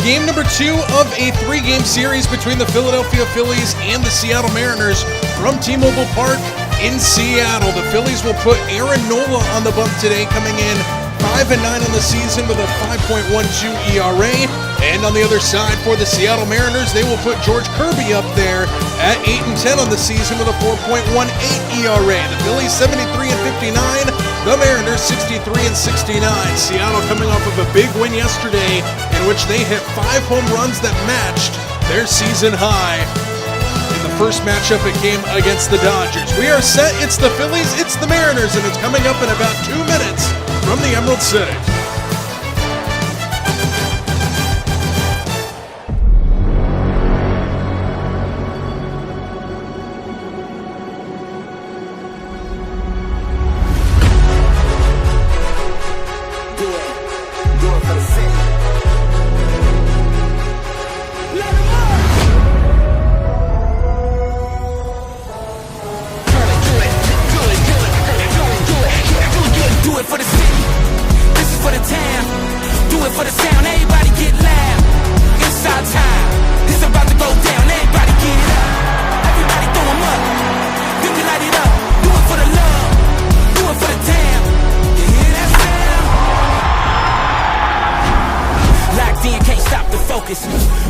game number 2 of a 3-game series between the Philadelphia Phillies and the Seattle Mariners from T-Mobile Park in Seattle. The Phillies will put Aaron Nola on the bump today, coming in 5-9 on the season with a 5.12 ERA. And on the other side for the Seattle Mariners, they will put George Kirby up there at 8-10 on the season with a 4.18 ERA. The Phillies 73-59, the Mariners 63-69. Seattle coming off of a big win yesterday in which they hit 5 home runs that matched their season high. In the first matchup, it came against the Dodgers. We are set. It's the Phillies, it's the Mariners, and it's coming up in about 2 minutes from the Emerald City.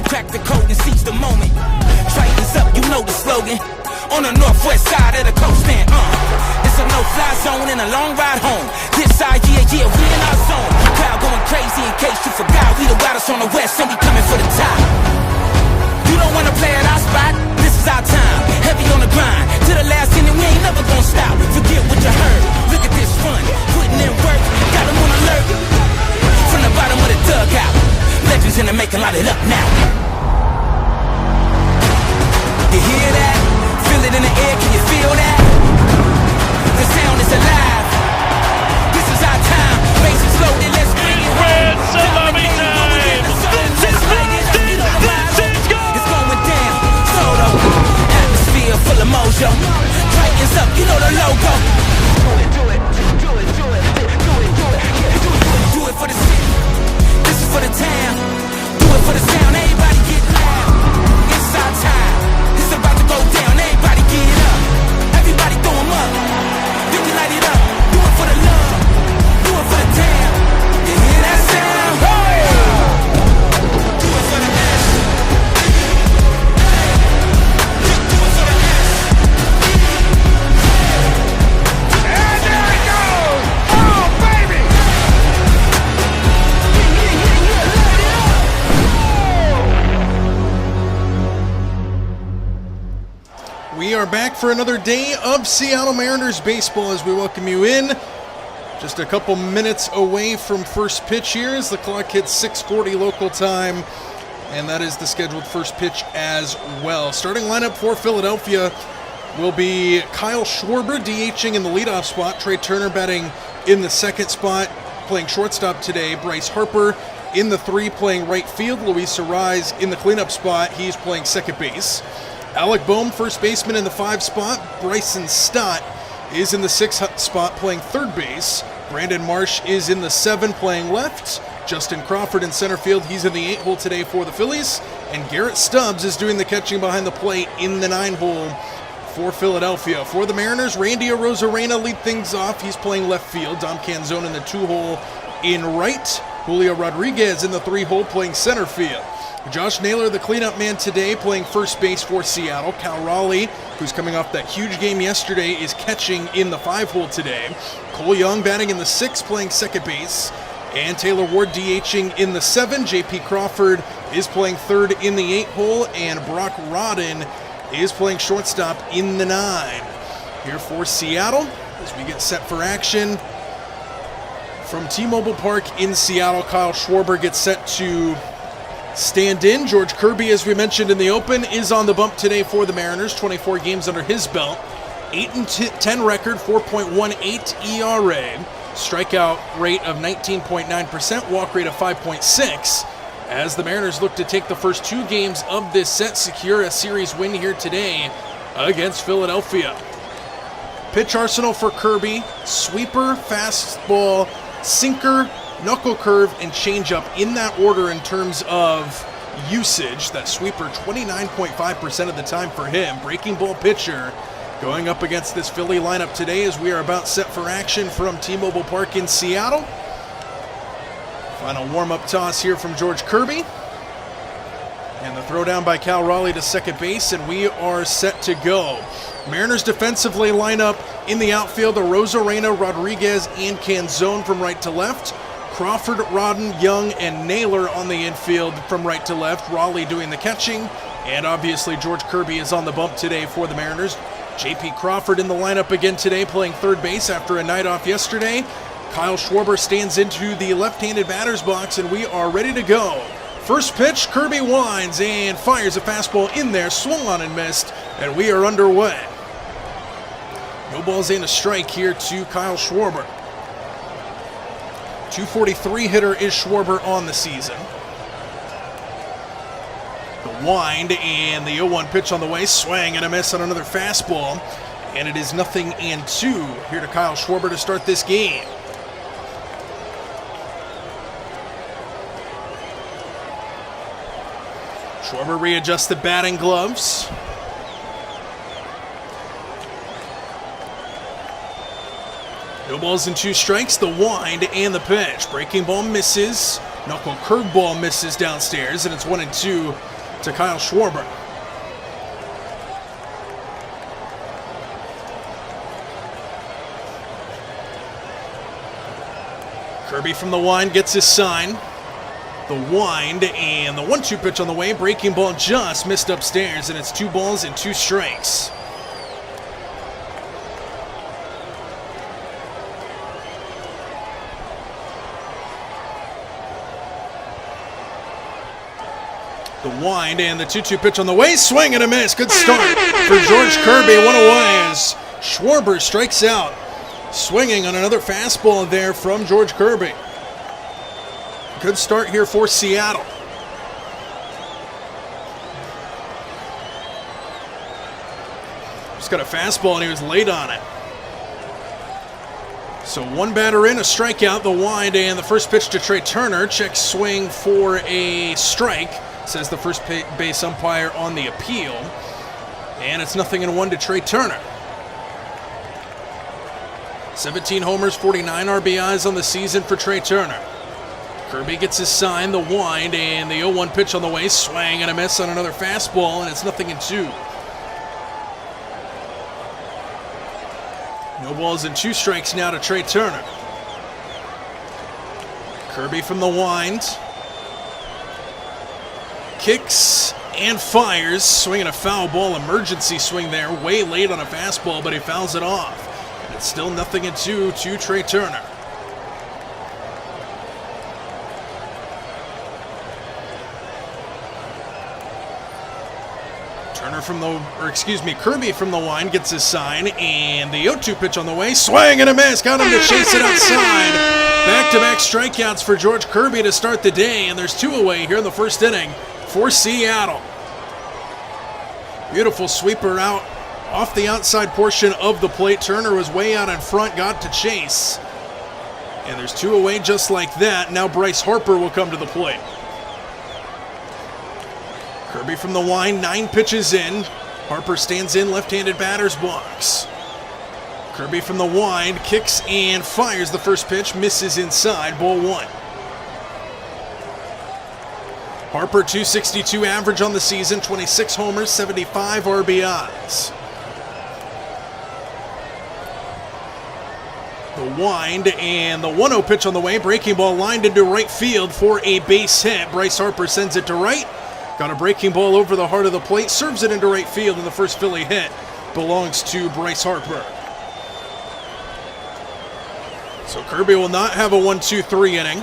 Crack the code and seize the moment. Tritons up, you know the slogan. On the northwest side of the coast, and it's a no-fly zone and a long ride home. This side, yeah, we in our zone. Crowd going crazy in case you forgot. We the wildest on the west, and we coming for the top. You don't wanna play at our spot? This is our time. Heavy on the grind to the last inning. We ain't never gonna stop. Forget what you heard. Look at this fun, putting in work. Got them on alert from the bottom of the dugout. Legends in the making, light it up now. You hear that? Feel it in the air, can you feel that? The sound is alive. This is our time. Bases loaded, let's bring it home. Salami time! It's going down. Solo. Atmosphere full of mojo. Titans up, you know the logo. Do it for the city. This is for the town. Do it for the sound. Everybody get loud. It's our time. It's about to go down. Everybody get up. Everybody throw 'em up. Then we light it up. Do it for the love. Do it for the town. You hear that sound? Hey! Do it for the S. Do it for the S. And there it goes! Oh, baby! We are back for another day of Seattle Mariners baseball as we welcome you in. Just a couple minutes away from first pitch here as the clock hits 6:40 local time, and that is the scheduled first pitch as well. Starting lineup for Philadelphia will be Kyle Schwarber DHing in the leadoff spot, Trey Turner batting in the second spot, playing shortstop today, Bryce Harper in the 3 playing right field, Luis Arraez in the cleanup spot, he's playing second base. Alec Boehm, first baseman in the 5 spot. Bryson Stott is in the 6 spot playing third base. Brandon Marsh is in the 7 playing left. Justin Crawford in center field, he's in the 8 hole today for the Phillies. And Garrett Stubbs is doing the catching behind the plate in the 9 hole for Philadelphia. For the Mariners, Randy Arozarena lead things off. He's playing left field. Dom Canzone in the 2 hole in right. Julio Rodriguez in the 3 hole playing center field. Josh Naylor, the cleanup man today, playing first base for Seattle. Cal Raleigh, who's coming off that huge game yesterday, is catching in the 5 hole today. Cole Young batting in the 6, playing second base. And Taylor Ward DHing in the 7. J.P. Crawford is playing third in the 8 hole. And Brock Rodden is playing shortstop in the 9. Here for Seattle as we get set for action. From T-Mobile Park in Seattle, Kyle Schwarber gets set to stand in. George Kirby, as we mentioned in the open, is on the bump today for the Mariners. 24 games under his belt. 8-10 record, 4.18 ERA. Strikeout rate of 19.9%, walk rate of 5.6. As the Mariners look to take the first 2 games of this set, secure a series win here today against Philadelphia. Pitch arsenal for Kirby: sweeper, fastball, sinker, knuckle curve, and changeup in that order in terms of usage. That sweeper 29.5% of the time for him. Breaking ball pitcher going up against this Philly lineup today as we are about set for action from T-Mobile Park in Seattle. Final warm-up toss here from George Kirby. And the throw down by Cal Raleigh to second base, and we are set to go. Mariners defensively line up in the outfield: Arozarena, Rodriguez, and Canzone from right to left. Crawford, Rodden, Young, and Naylor on the infield from right to left. Raleigh doing the catching, and obviously George Kirby is on the bump today for the Mariners. J.P. Crawford in the lineup again today, playing third base after a night off yesterday. Kyle Schwarber stands into the left-handed batter's box, and we are ready to go. First pitch, Kirby winds and fires a fastball in there, swung on and missed, and we are underway. No balls and a strike here to Kyle Schwarber. 243 hitter is Schwarber on the season. The wind and the 0-1 pitch on the way, swing and a miss on another fastball, and it is 0-2 here to Kyle Schwarber to start this game. Schwarber readjusts the batting gloves. No balls and 2 strikes, the wind and the pitch. Breaking ball misses. Knuckle curveball misses downstairs, and it's 1-2 to Kyle Schwarber. Kirby from the wind gets his sign. The wind and the 1-2 pitch on the way. Breaking ball just missed upstairs, and it's 2 balls and 2 strikes. The wind and the 2-2 pitch on the way. Swing and a miss. Good start for George Kirby. One away as Schwarber strikes out. Swinging on another fastball there from George Kirby. Good start here for Seattle. Just got a fastball and he was late on it. So 1 batter in, a strikeout, the wind, and the first pitch to Trey Turner. Check swing for a strike, says the first base umpire on the appeal. And it's 0-1 to Trey Turner. 17 homers, 49 RBIs on the season for Trey Turner. Kirby gets his sign, the wind, and the 0-1 pitch on the way. Swing and a miss on another fastball, and it's 0-2. No balls and 2 strikes now to Trey Turner. Kirby from the wind. Kicks and fires. Swinging a foul ball, emergency swing there. Way late on a fastball, but he fouls it off. And it's still 0-2 to Trey Turner. Kirby from the wind gets his sign, and the 0-2 pitch on the way. Swing and a miss. Got him to chase it outside. Back-to-back strikeouts for George Kirby to start the day, and there's 2 away here in the first inning for Seattle. Beautiful sweeper out off the outside portion of the plate. Turner was way out in front, got to chase. And there's 2 away just like that. Now Bryce Harper will come to the plate. Kirby from the wind, 9 pitches in. Harper stands in left-handed batter's box. Kirby from the wind, kicks and fires the first pitch, misses inside, ball 1. Harper, 262 average on the season, 26 homers, 75 RBIs. The wind and the 1-0 pitch on the way. Breaking ball lined into right field for a base hit. Bryce Harper sends it to right. Got a breaking ball over the heart of the plate, serves it into right field, and the first Philly hit belongs to Bryce Harper. So Kirby will not have a 1-2-3 inning.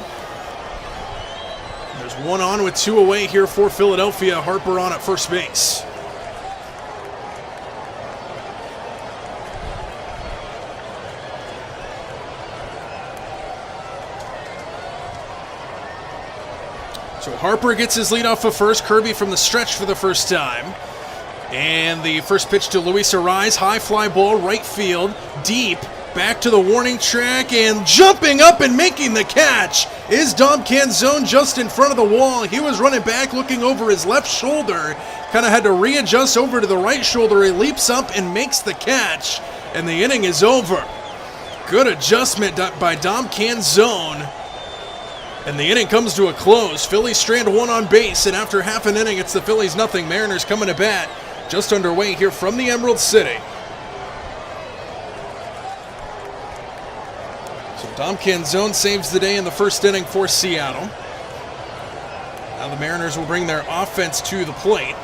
There's 1 on with 2 away here for Philadelphia. Harper on at first base. So Harper gets his lead off of first. Kirby from the stretch for the first time. And the first pitch to Luis Arraez. High fly ball, right field, deep. Back to the warning track and jumping up and making the catch is Dom Canzone just in front of the wall. He was running back, looking over his left shoulder, kind of had to readjust over to the right shoulder. He leaps up and makes the catch, and the inning is over. Good adjustment by Dom Canzone, and the inning comes to a close. Phillies strand one on base, and after half an inning, it's the Phillies nothing. Mariners coming to bat, just underway here from the Emerald City. So Dom Canzone saves the day in the first inning for Seattle. Now the Mariners will bring their offense to the plate.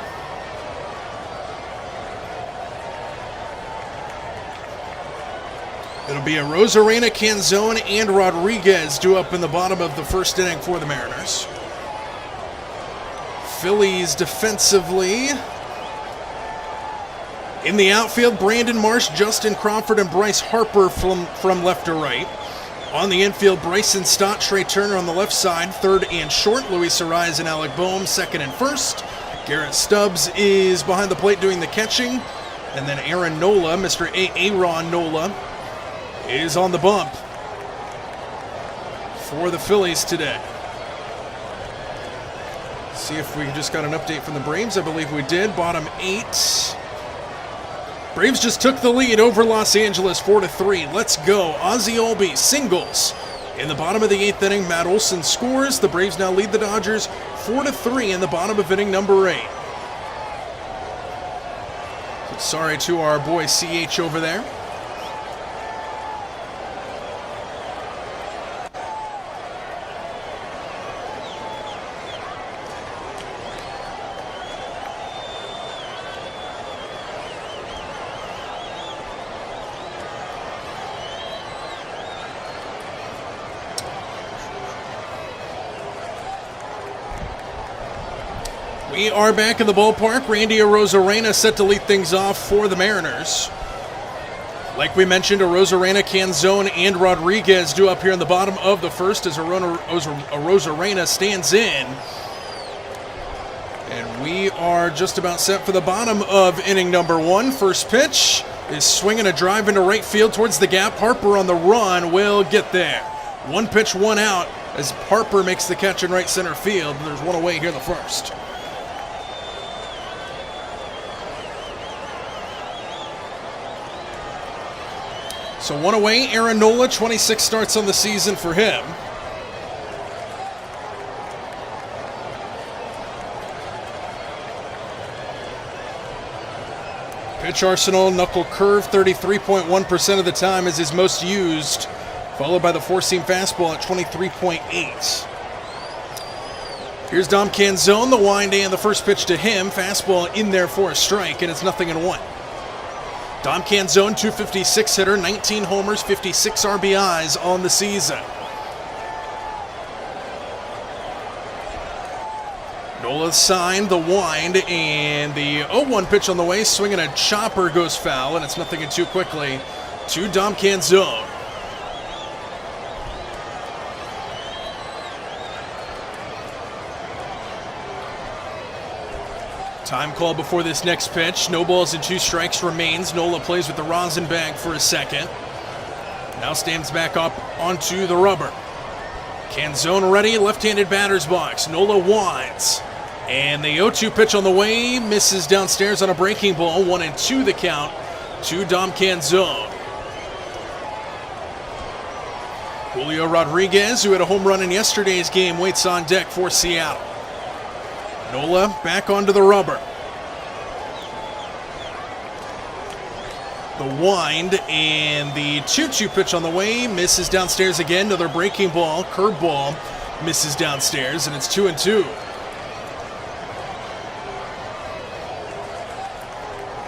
It'll be a Rosarena, Canzone, and Rodriguez due up in the bottom of the first inning for the Mariners. Phillies defensively. In the outfield, Brandon Marsh, Justin Crawford, and Bryce Harper from left to right. On the infield, Bryson Stott, Trey Turner on the left side, third and short. Luis Arraez and Alec Boehm, second and first. Garrett Stubbs is behind the plate doing the catching. And then Aaron Nola, Mr. Aaron Nola, is on the bump for the Phillies today. See if we just got an update from the Braves. I believe we did. Bottom 8. Braves just took the lead over Los Angeles 4-3. Let's go. Ozzie Albies singles. In the bottom of the 8th inning, Matt Olson scores. The Braves now lead the Dodgers 4-3 in the bottom of inning number 8. So sorry to our boy CH over there. We are back in the ballpark. Randy Arozarena set to lead things off for the Mariners. Like we mentioned, Arozarena, Canzone, and Rodriguez due up here in the bottom of the first as Arozarena stands in. And we are just about set for the bottom of inning number 1. First pitch is swinging a drive into right field towards the gap. Harper on the run will get there. 1 pitch, 1 out as Harper makes the catch in right center field. There's 1 away here in the first. So 1 away, Aaron Nola, 26 starts on the season for him. Pitch arsenal, knuckle curve, 33.1% of the time is his most used, followed by the four-seam fastball at 23.8. Here's Dom Canzone, the wind and the first pitch to him. Fastball in there for a strike, and it's 0-1. Dom Canzone, 256 hitter, 19 homers, 56 RBIs on the season. Nola signed the wind, and the 0-1 pitch on the way, swinging a chopper goes foul, and it's 0-2 quickly to Dom Canzone. Time call before this next pitch. No balls and 2 strikes remains. Nola plays with the rosin bag for a second. Now stands back up onto the rubber. Canzone ready, left-handed batter's box. Nola winds. And the 0-2 pitch on the way misses downstairs on a breaking ball. 1-2 the count to Dom Canzone. Julio Rodriguez, who had a home run in yesterday's game, waits on deck for Seattle. Nola back onto the rubber. The wind and the 2-2 pitch on the way misses downstairs again. Another breaking ball, curveball, misses downstairs, and it's 2-2.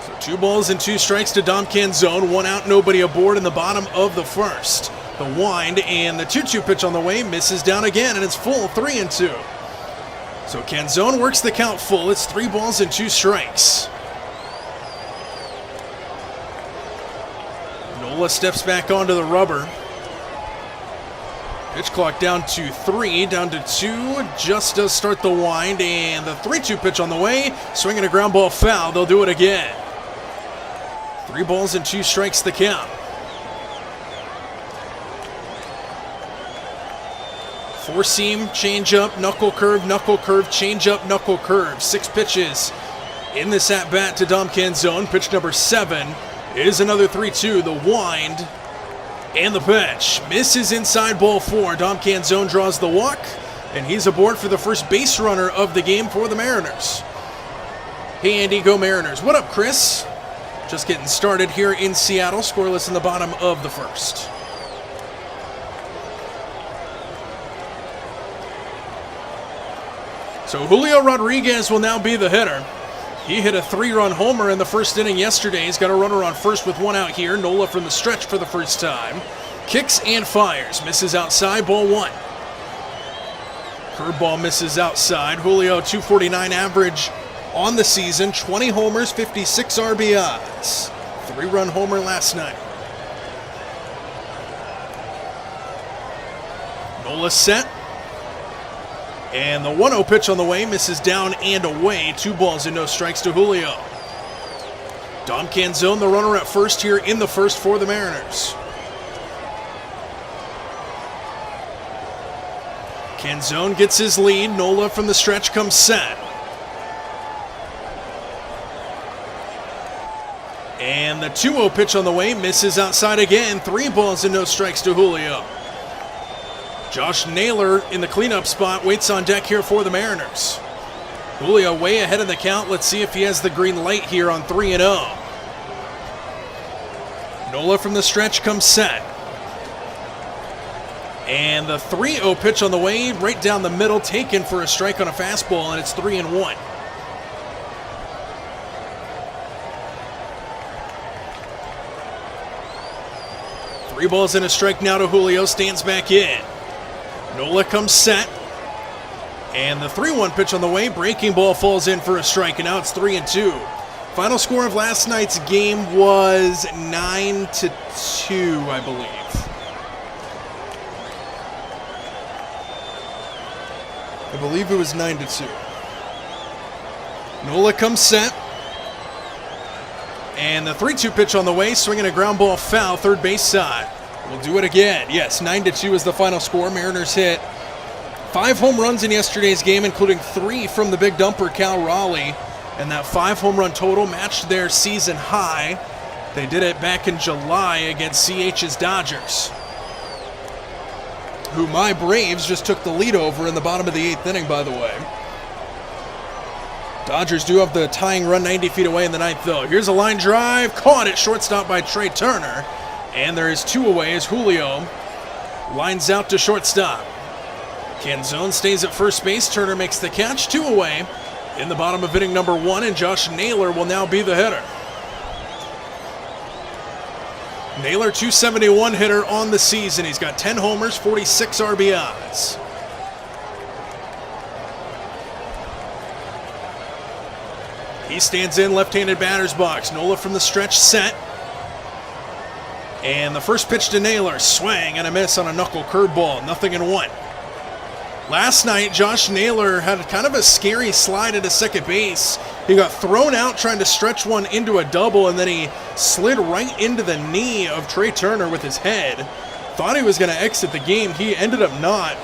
So 2 balls and 2 strikes to Dom Canzone. 1 out, nobody aboard in the bottom of the first. The wind and the 2-2 pitch on the way misses down again, and it's full, 3-2. So Canzone works the count full. It's 3 balls and 2 strikes. Nola steps back onto the rubber. Pitch clock down to 3, down to 2. Just does start the wind, and the 3-2 pitch on the way. Swinging a ground ball foul. They'll do it again. 3 balls and 2 strikes the count. Four-seam, change-up, knuckle curve, change-up, knuckle curve. 6 pitches in this at-bat to Dom Canzone. Pitch number 7 is another 3-2. The wind and the pitch. Misses inside, ball 4. Dom Canzone draws the walk, and he's aboard for the first base runner of the game for the Mariners. Hey, Andy, go Mariners. What up, Chris? Just getting started here in Seattle. Scoreless in the bottom of the first. So Julio Rodriguez will now be the hitter. He hit a 3-run homer in the first inning yesterday. He's got a runner on first with 1 out here. Nola from the stretch for the first time. Kicks and fires. Misses outside, ball 1. Curveball misses outside. Julio, 249 average on the season. 20 homers, 56 RBIs. 3-run homer last night. Nola set. And the 1-0 pitch on the way misses down and away. 2 balls and no strikes to Julio. Dom Canzone, the runner at first here in the first for the Mariners. Canzone gets his lead. Nola from the stretch comes set. And the 2-0 pitch on the way misses outside again. 3 balls and no strikes to Julio. Josh Naylor in the cleanup spot waits on deck here for the Mariners. Julio way ahead in the count. Let's see if he has the green light here on 3-0. Nola from the stretch comes set. And the 3-0 pitch on the way, right down the middle, taken for a strike on a fastball, and it's 3-1. Three balls and a strike now to Julio, stands back in. Nola comes set. And the 3-1 pitch on the way, breaking ball falls in for a strike, and now it's 3-2. Final score of last night's game was 9-2, I believe. I believe it was 9-2. Nola comes set. And the 3-2 pitch on the way, swinging a ground ball foul, third base side. We'll do it again. Yes, 9-2 is the final score. Mariners hit 5 home runs in yesterday's game, including 3 from the big dumper, Cal Raleigh. And that 5 home run total matched their season high. They did it back in July against CH's Dodgers, who my Braves just took the lead over in the bottom of the 8th inning, by the way. Dodgers do have the tying run 90 feet away in the 9th, though. Here's a line drive, caught at shortstop by Trey Turner. And there is 2 away as Julio lines out to shortstop. Canzone stays at first base. Turner makes the catch, 2 away in the bottom of inning number 1, and Josh Naylor will now be the hitter. Naylor, 271 hitter on the season. He's got 10 homers, 46 RBIs. He stands in left-handed batter's box. Nola from the stretch set. And the first pitch to Naylor, swing and a miss on a knuckle curveball, 0-1. Last night, Josh Naylor had kind of a scary slide into second base. He got thrown out trying to stretch one into a double, and then he slid right into the knee of Trey Turner with his head. Thought he was going to exit the game. He ended up not,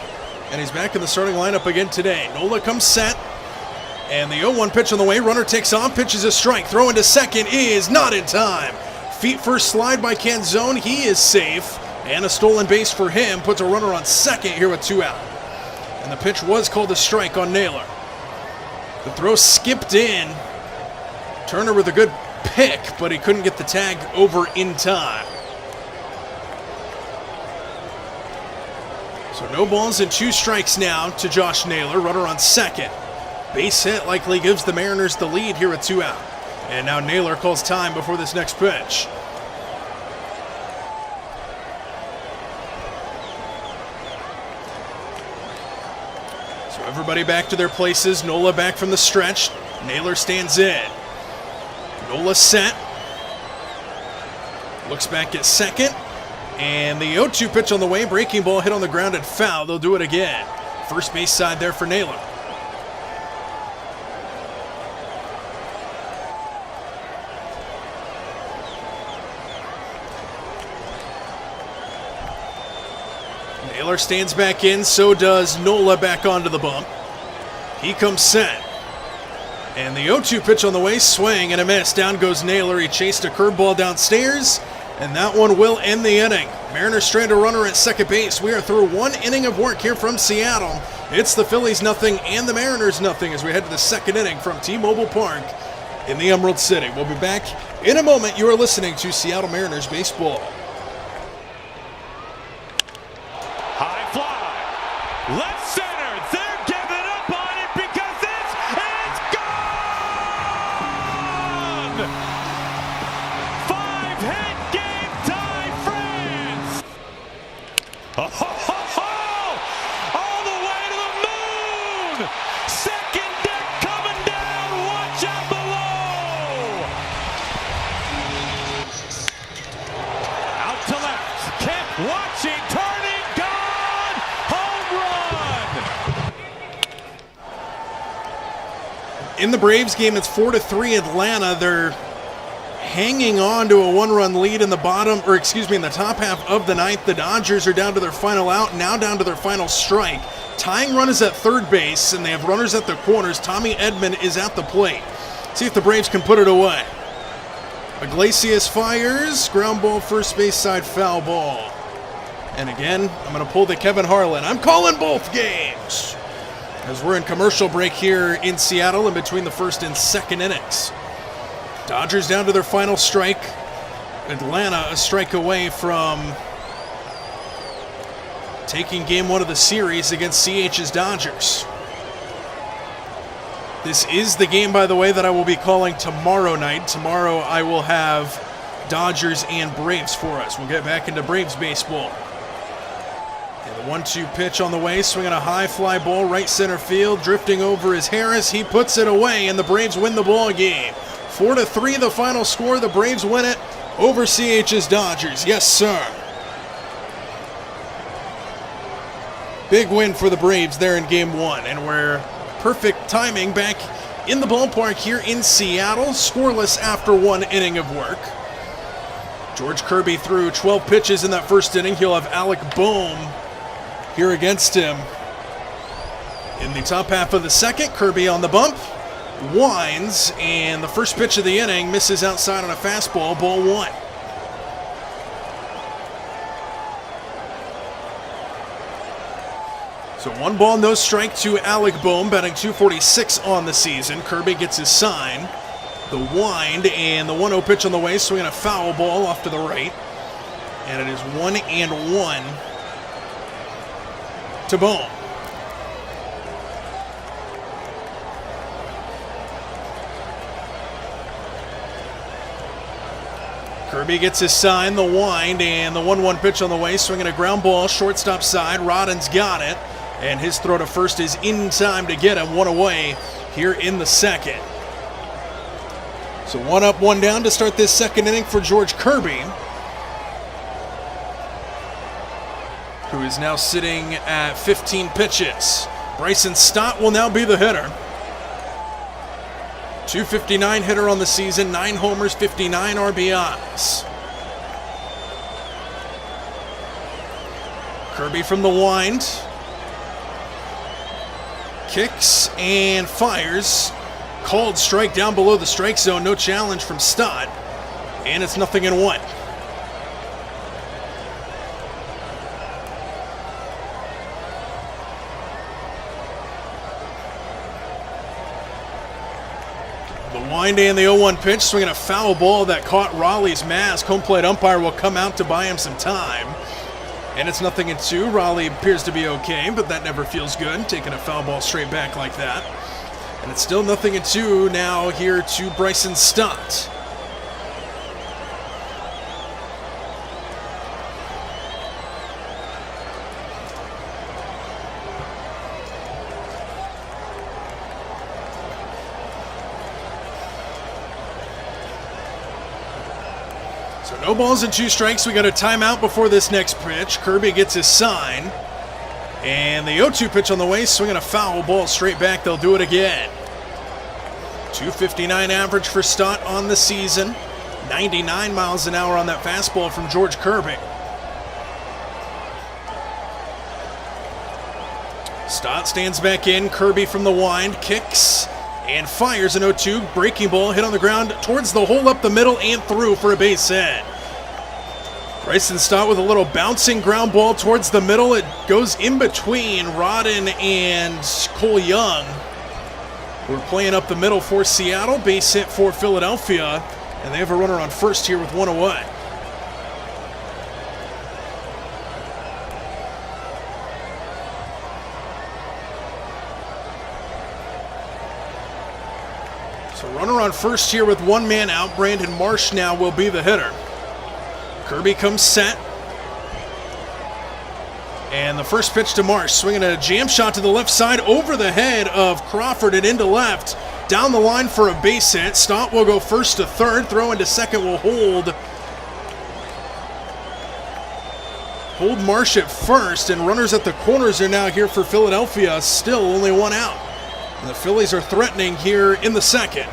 and he's back in the starting lineup again today. Nola comes set, and the 0-1 pitch on the way. Runner takes off, pitches a strike. Throw into second is not in time. Feet first slide by Canzone. He is safe, and a stolen base for him puts a runner on second here with 2 out. And the pitch was called a strike on Naylor. The throw skipped in. Turner with a good pick, but he couldn't get the tag over in time. So no balls and 2 strikes now to Josh Naylor. Runner on second. Base hit likely gives the Mariners the lead here with 2 out. And now Naylor calls time before this next pitch. So everybody back to their places. Nola back from the stretch. Naylor stands in. Nola set. Looks back at second. And the 0-2 pitch on the way. Breaking ball hit on the ground and foul. They'll do it again. First base side there for Naylor. Naylor stands back in, so does Nola back onto the bump. He comes set. And the 0-2 pitch on the way, swing and a miss. Down goes Naylor. He chased a curveball downstairs, and that one will end the inning. Mariners strand a runner at second base. We are through one inning of work here from Seattle. It's the Phillies nothing and the Mariners nothing as we head to the second inning from T-Mobile Park in the Emerald City. We'll be back in a moment. You are listening to Seattle Mariners baseball. High fly. Left center. They're giving up on it because it's gone! 5-hit game tie France! Oh, ho, ho, ho! All the way to the moon! Second deck coming down. Watch out below! Out to left. Kemp watching. Turning. Gone! Home run! In the Braves game, it's 4-3 Atlanta. They're hanging on to a one-run lead in the in the top half of the ninth. The Dodgers are down to their final out, now down to their final strike. Tying run is at third base, and they have runners at the corners. Tommy Edman is at the plate. See if the Braves can put it away. Iglesias fires, ground ball, first base side, foul ball. And again, I'm going to pull the Kevin Harlan. I'm calling both games as we're in commercial break here in Seattle in between the first and second innings. Dodgers down to their final strike. Atlanta a strike away from taking game one of the series against CH's Dodgers. This is the game, by the way, that I will be calling tomorrow night. Tomorrow I will have Dodgers and Braves for us. We'll get back into Braves baseball. And the 1-2 pitch on the way, swinging a high fly ball right center field, drifting over is Harris. He puts it away, and the Braves win the ball game. 4-3 the final score. The Braves win it over CH's Dodgers. Yes, sir. Big win for the Braves there in game one, and we're perfect timing back in the ballpark here in Seattle, scoreless after one inning of work. George Kirby threw 12 pitches in that first inning. He'll have Alec Boehm here against him in the top half of the second. Kirby on the bump, winds, and the first pitch of the inning misses outside on a fastball, ball one. So 1 ball, no strike to Alec Boehm, batting .246 on the season. Kirby gets his sign. The wind and the 1-0 pitch on the way, swinging a foul ball off to the right. And it is 1-1 to Boehm. Kirby gets his sign, the wind, and the 1-1 pitch on the way, swinging a ground ball, shortstop side. Rodden's got it, and his throw to first is in time to get him. 1 away here in the second. So 1 up, 1 down to start this second inning for George Kirby, who is now sitting at 15 pitches. Bryson Stott will now be the hitter. .259 hitter on the season, 9 homers, 59 RBIs. Kirby from the wind. Kicks and fires. Called strike down below the strike zone. No challenge from Stott. And it's 0-1. The wind and the 0-1 pitch, swinging a foul ball that caught Raleigh's mask. Home plate umpire will come out to buy him some time. And it's 0-2. Raleigh appears to be okay, but that never feels good, taking a foul ball straight back like that. And it's still 0-2 now here to Bryson Stott. So no balls and 2 strikes. We got a timeout before this next pitch. Kirby gets his sign. And the 0-2 pitch on the way, swinging a foul ball straight back. They'll do it again. .259 average for Stott on the season. 99 miles an hour on that fastball from George Kirby. Stott stands back in. Kirby from the wind, kicks and fires an 0-2. Breaking ball hit on the ground towards the hole up the middle and through for a base hit. Bryson Stott with a little bouncing ground ball towards the middle. It goes in between Rodden and Cole Young. We're playing up the middle for Seattle. Base hit for Philadelphia. And they have a runner on first here with one away. So runner on first here with one man out. Brandon Marsh now will be the hitter. Kirby comes set. And the first pitch to Marsh, swinging a jam shot to the left side over the head of Crawford and into left. Down the line for a base hit. Stott will go first to third. Throw into second will hold. Hold Marsh at first, and runners at the corners are now here for Philadelphia. Still only one out. And the Phillies are threatening here in the second.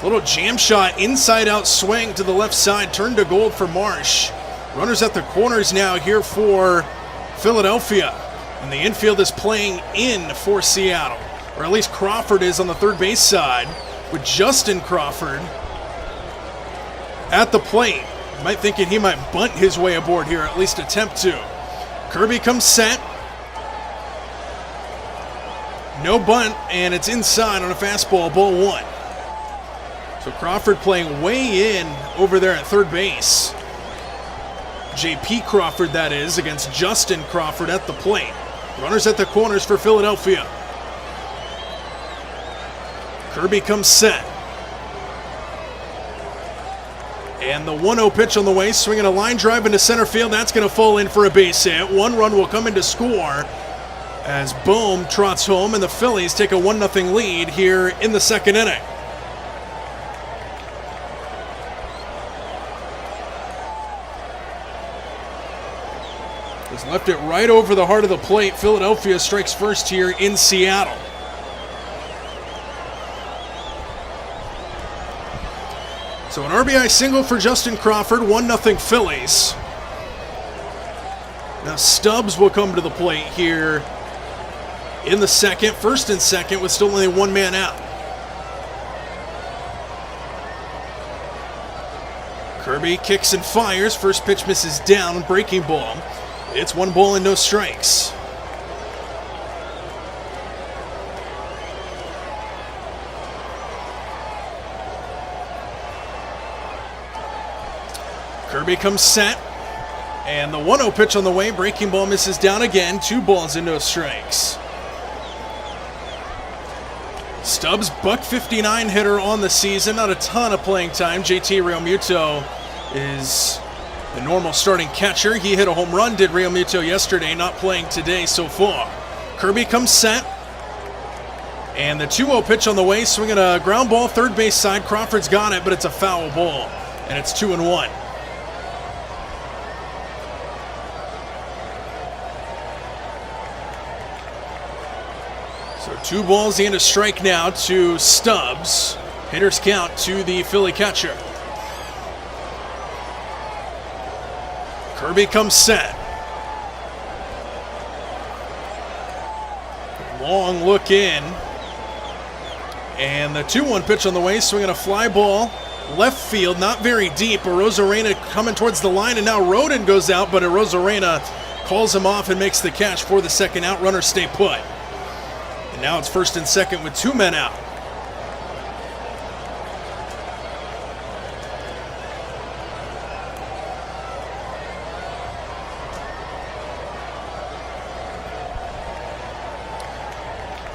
Little jam shot, inside out swing to the left side, turned to gold for Marsh. Runners at the corners now here for Philadelphia. And the infield is playing in for Seattle. Or at least Crawford is on the third base side with Justin Crawford at the plate. Might thinking he might bunt his way aboard here, at least attempt to. Kirby comes set. No bunt, and it's inside on a fastball, ball one. So Crawford playing way in over there at third base. J.P. Crawford, that is, against Justin Crawford at the plate. Runners at the corners for Philadelphia. Kirby comes set. And the 1-0 pitch on the way, swinging a line drive into center field. That's going to fall in for a base hit. One run will come in to score as Bohm trots home, and the Phillies take a 1-0 lead here in the second inning. Has left it right over the heart of the plate. Philadelphia strikes first here in Seattle. So an RBI single for Justin Crawford, 1-0 Phillies. Now Stubbs will come to the plate here in the second, first and second, with still only one man out. Kirby kicks and fires. First pitch misses down, breaking ball. It's 1 ball and no strikes. Kirby comes set, and the 1-0 pitch on the way. Breaking ball misses down again. 2 balls and no strikes. Stubbs, $159 hitter on the season. Not a ton of playing time. JT Realmuto is the normal starting catcher. He hit a home run, did Realmuto yesterday, not playing today so far. Kirby comes set. And the 2-0 pitch on the way, swinging a ground ball, third base side. Crawford's got it, but it's a foul ball. And it's 2-1. So 2 balls and a strike now to Stubbs. Hitter's count to the Philly catcher. Kirby comes set. Long look in. And the 2-1 pitch on the way, swinging a fly ball. Left field, not very deep. Arozarena coming towards the line, and now Rodin goes out, but Arozarena calls him off and makes the catch for the second out. Runners stay put. And now it's first and second with 2 men out.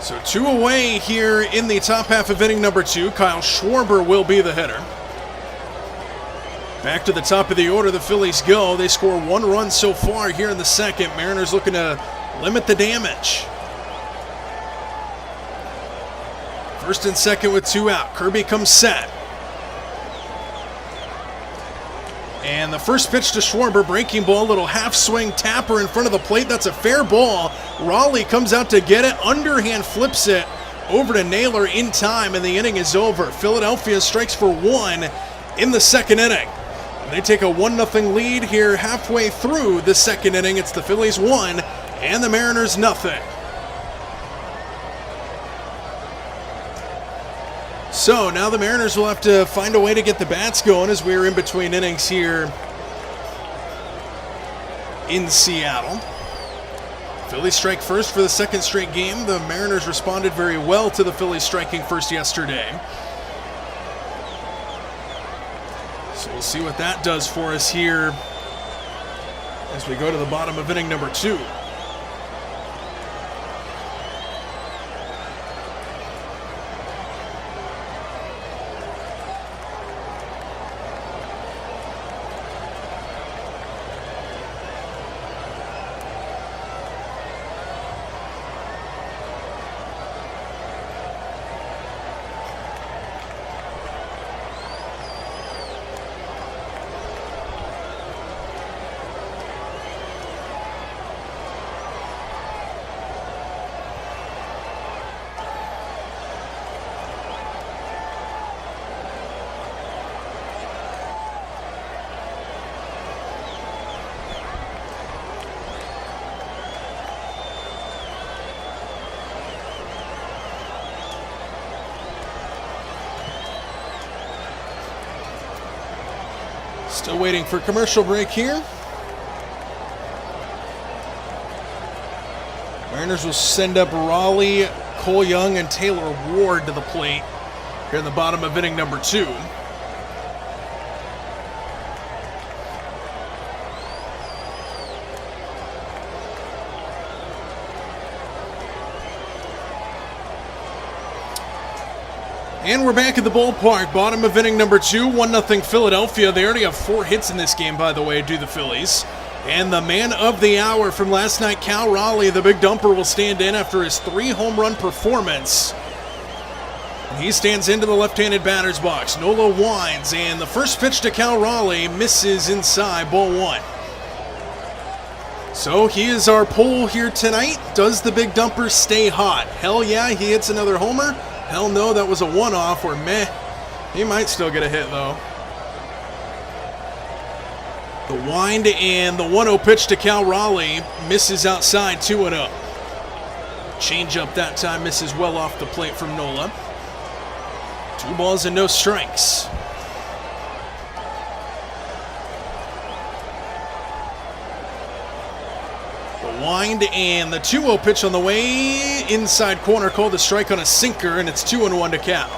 So 2 away here in the top half of inning number 2. Kyle Schwarber will be the hitter. Back to the top of the order, the Phillies go. They score 1 run so far here in the second. Mariners looking to limit the damage. First and second with 2 out. Kirby comes set. And the first pitch to Schwarber, breaking ball, little half swing tapper in front of the plate. That's a fair ball. Raleigh comes out to get it. Underhand flips it over to Naylor in time, and the inning is over. Philadelphia strikes for 1 in the second inning. They take a 1-0 lead here halfway through the second inning. It's the Phillies 1 and the Mariners 0. So now the Mariners will have to find a way to get the bats going as we're in between innings here in Seattle. Phillies strike first for the second straight game. The Mariners responded very well to the Phillies striking first yesterday. So we'll see what that does for us here as we go to the bottom of inning number 2. Still waiting for commercial break here. Mariners will send up Raleigh, Cole Young, and Taylor Ward to the plate here in the bottom of inning number 2. And we're back at the ballpark, bottom of inning number 2, 1-0 Philadelphia. They already have 4 hits in this game, by the way, do the Phillies. And the man of the hour from last night, Cal Raleigh, the big dumper, will stand in after his 3-home run performance. And he stands into the left-handed batter's box. Nola winds, and the first pitch to Cal Raleigh misses inside, ball 1. So he is our poll here tonight. Does the big dumper stay hot? Hell yeah, he hits another homer. Hell no, that was a one-off, or meh. He might still get a hit, though. The wind and the 1-0 pitch to Cal Raleigh misses outside, 2-0. Change-up that time misses well off the plate from Nola. 2 balls and no strikes. Wind and the 2-0 pitch on the way inside corner, called a strike on a sinker, and it's 2-1 to Cal.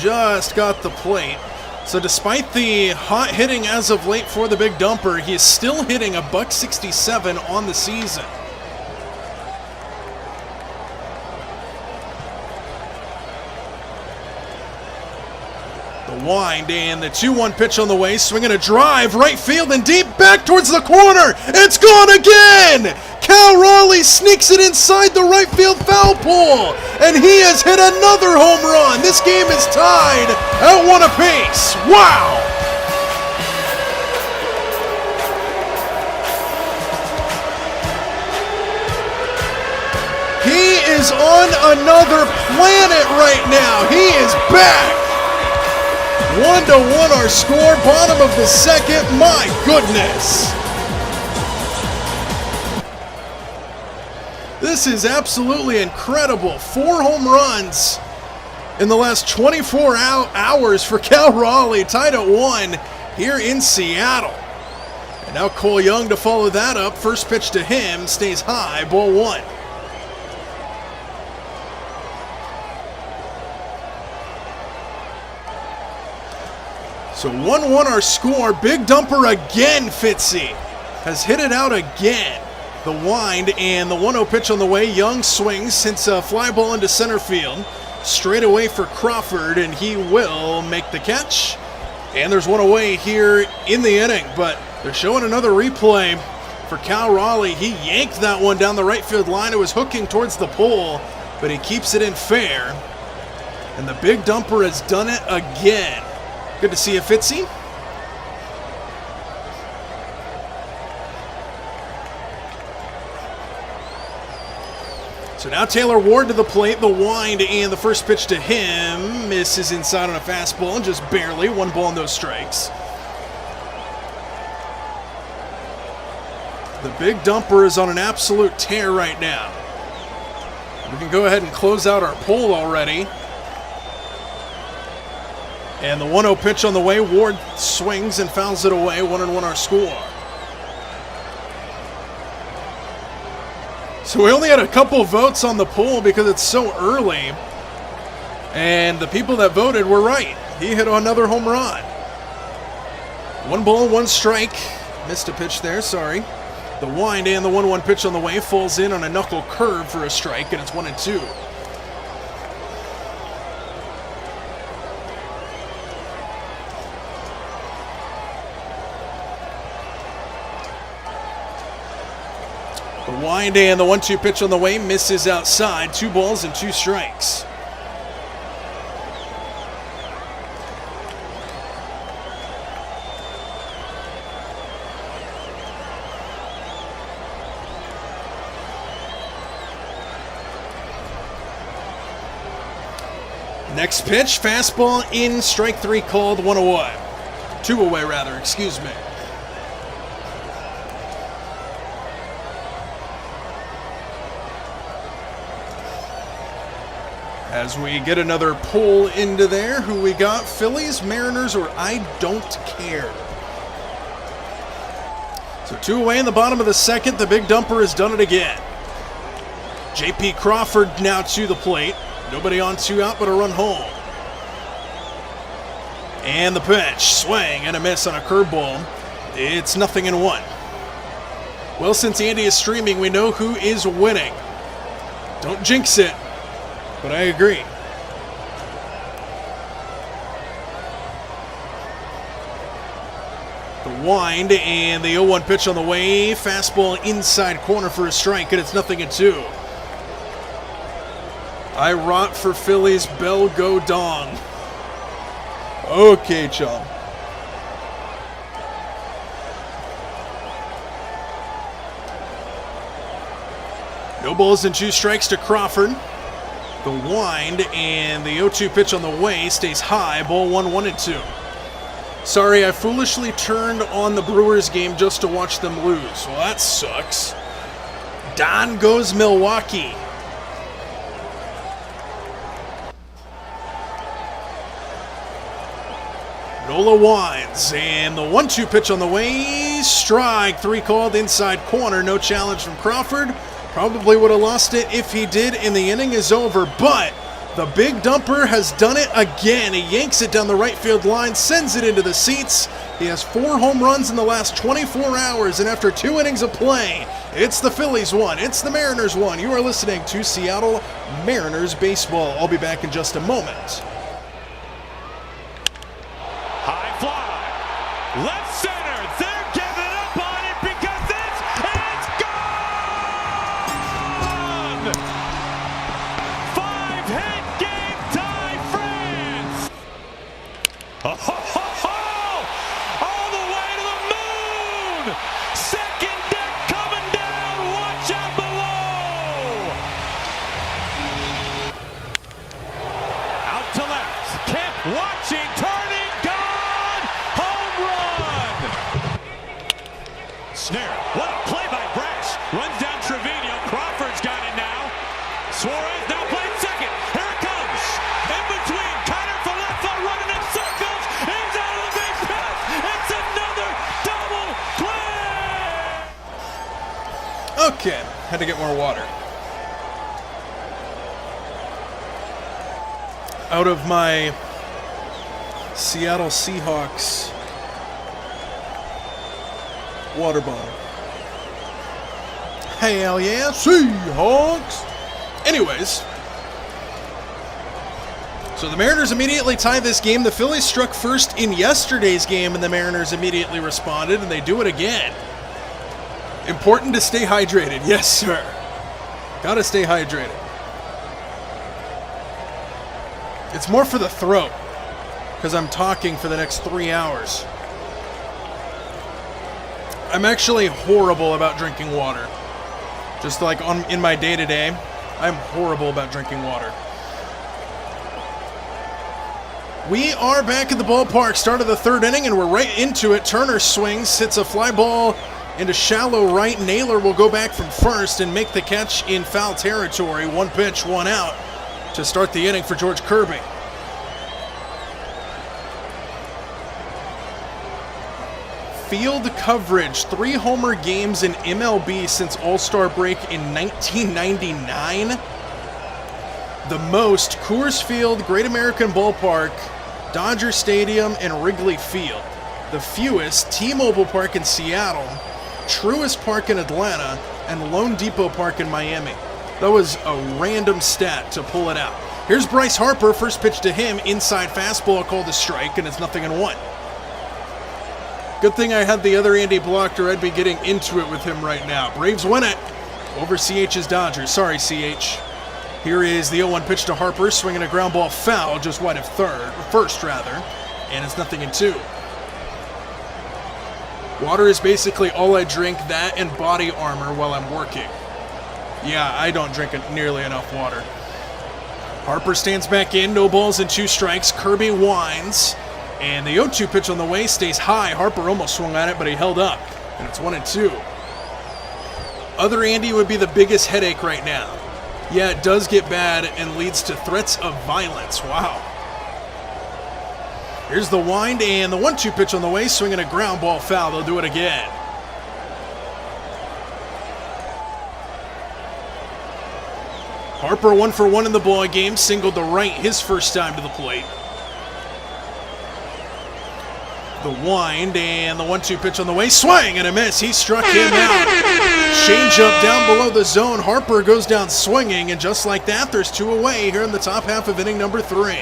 Just got the plate. So despite the hot hitting as of late for the big dumper, he is still hitting a .167 on the season. The wind and the 2-1 pitch on the way, swinging a drive, right field and deep, back towards the corner. It's gone again! Cal Raleigh sneaks it inside the right field foul pole, and he has hit another home run. This game is tied at 1 apiece. Wow! He is on another planet right now. He is back. 1-1 our score, bottom of the second. My goodness. This is absolutely incredible. 4 home runs in the last 24 hours for Cal Raleigh, tied at 1 here in Seattle. And now Cole Young to follow that up. First pitch to him stays high, ball 1. So 1-1 our score. Big dumper again, Fitzy has hit it out again. The wind and the 1-0 pitch on the way. Young swings, hits a fly ball into center field. Straight away for Crawford, and he will make the catch. And there's one away here in the inning, but they're showing another replay for Cal Raleigh. He yanked that one down the right field line. It was hooking towards the pole, but he keeps it in fair. And the big dumper has done it again. Good to see you, Fitzy. So now Taylor Ward to the plate, the wind, and the first pitch to him misses inside on a fastball, just barely. 1 ball and no strikes. The big dumper is on an absolute tear right now. We can go ahead and close out our poll already. And the 1-0 pitch on the way. Ward swings and fouls it away. 1-1 our score. So we only had a couple votes on the poll because it's so early. And the people that voted were right. He hit another home run. 1 ball, 1 strike. Missed a pitch there, sorry. The wind and the 1-1 pitch on the way falls in on a knuckle curve for a strike, and it's 1-2. The wind and the 1-2 pitch on the way misses outside. 2 balls and 2 strikes. Next pitch, fastball in, strike 3 called, 1 away. 2 away, rather, excuse me. As we get another pull into there, who we got? Phillies, Mariners, or I don't care. So 2 away in the bottom of the second. The big dumper has done it again. J.P. Crawford now to the plate. Nobody on 2 out but a run home. And the pitch, swing and a miss on a curveball. It's 0-1. Well, since Andy is streaming, we know who is winning. Don't jinx it, but I agree. The wind and the 0-1 pitch on the way. Fastball inside corner for a strike, and it's 0-2. I rot for Phillies, Bell go dong. Okay, chum. No balls and 2 strikes to Crawford. The wind and the 0-2 pitch on the way stays high. Ball 1-1-2. Sorry, I foolishly turned on the Brewers game just to watch them lose. Well, that sucks. Don goes Milwaukee. Nola winds, and the 1-2 pitch on the way. Strike 3 called inside corner. No challenge from Crawford. Probably would have lost it if he did, and the inning is over. But the big dumper has done it again. He yanks it down the right field line, sends it into the seats. He has 4 home runs in the last 24 hours, and after 2 innings of play, it's the Phillies 1, it's the Mariners 1. You are listening to Seattle Mariners Baseball. I'll be back in just a moment. Left center, they're giving up on it because it's gone! 5-hit game tie France! All the way to the moon! Second deck coming down, watch out below! Out to left, Kemp watching, turning, gone! Home run! Snare, what a play by Brash. Runs down Trevino, Crawford's got it now. Suarez now playing second. Here it comes. In between, Connor Falefa running in circles. He's out of the base path. It's another double play! Okay, had to get more water. Out of my Seattle Seahawks water bottle. Hell yeah, Seahawks! Anyways, so the Mariners immediately tied this game. The Phillies struck first in yesterday's game, and the Mariners immediately responded, and they do it again. Important to stay hydrated. Yes, sir. Gotta stay hydrated. It's more for the throat, because I'm talking for the next 3 hours. I'm actually horrible about drinking water. Just like in my day-to-day. I'm horrible about drinking water. We are back at the ballpark, start of the third inning, and we're right into it. Turner swings, hits a fly ball into shallow right. Naylor will go back from first and make the catch in foul territory. 1 pitch, 1 out to start the inning for George Kirby. Field coverage, 3 homer games in MLB since All-Star break in 1999. The most, Coors Field, Great American Ballpark, Dodger Stadium, and Wrigley Field. The fewest, T-Mobile Park in Seattle, Truist Park in Atlanta, and Lone Depot Park in Miami. That was a random stat to pull it out. Here's Bryce Harper, first pitch to him, inside fastball called a strike, and it's 0-1. Good thing I had the other Andy blocked, or I'd be getting into it with him right now. Braves win it over CH's Dodgers. Sorry, CH. Here is the 0-1 pitch to Harper, swinging a ground ball foul, just wide of first, and it's 0-2. Water is basically all I drink, that and body armor while I'm working. Yeah, I don't drink nearly enough water. Harper stands back in, no balls and 2 strikes. Kirby winds. And the 0-2 pitch on the way stays high. Harper almost swung at it, but he held up. And it's 1-2. Other Andy would be the biggest headache right now. Yeah, it does get bad and leads to threats of violence. Wow. Here's the wind and the 1-2 pitch on the way, swinging a ground ball foul. They'll do it again. Harper 1 for 1 in the ball game, singled to right his first time to the plate. The wind and the 1-2 pitch on the way. Swing and a miss. He struck him out. Change up down below the zone. Harper goes down swinging, and just like that, there's 2 away here in the top half of inning number 3.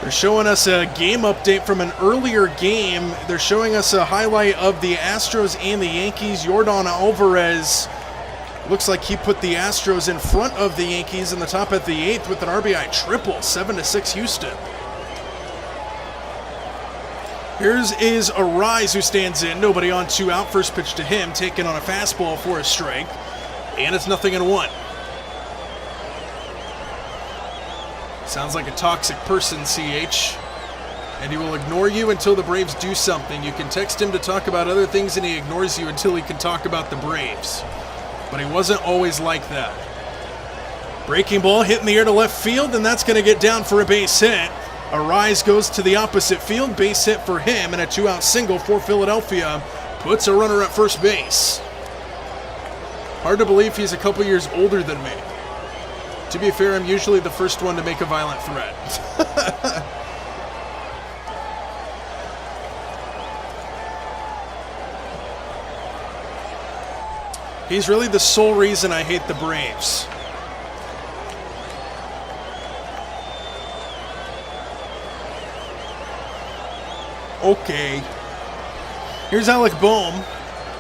They're showing us a game update from an earlier game. They're showing us a highlight of the Astros and the Yankees. Yordan Alvarez looks like he put the Astros in front of the Yankees in the top of the 8th with an RBI triple. 7-6 Houston. Here's is Arise, who stands in. Nobody on, 2 out. First pitch to him, taken on a fastball for a strike. And it's 0-1. Sounds like a toxic person, CH. And he will ignore you until the Braves do something. You can text him to talk about other things, and he ignores you until he can talk about the Braves. But he wasn't always like that. Breaking ball hit in the air to left field, and that's going to get down for a base hit. Arise goes to the opposite field, base hit for him, and a 2-out single for Philadelphia puts a runner at first base. Hard to believe he's a couple years older than me. To be fair, I'm usually the first one to make a violent threat. He's really the sole reason I hate the Braves. Okay. Here's Alec Boehm.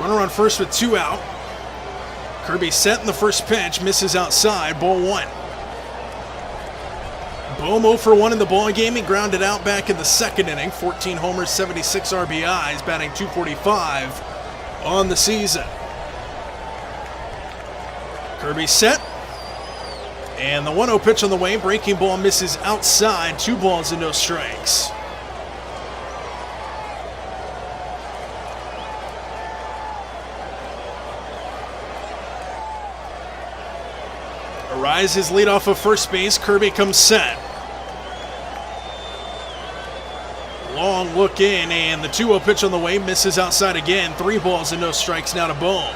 Runner on first with 2 out. Kirby set in the first pitch, misses outside, ball 1. Boehm 0 for 1 in the ball game. He grounded out back in the second inning. 14 homers, 76 RBIs, batting .245 on the season. Kirby set. And the 1-0 pitch on the way. Breaking ball misses outside. 2 balls and no strikes. Arise his lead off of first base. Kirby comes set. Long look in, and the 2-0 pitch on the way misses outside again. 3 balls and no strikes now to Boehm.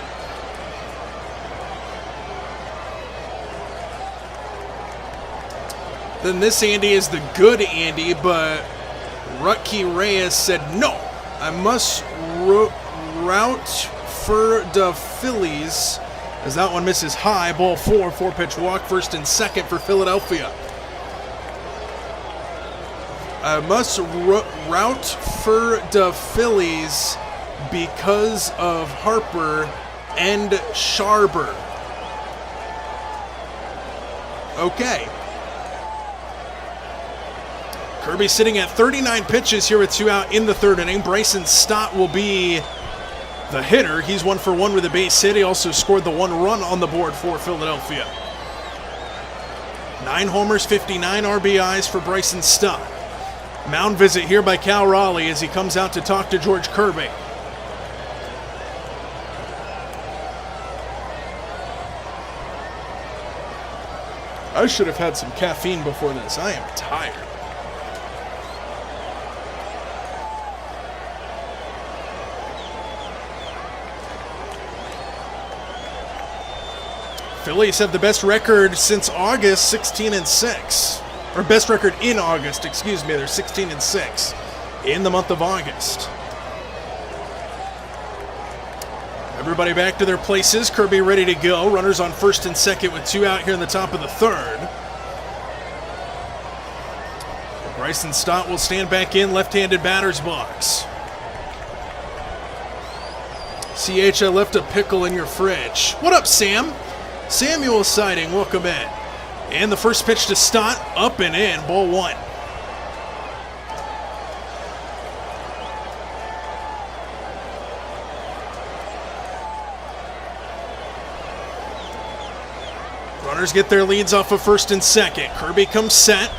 Then this Andy is the good Andy, but Rutke Reyes said, no, I must route for the Phillies, as that one misses high. Ball 4, 4-pitch walk, first and second for Philadelphia. I must route for the Phillies because of Harper and Sharber. Okay. Kirby sitting at 39 pitches here with 2 out in the third inning. Bryson Stott will be the hitter. He's 1 for 1 with a base hit. He also scored the 1 run on the board for Philadelphia. 9 homers, 59 RBIs for Bryson Stott. Mound visit here by Cal Raleigh as he comes out to talk to George Kirby. I should have had some caffeine before this. I am tired. Phillies have the best record since August, 16-6. Or best record in August, excuse me. They're 16-6 in the month of August. Everybody back to their places. Kirby ready to go. Runners on first and second with 2 out here in the top of the third. Bryson Stott will stand back in left-handed batter's box. CH, I left a pickle in your fridge. What up, Sam? Samuel Siding, welcome in. And the first pitch to Stott, up and in, ball 1. Runners get their leads off of first and second. Kirby comes set.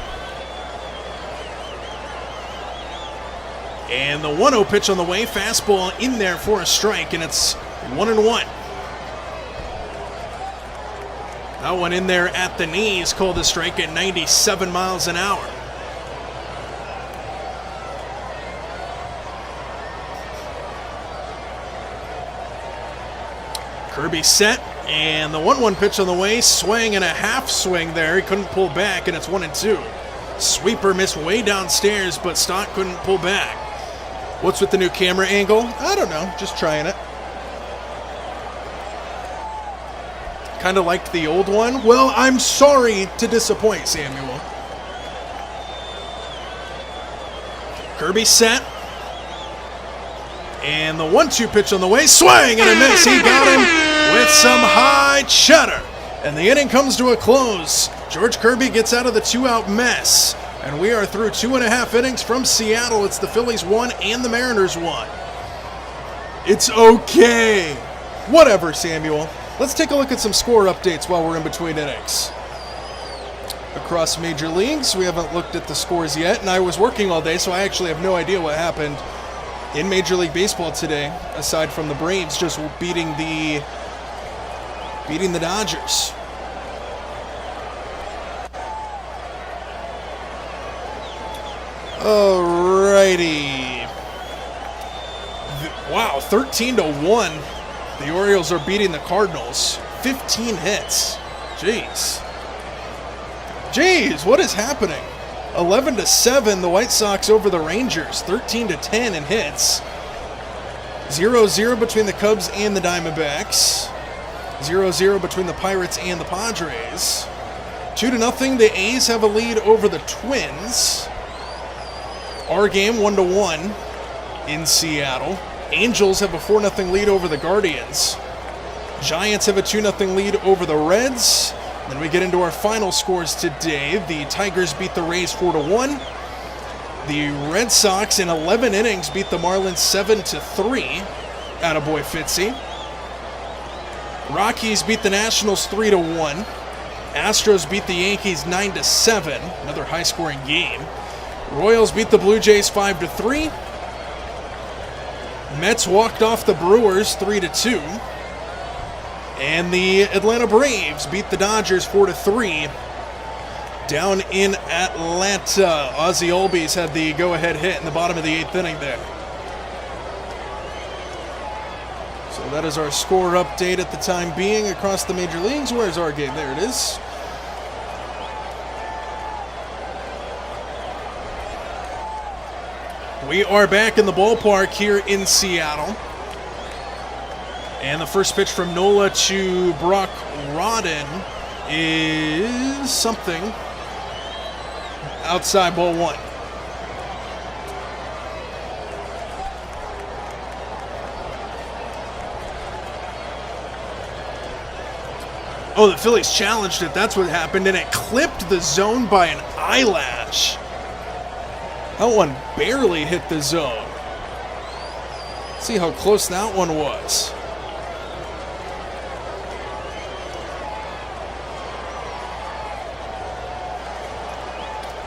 And the 1-0 pitch on the way. Fastball in there for a strike, and it's 1-1. That one in there at the knees, called a strike at 97 miles an hour. Kirby set, and the 1-1 pitch on the way. Swing and a half swing there. He couldn't pull back, and it's 1-2. Sweeper missed way downstairs, but Stott couldn't pull back. What's with the new camera angle? I don't know, just trying it. Kind of liked the old one. Well, I'm sorry to disappoint, Samuel. Kirby set. And the 1-2 pitch on the way. Swing and a miss. He got him with some high cheddar. And the inning comes to a close. George Kirby gets out of the 2-out mess. And we are through 2.5 innings from Seattle. It's the Phillies 1 and the Mariners 1. It's okay. Whatever, Samuel. Let's take a look at some score updates while we're in between innings. Across major leagues, we haven't looked at the scores yet, and I was working all day, so I actually have no idea what happened in Major League Baseball today, aside from the Braves just beating the Dodgers. Alrighty. Wow, 13-1. The Orioles are beating the Cardinals. 15 hits. Jeez, what is happening? 11-7, the White Sox over the Rangers. 13-10 in hits. 0-0 between the Cubs and the Diamondbacks. 0-0 between the Pirates and the Padres. 2-0, the A's have a lead over the Twins. Our game 1-1 in Seattle. Angels have a 4-0 lead over the Guardians. Giants have a 2-0 lead over the Reds. Then we get into our final scores today. The Tigers beat the Rays 4-1. The Red Sox in 11 innings beat the Marlins 7-3. Attaboy Fitzy. Rockies beat the Nationals 3-1. Astros beat the Yankees 9-7. Another high-scoring game. Royals beat the Blue Jays 5-3. Mets walked off the Brewers 3-2. And the Atlanta Braves beat the Dodgers 4-3 down in Atlanta. Ozzie Albies had the go-ahead hit in the bottom of the 8th inning there. So that is our score update at the time being across the major leagues. Where's our game? There it is. We are back in the ballpark here in Seattle. And the first pitch from Nola to Brock Rodden is something outside ball 1. Oh, the Phillies challenged it. That's what happened. And it clipped the zone by an eyelash. That one barely hit the zone. See how close that one was.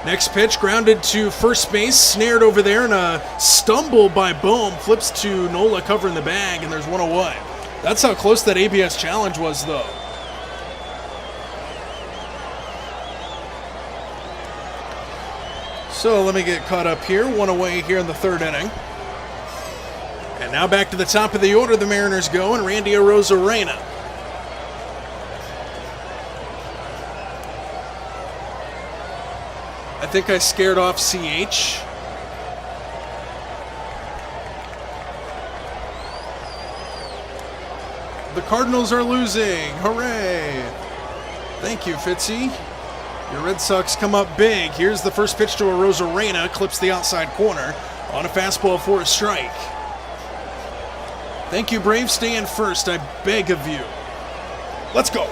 Next pitch, grounded to first base, snared over there, and a stumble by Bohm flips to Nola covering the bag, and there's one away. That's how close that ABS challenge was, though. So let me get caught up here. One away here in the third inning. And now back to the top of the order, the Mariners go, and Randy Arozarena. I think I scared off CH. The Cardinals are losing. Hooray. Thank you, Fitzy. Your Red Sox come up big. Here's the first pitch to Arozarena. Clips the outside corner on a fastball for a strike. Thank you, Braves. Stay in first, I beg of you. Let's go.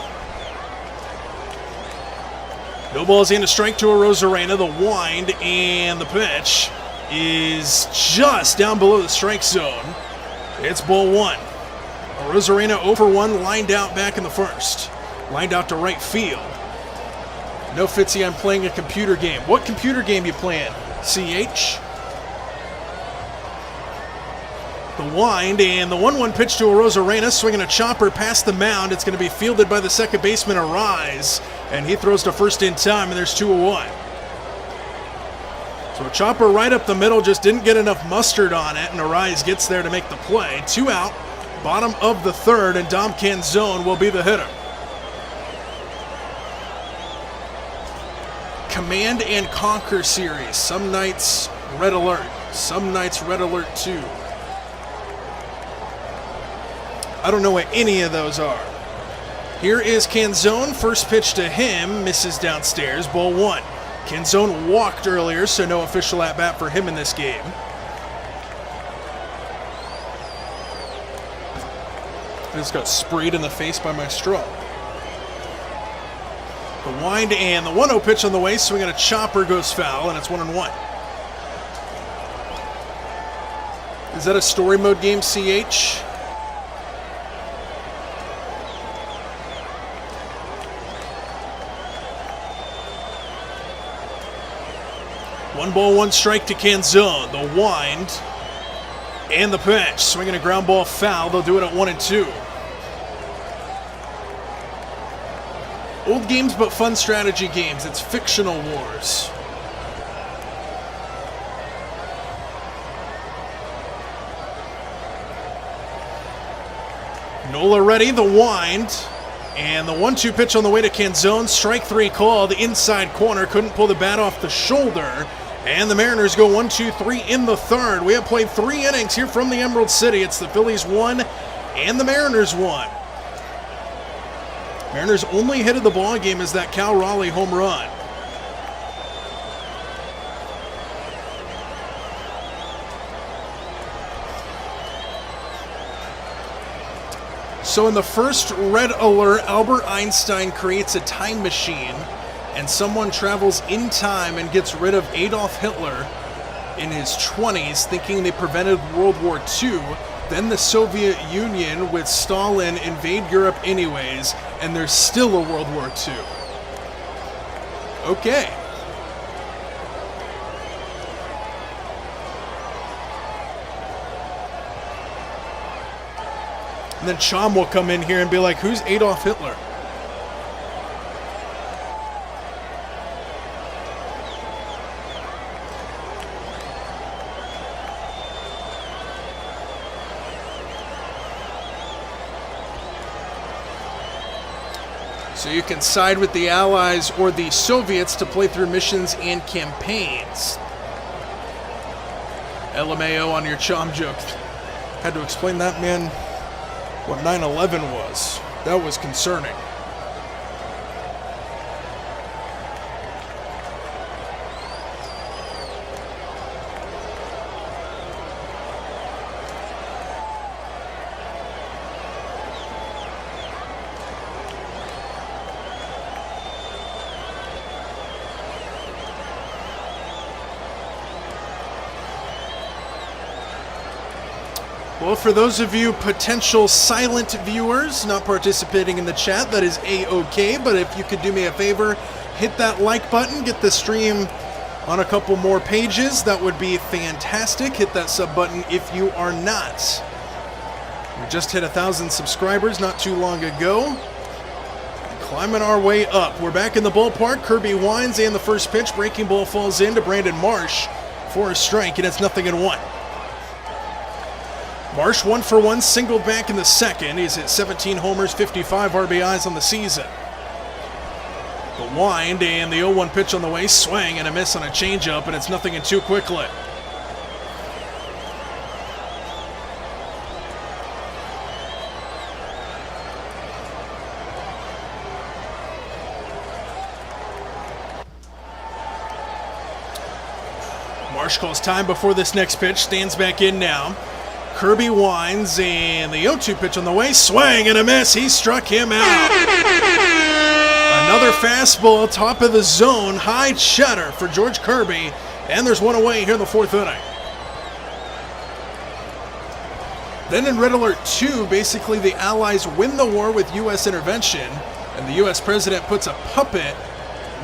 No balls in, a strike to Arozarena. The wind and the pitch is just down below the strike zone. It's ball one. Arozarena 0 for 1, lined out back in the first. Lined out to right field. No, Fitzy, I'm playing a computer game. What computer game you playing? CH? The wind and the 1-1 pitch to Arozarena, swinging a chopper past the mound. It's going to be fielded by the second baseman, Arise, and he throws to first in time, and there's 2 away. So a chopper right up the middle, just didn't get enough mustard on it, and Arise gets there to make the play. 2 out, bottom of the third, and Dom Canzone will be the hitter. Command and Conquer series. Some nights Red Alert, some nights Red Alert 2. I don't know what any of those are. Here is Canzone. First pitch to him. Misses downstairs. Ball one. Canzone walked earlier, so no official at-bat for him in this game. I just got sprayed in the face by my straw. The wind and the 1-0 pitch on the way. Swinging a chopper goes foul, and it's 1-1. Is that a story mode game, CH? One ball, one strike to Canzone. The wind and the pitch. Swinging a ground ball foul. They'll do it at 1-2. Old games, but fun strategy games. It's Fictional Wars. Nola ready. The wind. And the 1-2 pitch on the way to Canzone. Strike 3 called. Inside corner. Couldn't pull the bat off the shoulder. And the Mariners go 1-2-3 in the third. We have played 3 innings here from the Emerald City. It's the Phillies 1 and the Mariners 1. Mariners' only hit of the ball game is that Cal Raleigh home run. So in the first Red Alert, Albert Einstein creates a time machine, and someone travels in time and gets rid of Adolf Hitler in his 20s, thinking they prevented World War II. Then the Soviet Union with Stalin invade Europe anyways, and there's still a World War II. Okay. And then Chom will come in here and be like, who's Adolf Hitler? So you can side with the Allies or the Soviets to play through missions and campaigns. LMAO on your Chom joke. Had to explain that, man, what 9/11 was. That was concerning. Well, for those of you potential silent viewers not participating in the chat, that is A-OK, but if you could do me a favor, hit that like button, get the stream on a couple more pages, that would be fantastic. Hit that sub button if you are not. We just hit 1,000 subscribers not too long ago. Climbing our way up. We're back in the ballpark. Kirby winds and the first pitch. Breaking ball falls in to Brandon Marsh for a strike, and it's 0-1. Marsh 1 for 1, singled back in the second. He's hit 17 homers, 55 RBIs on the season. The wind and the 0-1 pitch on the way. Swing and a miss on a changeup, and it's 0-2 quickly. Marsh calls time before this next pitch. Stands back in now. Kirby winds, and the 0-2 pitch on the way. Swing and a miss. He struck him out. Another fastball, top of the zone. High cheddar for George Kirby. And there's one away here in the fourth inning. Then in Red Alert 2, basically the Allies win the war with U.S. intervention. And the U.S. president puts a puppet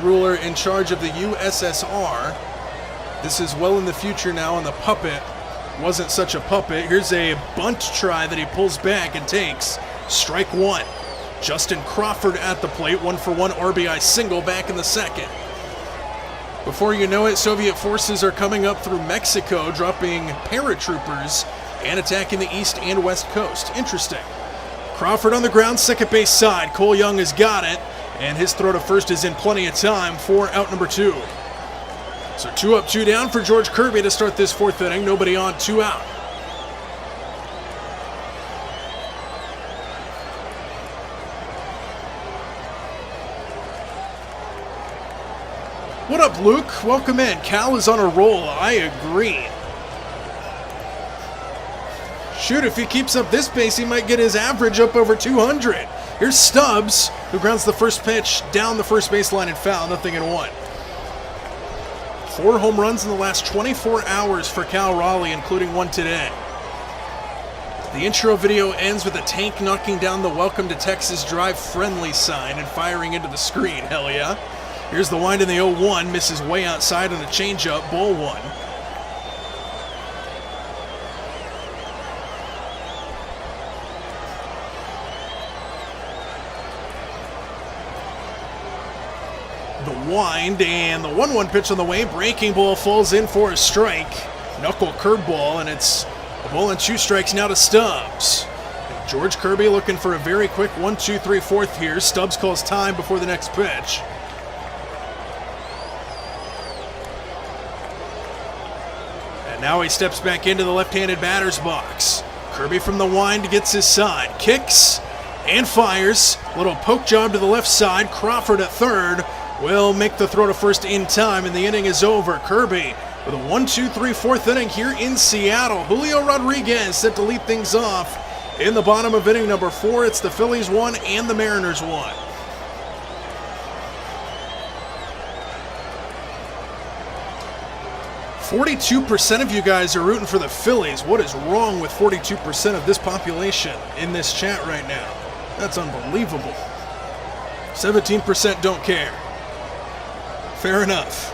ruler in charge of the USSR. This is well in the future now, and the puppet wasn't such a puppet. Here's a bunt try that he pulls back and takes. Strike one. Justin Crawford at the plate, 1 for 1 RBI single back in the second. Before you know it, Soviet forces are coming up through Mexico, dropping paratroopers and attacking the east and west coast. Interesting. Crawford on the ground, second base side. Cole Young has got it, and his throw to first is in plenty of time for out number 2. So 2 up, 2 down for George Kirby to start this fourth inning. Nobody on, 2 out. What up, Luke? Welcome in. Cal is on a roll. I agree. Shoot, if he keeps up this pace, he might get his average up over 200. Here's Stubbs, who grounds the first pitch down the first baseline and foul. 0-1. 4 home runs in the last 24 hours for Cal Raleigh, including one today. The intro video ends with a tank knocking down the Welcome to Texas Drive friendly sign and firing into the screen. Hell yeah. Here's the wind in the 0-1, misses way outside on a changeup, ball 1. The wind and the 1-1 pitch on the way. Breaking ball falls in for a strike. Knuckle curveball, and it's a ball and 2 strikes now to Stubbs. And George Kirby looking for a very quick 1-2-3-4 here. Stubbs calls time before the next pitch. And now he steps back into the left-handed batter's box. Kirby from the wind gets his side. Kicks and fires. Little poke job to the left side. Crawford at third will make the throw to first in time, and the inning is over. Kirby with a 1-2-3-4 inning here in Seattle. Julio Rodriguez set to lead things off in the bottom of inning number 4. It's the Phillies 1 and the Mariners 1. "42% of you guys are rooting for the Phillies. What is wrong with 42% of this population in this chat right now? That's unbelievable. 17% don't care. Fair enough.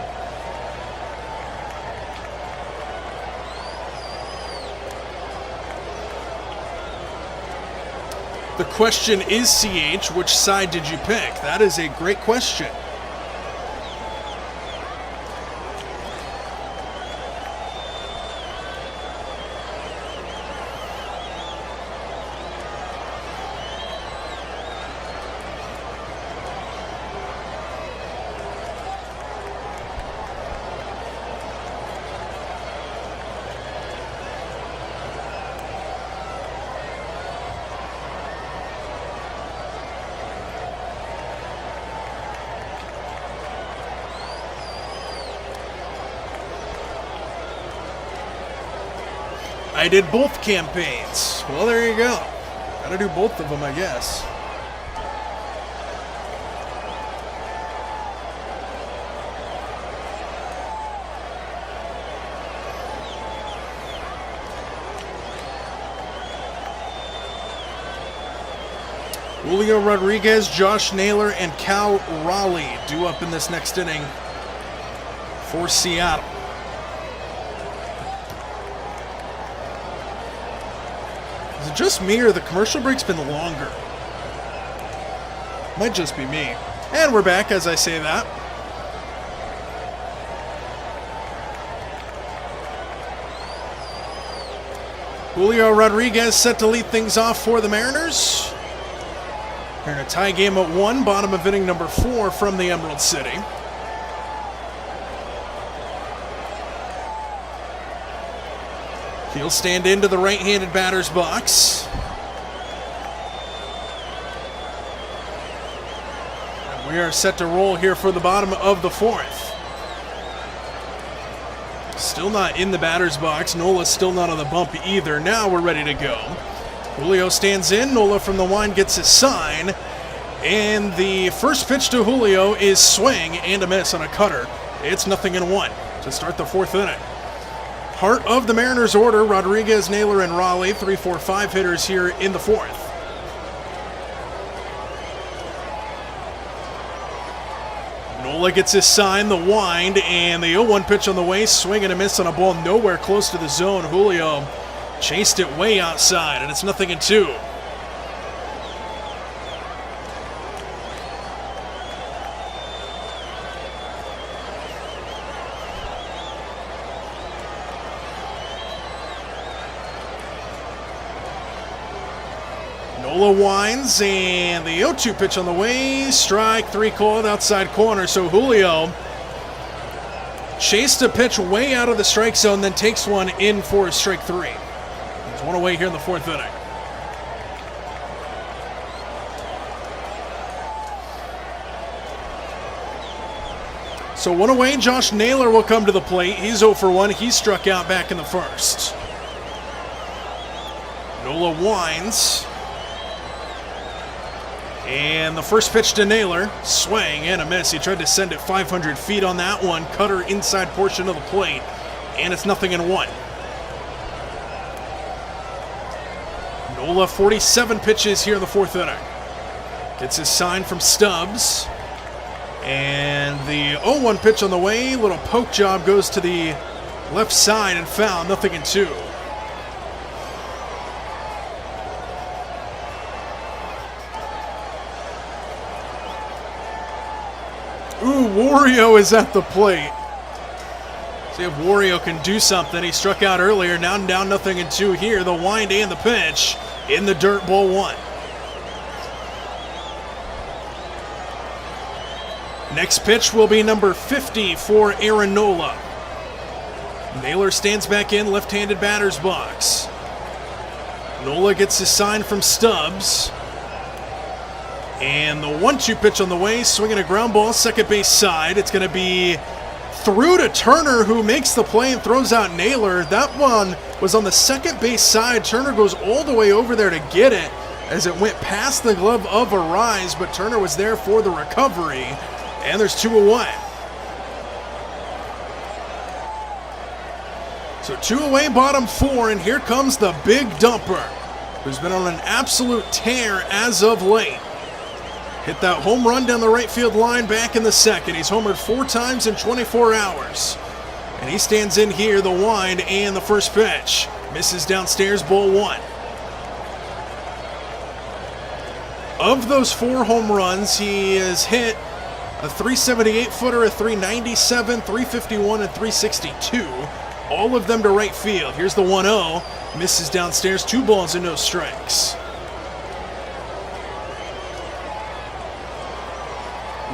The question is, CH, which side did you pick? That is a great question. I did both campaigns. Well, there you go. Gotta do both of them, I guess. Julio Rodriguez, Josh Naylor, and Cal Raleigh due up in this next inning for Seattle. Is it just me or the commercial break's been longer? Might just be me. And we're back as I say that. Julio Rodriguez set to lead things off for the Mariners. We're in a tie game at 1, bottom of inning number 4 from the Emerald City. He'll stand into the right-handed batter's box. And we are set to roll here for the bottom of the 4th. Still not in the batter's box. Nola's still not on the bump either. Now we're ready to go. Julio stands in. Nola from the line gets his sign. And the first pitch to Julio is swing and a miss on a cutter. It's 0-1 to start the 4th inning. Part of the Mariners order, Rodriguez, Naylor, and Raleigh, 3, 4, 5 hitters here in the 4th. Nola gets his sign, the wind, and the 0-1 pitch on the way. Swing and a miss on a ball nowhere close to the zone. Julio chased it way outside, and it's 0-2. Nola winds, and the 0-2 pitch on the way. Strike 3 called outside corner. So Julio chased a pitch way out of the strike zone, then takes one in for strike 3. There's one away here in the 4th inning. So one away, Josh Naylor will come to the plate. He's 0 for 1. He struck out back in the 1st. Nola winds. And the first pitch to Naylor, swing and a miss. He tried to send it 500 feet on that one. Cutter inside portion of the plate, and it's 0-1. Nola 47 pitches here in the 4th inning. Gets his sign from Stubbs. And the 0-1 pitch on the way. Little poke job goes to the left side and foul. 0-2. Ooh, Wario is at the plate. See if Wario can do something. He struck out earlier. Now down 0-2 here. The wind and the pitch in the dirt, ball 1. Next pitch will be number 50 for Aaron Nola. Naylor stands back in, left-handed batter's box. Nola gets his sign from Stubbs. And the 1-2 pitch on the way, swinging a ground ball, second base side. It's going to be through to Turner, who makes the play and throws out Naylor. That one was on the second base side. Turner goes all the way over there to get it as it went past the glove of Arise, but Turner was there for the recovery. And there's 2 away. So 2 away, bottom 4, and here comes the big dumper, who's been on an absolute tear as of late. Hit that home run down the right field line back in the 2nd. He's homered 4 times in 24 hours. And he stands in here, the wind and the first pitch. Misses downstairs, ball 1. Of those 4 home runs, he has hit a 378-footer, a 397, 351, and 362. All of them to right field. Here's the 1-0. Misses downstairs, 2 balls and no strikes.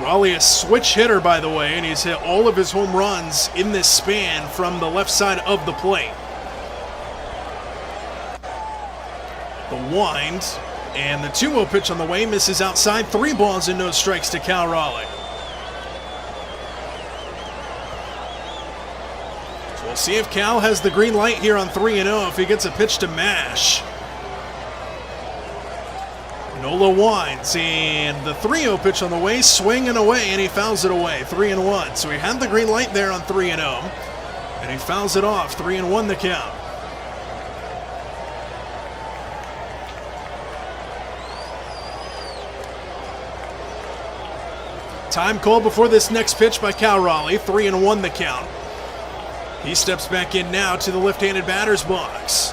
Raleigh, a switch hitter, by the way, and he's hit all of his home runs in this span from the left side of the plate. The wind and the 2-0 pitch on the way misses outside. 3 balls and no strikes to Cal Raleigh. So we'll see if Cal has the green light here on 3-0 if he gets a pitch to mash. Nola winds, and the 3-0 pitch on the way, swing and away, and he fouls it away, 3-1. So he had the green light there on 3-0, and he fouls it off, 3-1 the count. Time called before this next pitch by Cal Raleigh. 3-1 the count. He steps back in now to the left-handed batter's box.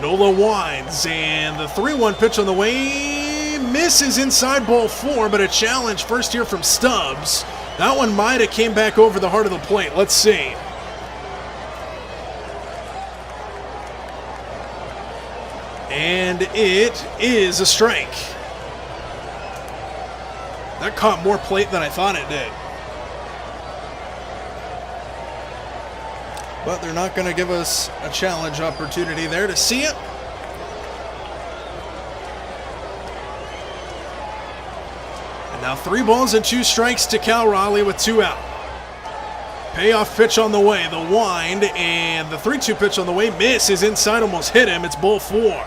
Nola winds, and the 3-1 pitch on the way misses inside ball 4, but a challenge first here from Stubbs. That one might have came back over the heart of the plate. Let's see. And it is a strike. That caught more plate than I thought it did. But they're not going to give us a challenge opportunity there to see it. And now 3 balls and 2 strikes to Cal Raleigh with 2 out. Payoff pitch on the way, the wind, and the 3-2 pitch on the way misses inside, almost hit him. It's ball 4.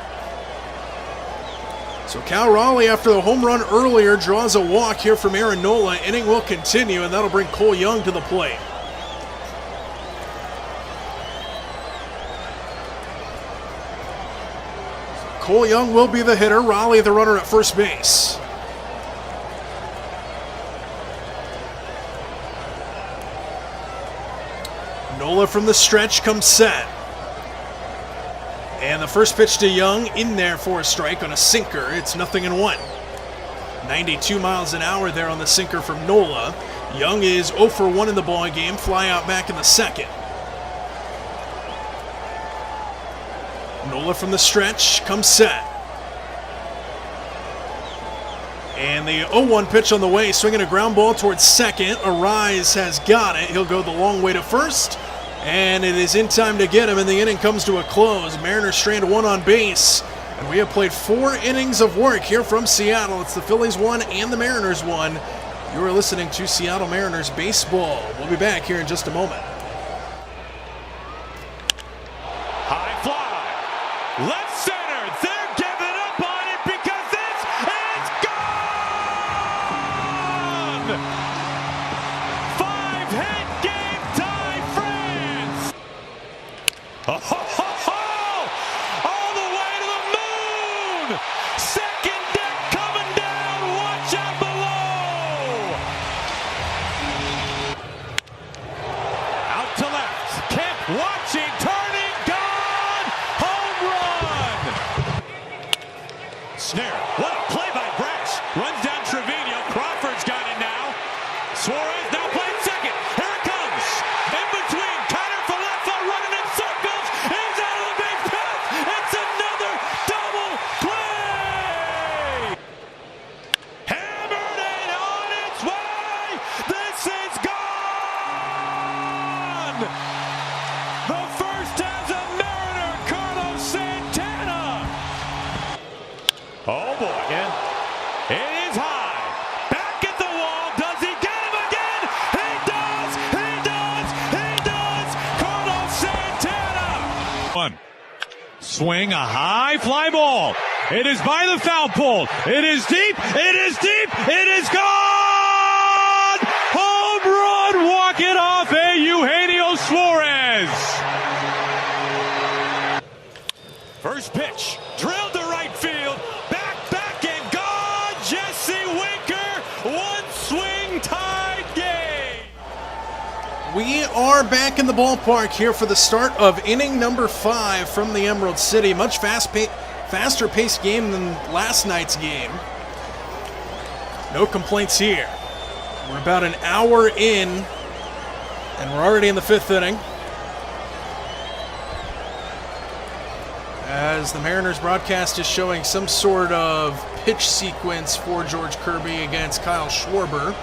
So Cal Raleigh, after the home run earlier, draws a walk here from Aaron Nola. Inning will continue, and that'll bring Cole Young to the plate. Cole Young will be the hitter, Raleigh the runner at first base. Nola from the stretch comes set. And the first pitch to Young in there for a strike on a sinker. It's 0-1. 92 miles an hour there on the sinker from Nola. Young is 0 for 1 in the ball game. Fly out back in the second. Nola from the stretch comes set. And the 0-1 pitch on the way, swinging a ground ball towards second. Arise has got it. He'll go the long way to first. And it is in time to get him, and the inning comes to a close. Mariners strand 1 on base. And we have played 4 innings of work here from Seattle. It's the Phillies 1 and the Mariners 1. You are listening to Seattle Mariners Baseball. We'll be back here in just a moment. High fly. Left center. They're giving up on it because this is gone. 5-hit game tie France. Ho, ho, ho, ho. All the way to the moon. Second deck coming down. Watch out below. Out to left. Kemp watching. Turning. Gone. Home run. Snare. What a play by Brash. Runs down Trevino. Crawford's got it now. Suarez now playing second. Here it comes. In between. Cutter for left foot running in circles. He's out of the base path. It's another double play. Hammered it on its way. This is gone. The first has a Mariner, Carlos Santana. Oh boy. It is high. Back at the wall. Does he get him again? He does. He does. He does. Carlos Santana. One. Swing a high fly ball. It is by the foul pole. It is deep. It is deep. It is gone. Home run. Walk it off. Eugenio Suarez. First pitch. Drilled to right field. Back and gone. Jesse Winker. One swing tied game. We are back in the ballpark here for the start of inning number 5 from the Emerald City. Much faster paced game than last night's game. No complaints here. We're about an hour in, and we're already in the 5th inning. As the Mariners broadcast is showing some sort of pitch sequence for George Kirby against Kyle Schwarber,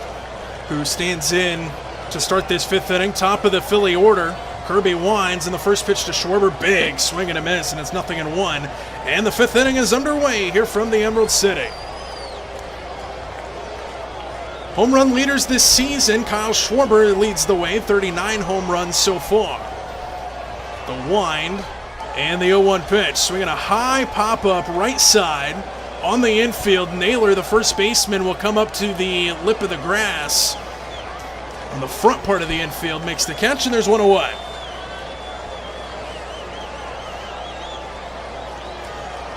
who stands in to start this 5th inning. Top of the Philly order. Kirby winds, and the first pitch to Schwarber, big swing and a miss, and it's 0-1. And the 5th inning is underway here from the Emerald City. Home run leaders this season, Kyle Schwarber leads the way, 39 home runs so far. The wind and the 0-1 pitch, swinging a high pop-up right side on the infield. Naylor, the first baseman, will come up to the lip of the grass on the front part of the infield, makes the catch, and there's 1 away.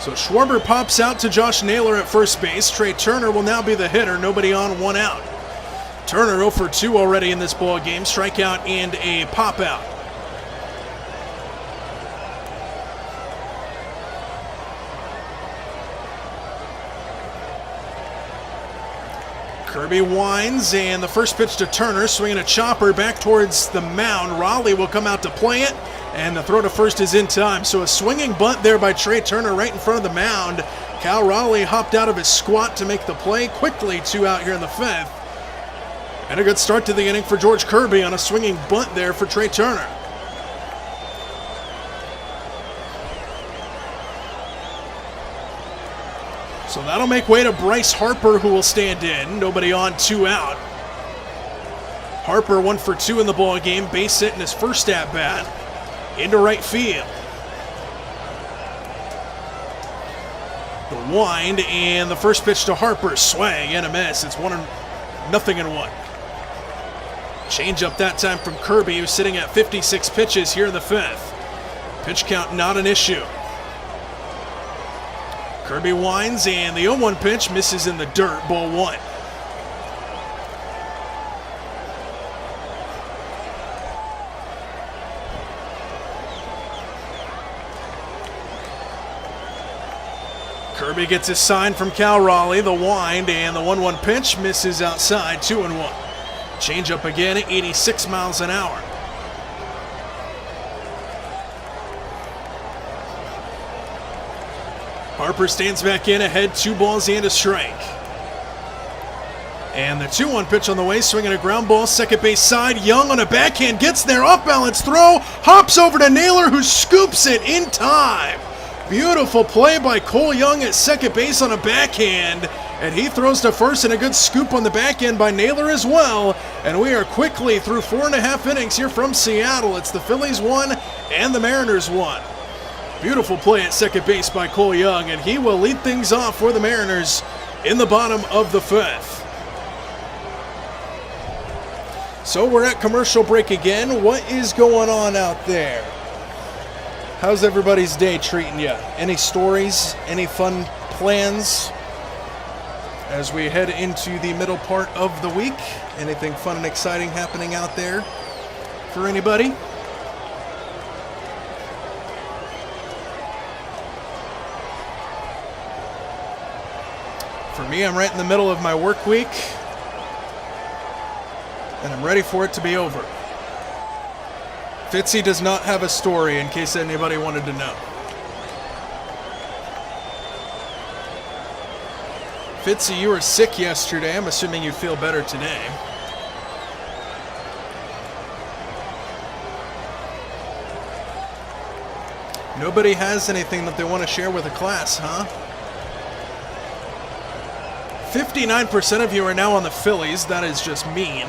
So Schwarber pops out to Josh Naylor at first base. Trey Turner will now be the hitter. Nobody on, 1 out. Turner 0 for 2 already in this ball game. Strikeout and a pop out. Kirby winds, and the first pitch to Turner, swinging a chopper back towards the mound. Raleigh will come out to play it, and the throw to first is in time. So a swinging bunt there by Trey Turner right in front of the mound. Cal Raleigh hopped out of his squat to make the play. Quickly 2 out here in the 5th. And a good start to the inning for George Kirby on a swinging bunt there for Trey Turner. So that'll make way to Bryce Harper, who will stand in. Nobody on, 2 out. Harper 1 for 2 in the ball game, base hit in his first at bat into right field. The wind and the first pitch to Harper, swing and a miss. It's 1-0 and 1. Change up that time from Kirby, who's sitting at 56 pitches here in the 5th. Pitch count not an issue. Kirby winds, and the 0-1 pitch misses in the dirt, ball 1. Kirby gets his sign from Cal Raleigh, the wind, and the 1-1 pitch misses outside, 2-1. Change up again at 86 miles an hour. Harper stands back in ahead, 2 balls and a strike. And the 2-1 pitch on the way, swinging a ground ball, second base side. Young on a backhand, gets there, off balance throw, hops over to Naylor, who scoops it in time. Beautiful play by Cole Young at second base on a backhand. And he throws to first, and a good scoop on the back end by Naylor as well. And we are quickly through 4.5 innings here from Seattle. It's the Phillies 1 and the Mariners 1. Beautiful play at second base by Cole Young, and he will lead things off for the Mariners in the bottom of the 5th. So we're at commercial break again. What is going on out there? How's everybody's day treating you? Any stories? Any fun plans as we head into the middle part of the week? Anything fun and exciting happening out there for anybody? For me, I'm right in the middle of my work week, and I'm ready for it to be over. Fitzy does not have a story, in case anybody wanted to know. Fitzy, you were sick yesterday. I'm assuming you feel better today. Nobody has anything that they want to share with the class, huh? 59% of you are now on the Phillies. That is just mean.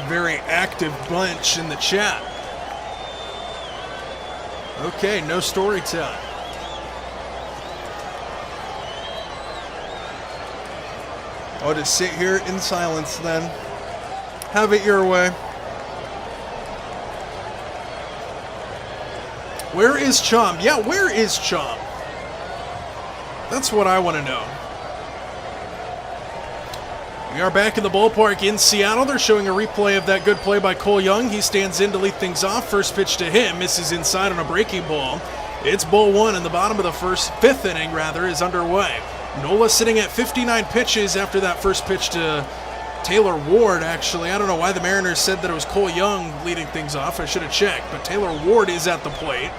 Very active bunch in the chat. Okay, no story time. I'll just sit here in silence then. Have it your way. Where is Chom? Yeah, where is Chom? That's what I want to know. We are back in the ballpark in Seattle. They're showing a replay of that good play by Cole Young. He stands in to lead things off. First pitch to him, misses inside on a breaking ball. It's ball 1, and the bottom of the fifth inning is underway. Nola sitting at 59 pitches after that first pitch to Taylor Ward, actually. I don't know why the Mariners said that it was Cole Young leading things off. I should have checked, but Taylor Ward is at the plate.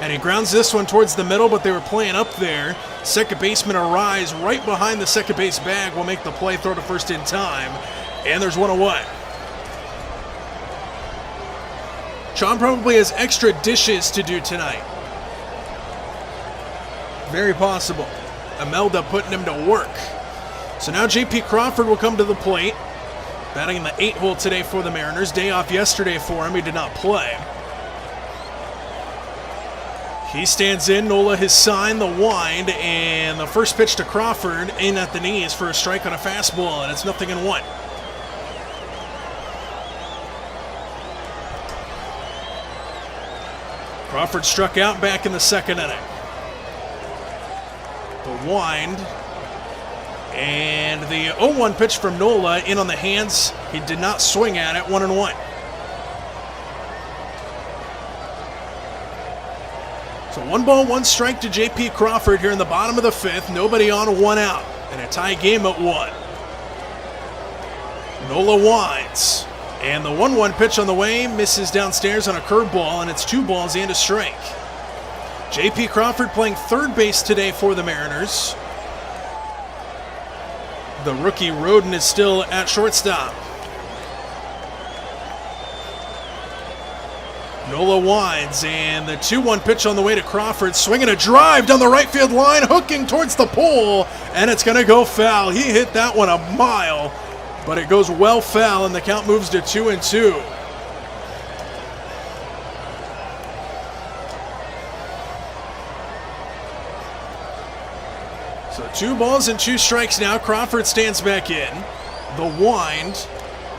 And he grounds this one towards the middle, but they were playing up there. Second baseman Arise right behind the second base bag will make the play, throw to first in time. And there's 1 away. Chom probably has extra dishes to do tonight. Very possible. Imelda putting him to work. So now J.P. Crawford will come to the plate. batting in the 8th hole today for the Mariners. Day off yesterday for him. He did not play. He stands in. Nola his sign, the wind, and the first pitch to Crawford in at the knees for a strike on a fastball, and it's 0-1. Crawford struck out back in the 2nd inning. The wind, and the 0-1 pitch from Nola in on the hands. He did not swing at it, 1-1. So 1 ball, 1 strike to J.P. Crawford here in the bottom of the 5th. Nobody on, 1 out, and a tie game at 1. Nola winds, and the 1-1 pitch on the way misses downstairs on a curveball, and it's 2 balls and a strike. J.P. Crawford playing third base today for the Mariners. The rookie Roden is still at shortstop. Nola winds, and the 2-1 pitch on the way to Crawford, swinging a drive down the right field line, hooking towards the pole, and it's going to go foul. He hit that one a mile, but it goes well foul, and the count moves to 2-2. So 2 balls and 2 strikes now. Crawford stands back in. The wind,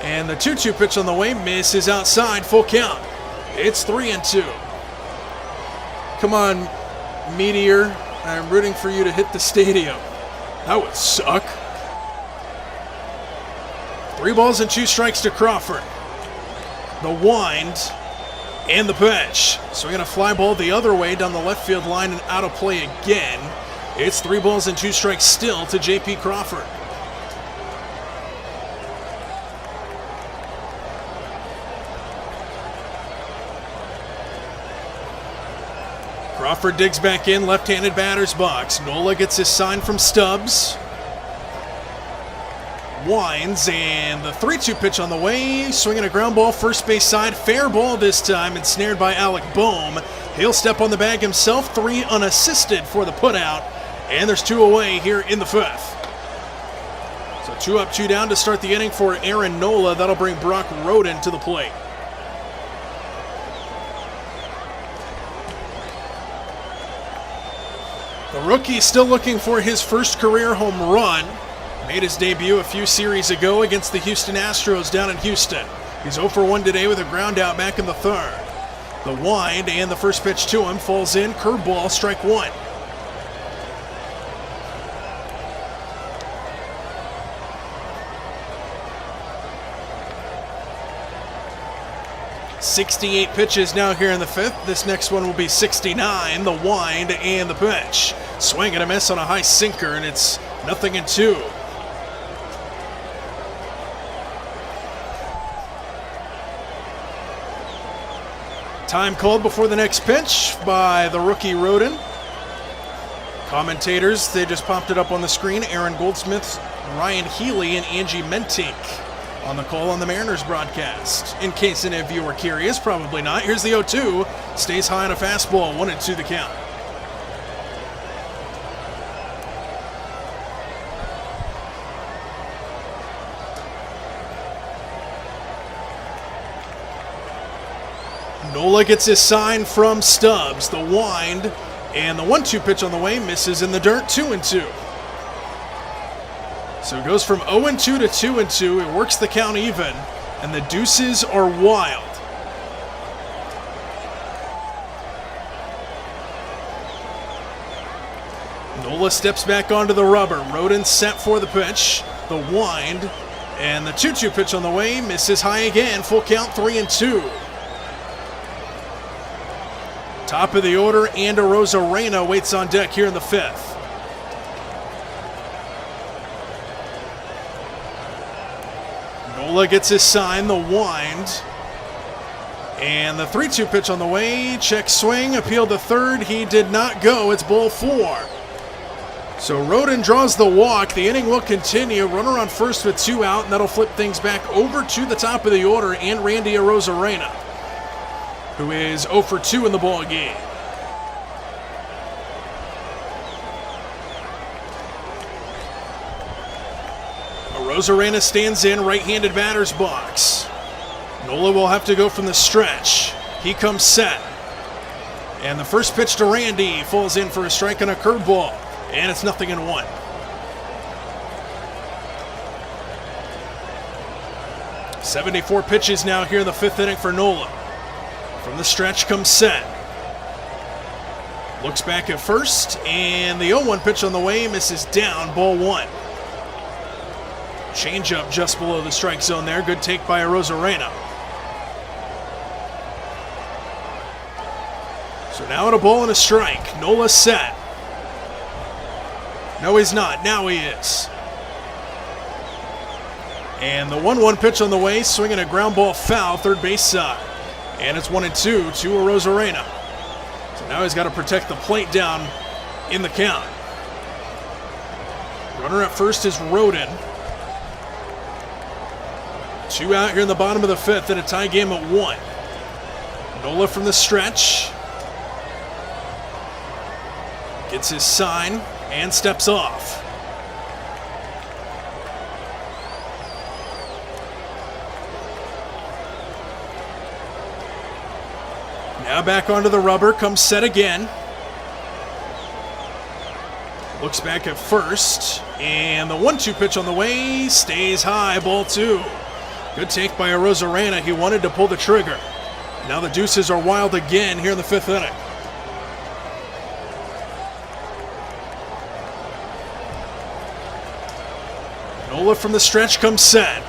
and the 2-2 pitch on the way misses outside, full count. It's 3-2. Come on, Meteor. I'm rooting for you to hit the stadium. That would suck. 3 balls and 2 strikes to Crawford. The wind and the pitch. Swinging a fly ball the other way down the left field line and out of play again. It's 3 balls and 2 strikes still to J.P. Crawford. Crawford digs back in, left-handed batter's box. Nola gets his sign from Stubbs. Winds, and the 3-2 pitch on the way. Swinging a ground ball, first base side. Fair ball this time, ensnared by Alec Boehm. He'll step on the bag himself. 3 unassisted for the putout. And there's 2 away here in the 5th. So 2 up, 2 down to start the inning for Aaron Nola. That'll bring Brock Roden to the plate. The rookie still looking for his first career home run. Made his debut a few series ago against the Houston Astros down in Houston. He's 0 for 1 today with a ground out back in the 3rd. The wind and the first pitch to him falls in. Curveball, strike 1. .68 pitches now here in the 5th. This next one will be 69. The wind and the pitch. Swing and a miss on a high sinker, and it's 0-2. Time called before the next pitch by the rookie Roden. Commentators, they just popped it up on the screen. Aaron Goldsmith, Ryan Healy, and Angie Mentink on the call on the Mariners broadcast. In case any of you were curious, probably not. Here's the 0-2. Stays high on a fastball, 1-2 the count. Nola gets his sign from Stubbs. The wind and the 1-2 pitch on the way misses in the dirt, 2-2. So it goes from 0-2 to 2-2. It works the count even, and the deuces are wild. Nola steps back onto the rubber. Roden set for the pitch. The wind and the 2-2 pitch on the way misses high again. Full count, 3-2. Top of the order, Ander Rosarena waits on deck here in the 5th. Nola gets his sign, the wind. And the 3-2 pitch on the way. Check swing, appeal to third. He did not go. It's ball 4. So Roden draws the walk. The inning will continue. Runner on first with 2 out, and that'll flip things back over to the top of the order and Randy Arozarena, who is 0 for 2 in the ball game. Rosarena stands in, right-handed batter's box. Nola will have to go from the stretch. He comes set. And the first pitch to Randy falls in for a strike on a curveball. And it's 0-1. "74 pitches now here in the 5th inning for Nola. From the stretch comes set. Looks back at first, and the 0-1 pitch on the way misses down, ball 1. Changeup just below the strike zone there. Good take by Rosarena. So now at a ball and a strike. Nola set. No, he's not. Now he is. And the 1-1 pitch on the way, swinging a ground ball foul, third base side. And it's 1-2 to Rosarena. So now he's got to protect the plate down in the count. Runner at first is Roden. 2 out here in the bottom of the 5th and a tie game at 1. Nola from the stretch. Gets his sign and steps off. Now back onto the rubber, comes set again. Looks back at first, and the 1-2 pitch on the way stays high, ball 2. Good take by Rosarena. He wanted to pull the trigger. Now the deuces are wild again here in the 5th inning. Nola from the stretch comes set.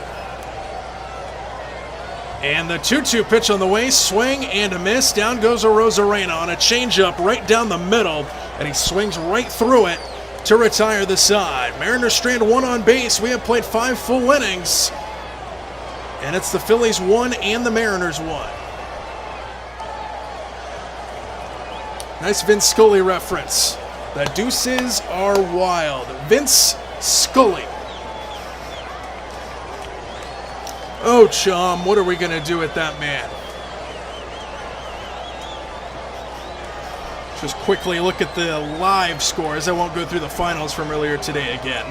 And the 2-2 pitch on the way, swing and a miss. Down goes Rosarena on a changeup right down the middle, and he swings right through it to retire the side. Mariners strand 1 on base. We have played 5 full innings, and it's the Phillies 1 and the Mariners 1. Nice Vince Scully reference. The deuces are wild. Vince Scully. Oh, chum, what are we going to do with that man? Just quickly look at the live scores. I won't go through the finals from earlier today again.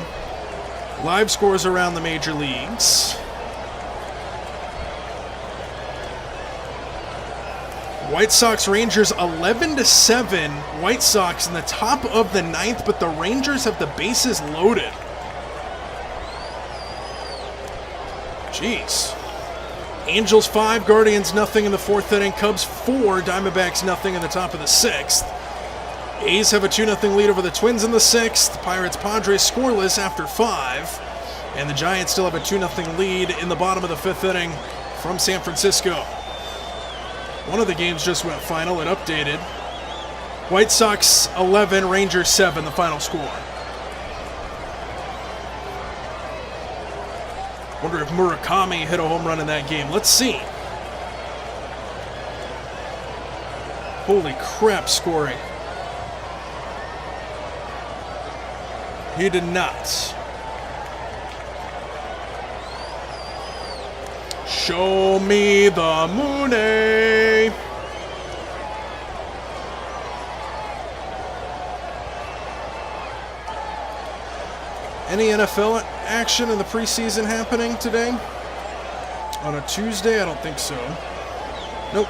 Live scores around the major leagues. White Sox Rangers 11-7. White Sox in the top of the 9th, but the Rangers have the bases loaded. Jeez. Angels 5, Guardians nothing in the 4th inning. Cubs 4, Diamondbacks nothing in the top of the 6th. A's have a 2-0 lead over the Twins in the 6th. Pirates, Padres scoreless after 5. And the Giants still have a 2-0 lead in the bottom of the 5th inning from San Francisco. One of the games just went final. It updated. White Sox 11, Rangers 7, the final score. Wonder if Murakami hit a home run in that game. Let's see. Holy crap, scoring. He did not. Show me the money. Any NFL action in the preseason happening today? On a Tuesday? I don't think so. Nope.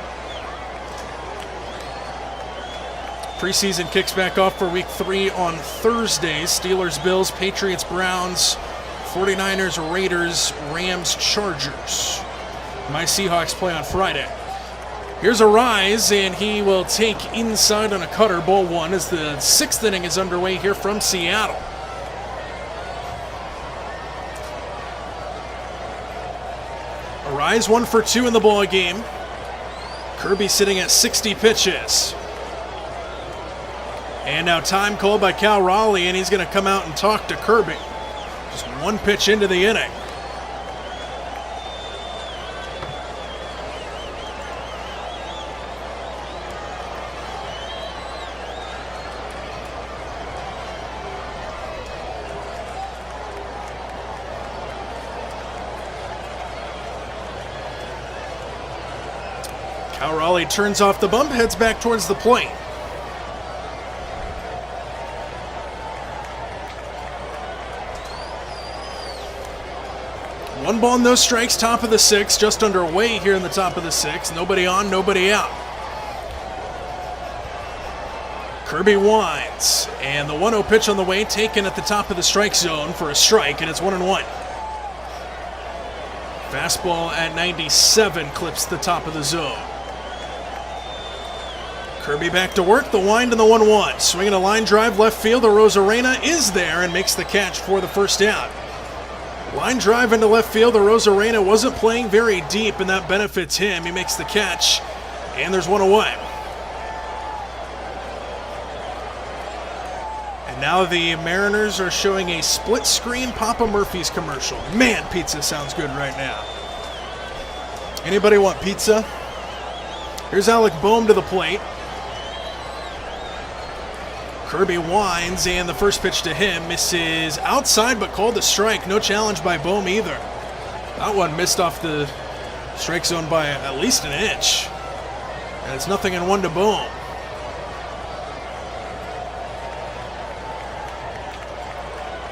Preseason kicks back off for week 3 on Thursday. Steelers, Bills, Patriots, Browns, 49ers, Raiders, Rams, Chargers. My Seahawks play on Friday. Here's a rise, and he will take inside on a cutter, ball 1, as the 6th inning is underway here from Seattle. A rise, 1 for 2 in the ball game. Kirby sitting at 60 pitches. And now time called by Cal Raleigh, and he's going to come out and talk to Kirby. Just 1 pitch into the inning. Cal Raleigh turns off the bump, heads back towards the plate. 1 ball, no strikes, top of the 6th, just underway here in the top of the 6th. Nobody on, nobody out. Kirby winds, and the 1-0 pitch on the way, taken at the top of the strike zone for a strike, and it's 1-1. Fastball at 97 clips the top of the zone. Kirby back to work, the wind and the 1-1. Swinging a line drive left field, Arozarena is there and makes the catch for the first out. Line drive into left field, Arozarena wasn't playing very deep, and that benefits him. He makes the catch, and there's 1 away. And now the Mariners are showing a split-screen Papa Murphy's commercial. Man, pizza sounds good right now. Anybody want pizza? Here's Alec Boehm to the plate. Kirby winds, and the first pitch to him misses outside, but called a strike. No challenge by Boehm either. That one missed off the strike zone by at least an inch. And it's 0-1 to Boehm.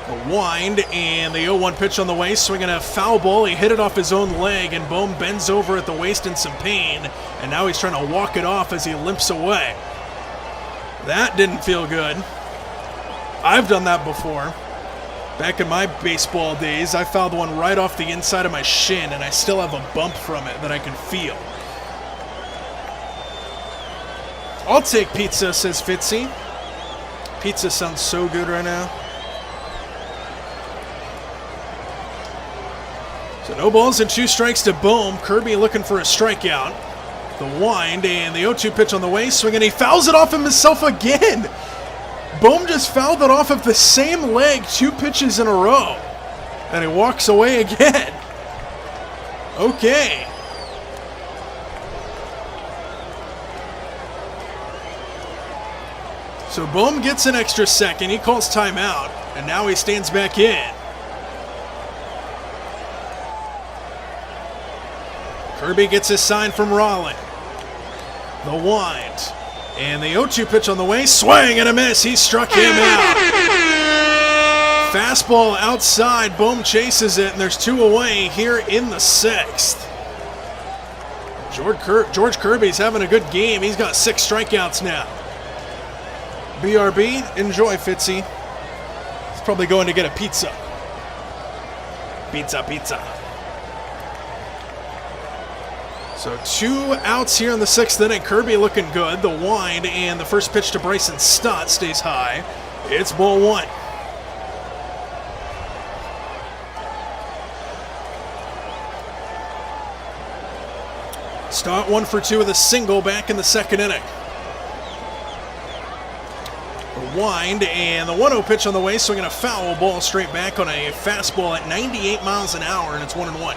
The wind and the 0-1 pitch on the way, swinging a foul ball. He hit it off his own leg, and Boehm bends over at the waist in some pain, and now he's trying to walk it off as he limps away. That didn't feel good. I've done that before. Back in my baseball days, I fouled one right off the inside of my shin, and I still have a bump from it that I can feel. I'll take pizza, says Fitzy. Pizza sounds so good right now. So no balls and 2 strikes to Boehm. Kirby looking for a strikeout. The wind and the 0-2 pitch on the way, swinging. He fouls it off himself again. Boehm just fouled it off of the same leg 2 pitches in a row. And he walks away again. Okay. So Boehm gets an extra second. He calls timeout, and now he stands back in. Kirby gets his sign from Raleigh. The wind. And the 0-2 pitch on the way. Swing and a miss. He struck him out. Fastball outside. Boehm chases it, and there's 2 away here in the 6th. George Kirby's having a good game. He's got 6 strikeouts now. BRB, enjoy, Fitzy. He's probably going to get a pizza. Pizza. So 2 outs here in the 6th inning. Kirby looking good. The wind and the first pitch to Bryson Stott stays high. It's ball 1. Stott 1 for 2 with a single back in the 2nd inning. The wind and the 1-0 pitch on the way, swinging a foul ball straight back on a fastball at 98 miles an hour, and it's 1-1.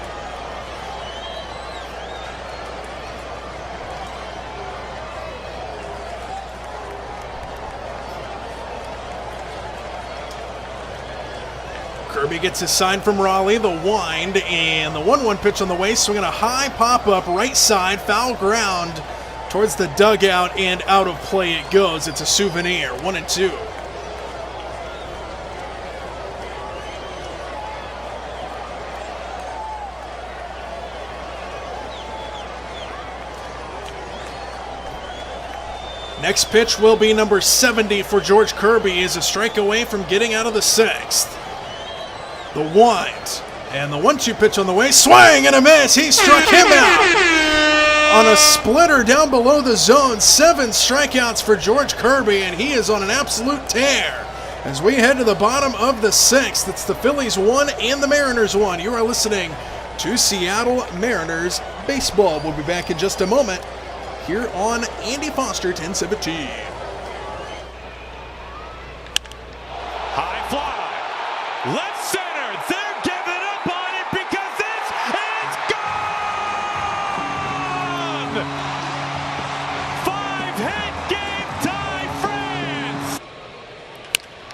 Kirby gets his sign from Raleigh, the wind, and the 1-1 pitch on the way, swinging a high pop-up right side, foul ground towards the dugout, and out of play it goes. It's a souvenir, 1-2. Next pitch will be number 70 for George Kirby, is a strike away from getting out of the 6th. The wind and the 1-2 pitch on the way, swing and a miss. He struck him out on a splitter down below the zone. 7 strikeouts for George Kirby, and he is on an absolute tear. As we head to the bottom of the 6th, it's the Phillies 1 and the Mariners 1. You are listening to Seattle Mariners Baseball. We'll be back in just a moment here on Andy Foster 1017. High fly. Left center. They're giving up on it because it's gone! 5-hit game tie, France!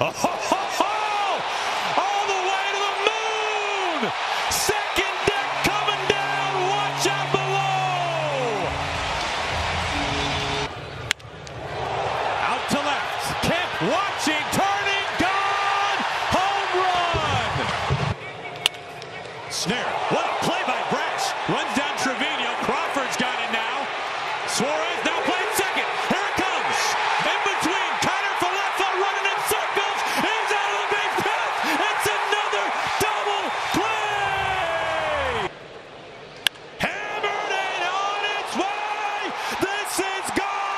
Oh, ho, ho, ho! All the way to the moon! Second deck coming down. Watch out below! Out to left. Kemp watching, turning, gone! Home run! snare. What a play by Brash. Runs down Trevino. Crawford's got it now. Suarez now playing second. Here it comes. In between. Connor Falefa running in circles. He's out of the base path. It's another double play. Hammered it on its way. This is gone.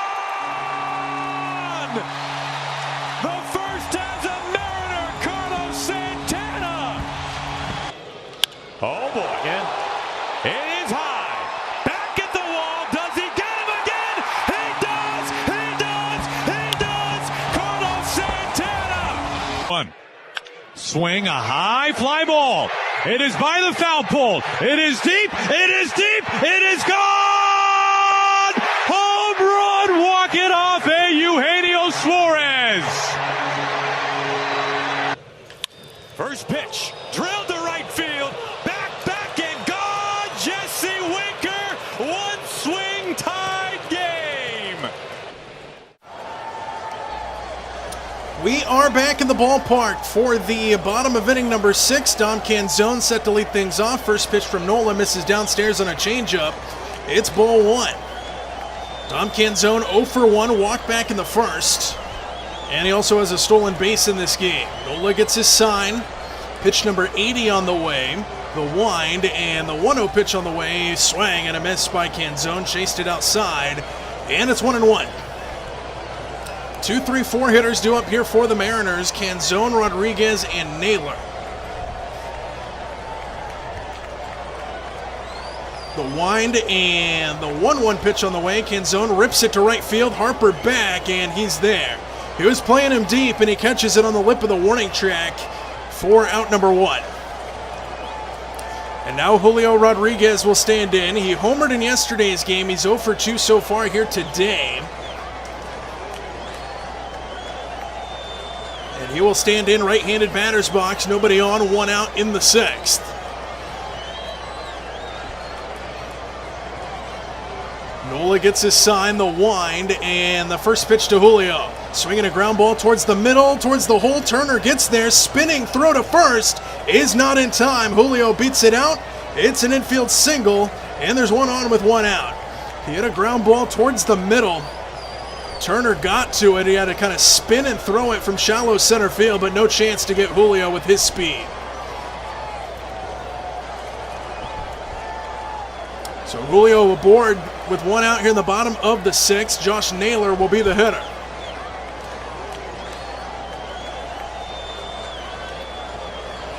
The first as a Mariner, Carlos Santana. Oh boy. Again. It is high. Back at the wall. Does he get him again? He does. He does. He does. Carlos Santana. One. Swing a high fly ball. It is by the foul pole. It is deep. It is deep. It is gone. Home run. Walk it off. Eugenio Suarez. First pitch. Drilled to right field. Back and gone. Jesse Winker. One swing tied game. We are back in the ballpark for the bottom of inning number 6. Dom Canzone set to lead things off. First pitch from Nola misses downstairs on a changeup. It's ball 1. Dom Canzone 0 for 1, walk back in the first. And he also has a stolen base in this game. Nola gets his sign. Pitch number 80 on the way. The wind and the 1-0 pitch on the way. Swang and a miss by Canzone. Chased it outside. And it's 1-1. 2, 3, 4 hitters due up here for the Mariners. Canzone, Rodriguez, and Naylor. The wind and the 1-1 pitch on the way. Canzone rips it to right field. Harper back, and he's there. He was playing him deep, and he catches it on the lip of the warning track for out number 1. And now Julio Rodriguez will stand in. He homered in yesterday's game. He's 0 for 2 so far here today. And he will stand in right-handed batter's box. Nobody on, 1 out in the 6th. Nola gets his sign, the wind, and the first pitch to Julio. Swinging a ground ball towards the middle, towards the hole. Turner gets there, spinning throw to first, is not in time. Julio beats it out. It's an infield single, and there's 1 on with 1 out. He hit a ground ball towards the middle. Turner got to it. He had to kind of spin and throw it from shallow center field, but no chance to get Julio with his speed. So Julio aboard with 1 out here in the bottom of the 6th. Josh Naylor will be the hitter.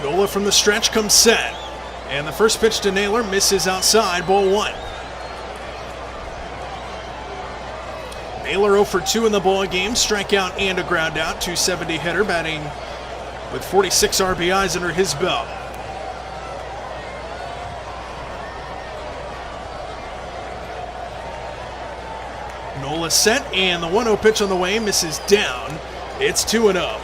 Nola from the stretch comes set. And the first pitch to Naylor misses outside, ball 1. Naylor 0 for 2 in the ball game, strikeout and a ground out. 270 hitter, batting with 46 RBIs under his belt. Nola set, and the 1-0 pitch on the way misses down. It's 2-0.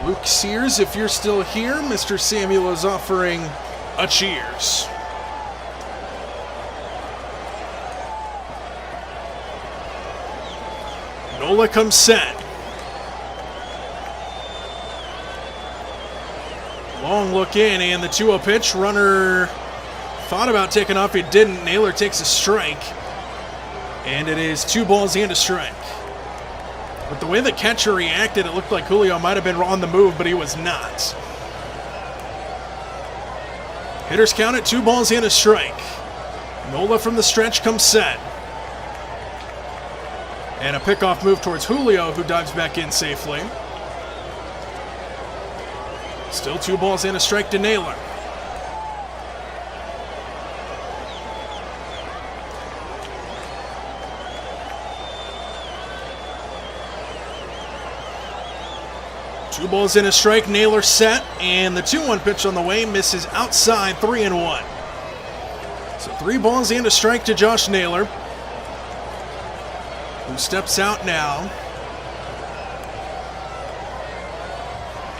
Luke Sears, if you're still here, Mr. Samuel is offering a cheers. Nola comes set. Long look in, and the 2-0 pitch. Runner thought about taking off, he didn't. Naylor takes a strike, and it is 2 balls and a strike. But the way the catcher reacted, it looked like Julio might have been on the move, but he was not. Hitters count at 2 balls and a strike. Nola from the stretch comes set. And a pickoff move towards Julio, who dives back in safely. Still 2 balls and a strike to Naylor. Two balls and a strike, Naylor set, and the 2-1 pitch on the way misses outside, 3-1. So 3 balls and a strike to Josh Naylor, who steps out now.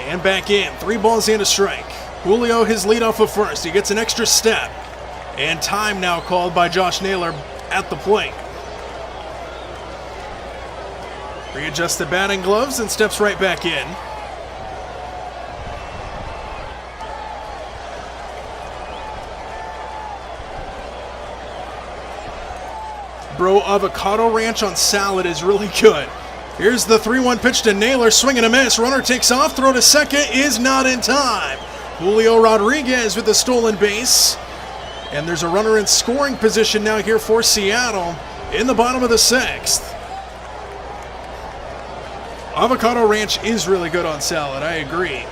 And back in, 3 balls and a strike. Julio his leadoff of first. He gets an extra step. And time now called by Josh Naylor at the plate. Readjusts the batting gloves and steps right back in. bro. Avocado Ranch on salad is really good. Here's the 3-1 pitch to Naylor. Swing and a miss. Runner takes off. Throw to second is not in time. Julio Rodriguez with the stolen base. And there's a runner in scoring position now here for Seattle in the bottom of the 6th. Avocado Ranch is really good on salad. I agree.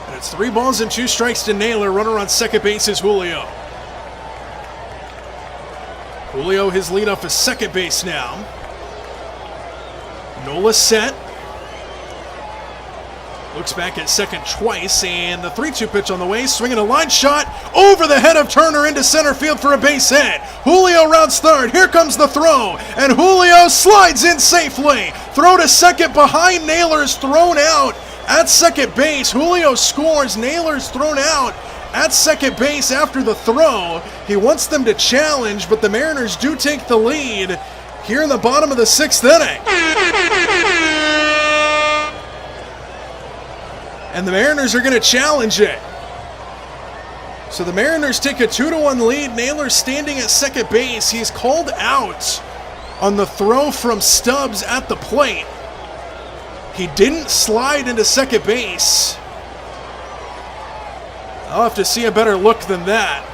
And it's 3 balls and 2 strikes to Naylor. Runner on second base is Julio. Julio, his leadoff is second base now. Nola set. Looks back at second twice, and the 3-2 pitch on the way. Swinging a line shot over the head of Turner into center field for a base hit. Julio rounds third. Here comes the throw, and Julio slides in safely. Throw to second behind Naylor's thrown out at second base. Julio scores. Naylor's thrown out at second base after the throw. He wants them to challenge, but the Mariners do take the lead here in the bottom of the 6th inning. And the Mariners are going to challenge it. So the Mariners take a 2-1 lead. Naylor standing at second base. He's called out on the throw from Stubbs at the plate. He didn't slide into second base. I'll have to see a better look than that.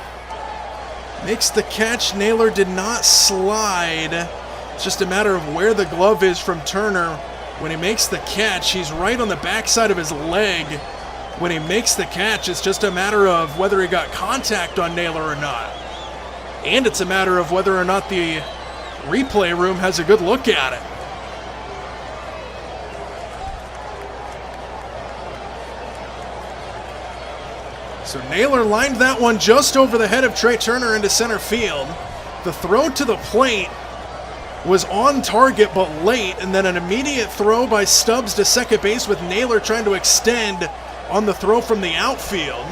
Makes the catch. Naylor did not slide. It's just a matter of where the glove is from Turner. When he makes the catch, he's right on the backside of his leg. When he makes the catch, it's just a matter of whether he got contact on Naylor or not. And it's a matter of whether or not the replay room has a good look at it. So Naylor lined that one just over the head of Trey Turner into center field. The throw to the plate was on target but late, and then an immediate throw by Stubbs to second base with Naylor trying to extend on the throw from the outfield.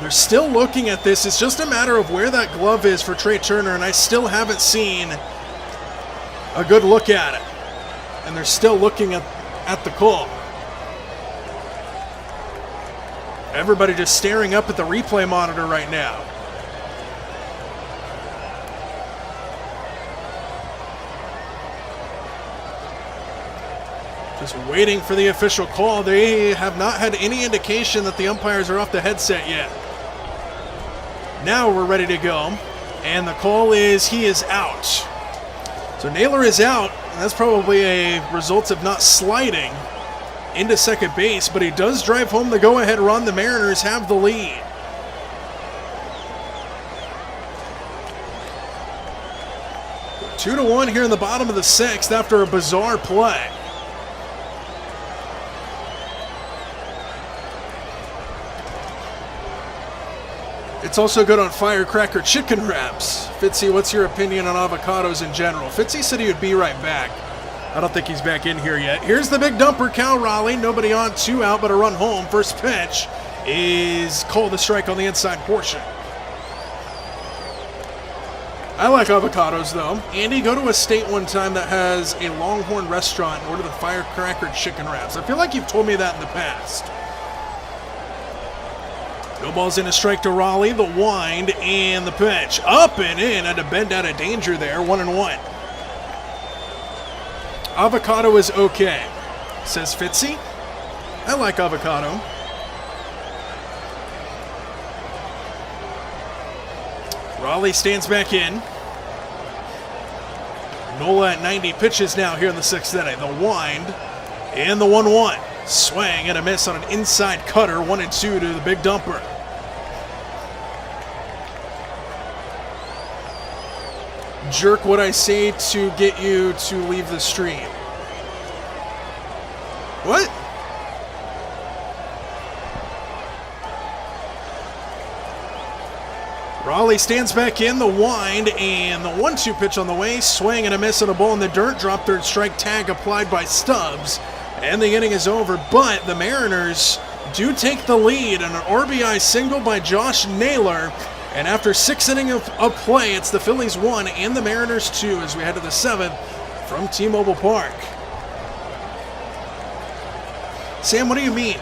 They're still looking at this. It's just a matter of where that glove is for Trey Turner, and I still haven't seen a good look at it. And they're still looking at the call. Everybody just staring up at the replay monitor right now. Just waiting for the official call. They have not had any indication that the umpires are off the headset yet. Now we're ready to go. And the call is he is out. So Naylor is out. And that's probably a result of not sliding into second base. But he does drive home the go-ahead run. The Mariners have the lead. Two to one here in the bottom of the 6th after a bizarre play. It's also good on firecracker chicken wraps. Fitzy, what's your opinion on avocados in general? Fitzy said he would be right back. I don't think he's back in here yet. Here's the big dumper, Cal Raleigh. Nobody on, 2 out, but a run home. First pitch is called a strike on the inside portion. I like avocados, though. Andy, go to a state one time that has a Longhorn restaurant and order the firecracker chicken wraps. I feel like you've told me that in the past. No balls in, a strike to Raleigh. The wind and the pitch. Up and in. Had to bend out of danger there. 1-1. Avocado is okay, says Fitzy. I like avocado. Raleigh stands back in. Nola at 90 pitches now here in the 6th inning. The wind and the 1-1. Swing and a miss on an inside cutter. 1-2 to the big dumper. Jerk, what I say to get you to leave the stream? What? Raleigh stands back in, the wind, and the 1-2 pitch on the way. Swing and a miss on a ball in the dirt. Drop third strike, tag applied by Stubbs. And the inning is over, but the Mariners do take the lead. And an RBI single by Josh Naylor. And after 6 innings of play, it's the Phillies 1 and the Mariners 2 as we head to the 7th from T-Mobile Park. Sam, what do you mean?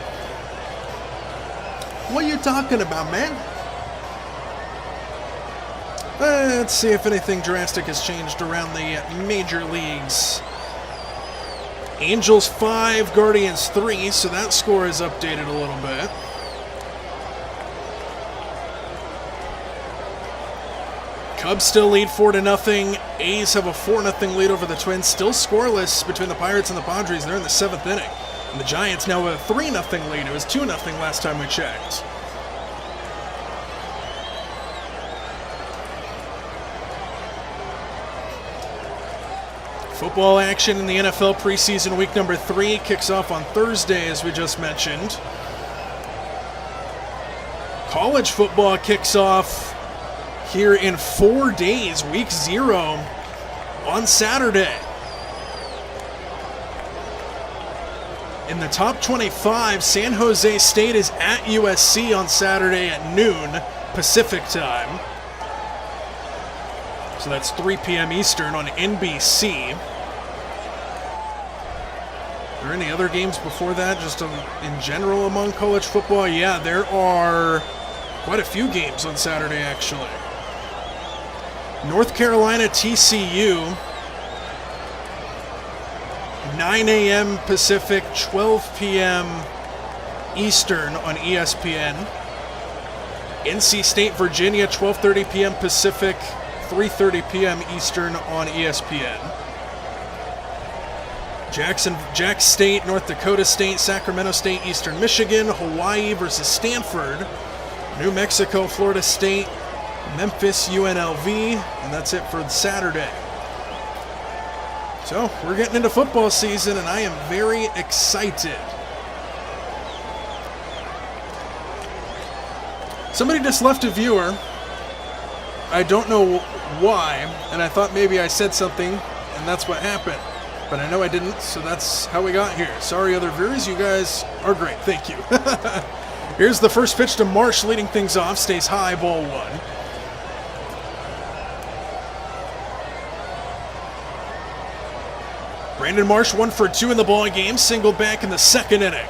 What are you talking about, man? Let's see if anything drastic has changed around the major leagues. Angels 5, Guardians 3, so that score is updated a little bit. Cubs still lead 4-0. A's have a 4-0 lead over the Twins. Still scoreless between the Pirates and the Padres. They're in the 7th inning. And the Giants now have a 3-0 lead. It was 2-0 last time we checked. Football action in the NFL preseason week number 3 kicks off on Thursday, as we just mentioned. College football kicks off here in 4 days, week 0 on Saturday. In the top 25, San Jose State is at USC on Saturday at noon Pacific time. So that's 3 p.m. Eastern on NBC. Are there any other games before that, just in general among college football? Yeah, there are quite a few games on Saturday, actually. North Carolina, TCU, 9 a.m. Pacific, 12 p.m. Eastern on ESPN. NC State, Virginia, 12:30 p.m. Pacific, 3:30 p.m. Eastern on ESPN. Jack State, North Dakota State, Sacramento State, Eastern Michigan, Hawaii versus Stanford, New Mexico, Florida State, Memphis, UNLV, and that's it for Saturday. So, we're getting into football season, and I am very excited. Somebody just left a viewer. I don't know why, and I thought maybe I said something, and that's what happened. But I know I didn't, so that's how we got here. Sorry, other viewers, you guys are great. Thank you. Here's the first pitch to Marsh, leading things off. Stays high, ball 1. Brandon Marsh 1 for 2 in the ball game, singled back in the 2nd inning.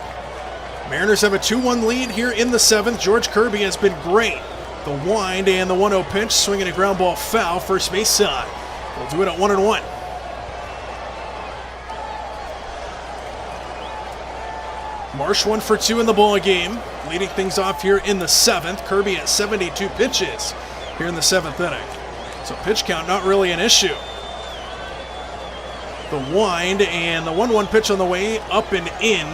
Mariners have a 2-1 lead here in the 7th. George Kirby has been great. The wind and the 1-0 pitch, swinging a ground ball foul, first base side. We'll do it at 1-1. Marsh 1 for 2 in the ball game, leading things off here in the 7th. Kirby at 72 pitches here in the 7th inning. So pitch count not really an issue. The wind and the 1-1 pitch on the way up and in.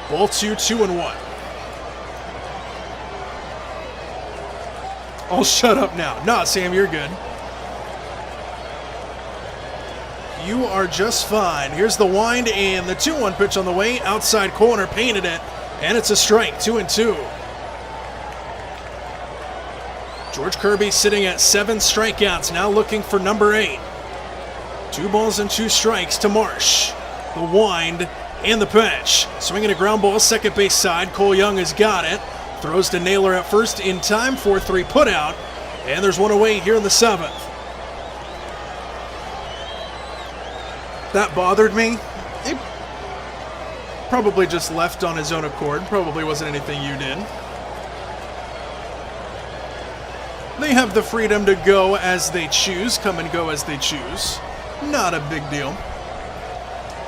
Ball 2, 2-1. I'll shut up now. Nah, Sam, you're good. You are just fine. Here's the wind and the 2-1 pitch on the way. Outside corner, painted it, and it's a strike, 2-2. George Kirby sitting at 7 strikeouts, now looking for number 8. 2 balls and 2 strikes to Marsh. The wind and the pitch. Swinging a ground ball, second base side. Cole Young has got it. Throws to Naylor at first in time, 4-3 put out. And there's one away here in the 7th. That bothered me. He probably just left on his own accord. Probably wasn't anything you did. They have the freedom to go as they choose, come and go as they choose. Not a big deal.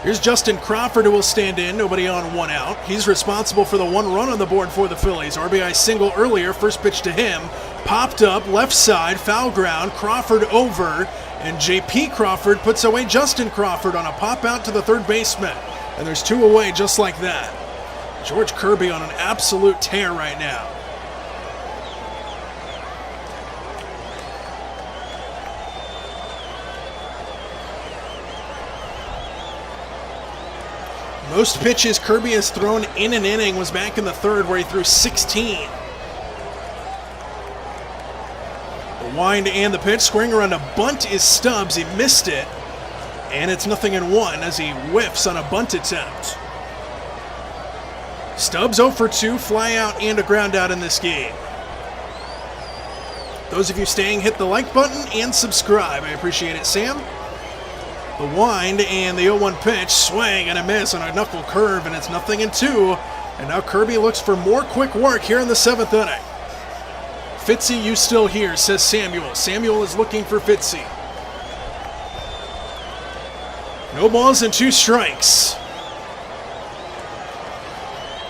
Here's Justin Crawford, who will stand in. Nobody on, 1 out. He's responsible for the 1 run on the board for the Phillies. RBI single earlier. First pitch to him. Popped up, left side, foul ground. Crawford over. And J.P. Crawford puts away Justin Crawford on a pop out to the third baseman. And there's 2 away just like that. George Kirby on an absolute tear right now. Most pitches Kirby has thrown in an inning was back in the 3rd, where he threw 16. The wind and the pitch, squaring around a bunt is Stubbs. He missed it, and it's 0-1 as he whiffs on a bunt attempt. Stubbs 0 for 2, fly out and a ground out in this game. Those of you staying, hit the like button and subscribe. I appreciate it, Sam. The wind and the 0-1 pitch, swing and a miss on a knuckle curve, and it's 0-2. And now Kirby looks for more quick work here in the 7th inning. Fitzy, you still here, says Samuel. Samuel is looking for Fitzy. No balls and 2 strikes.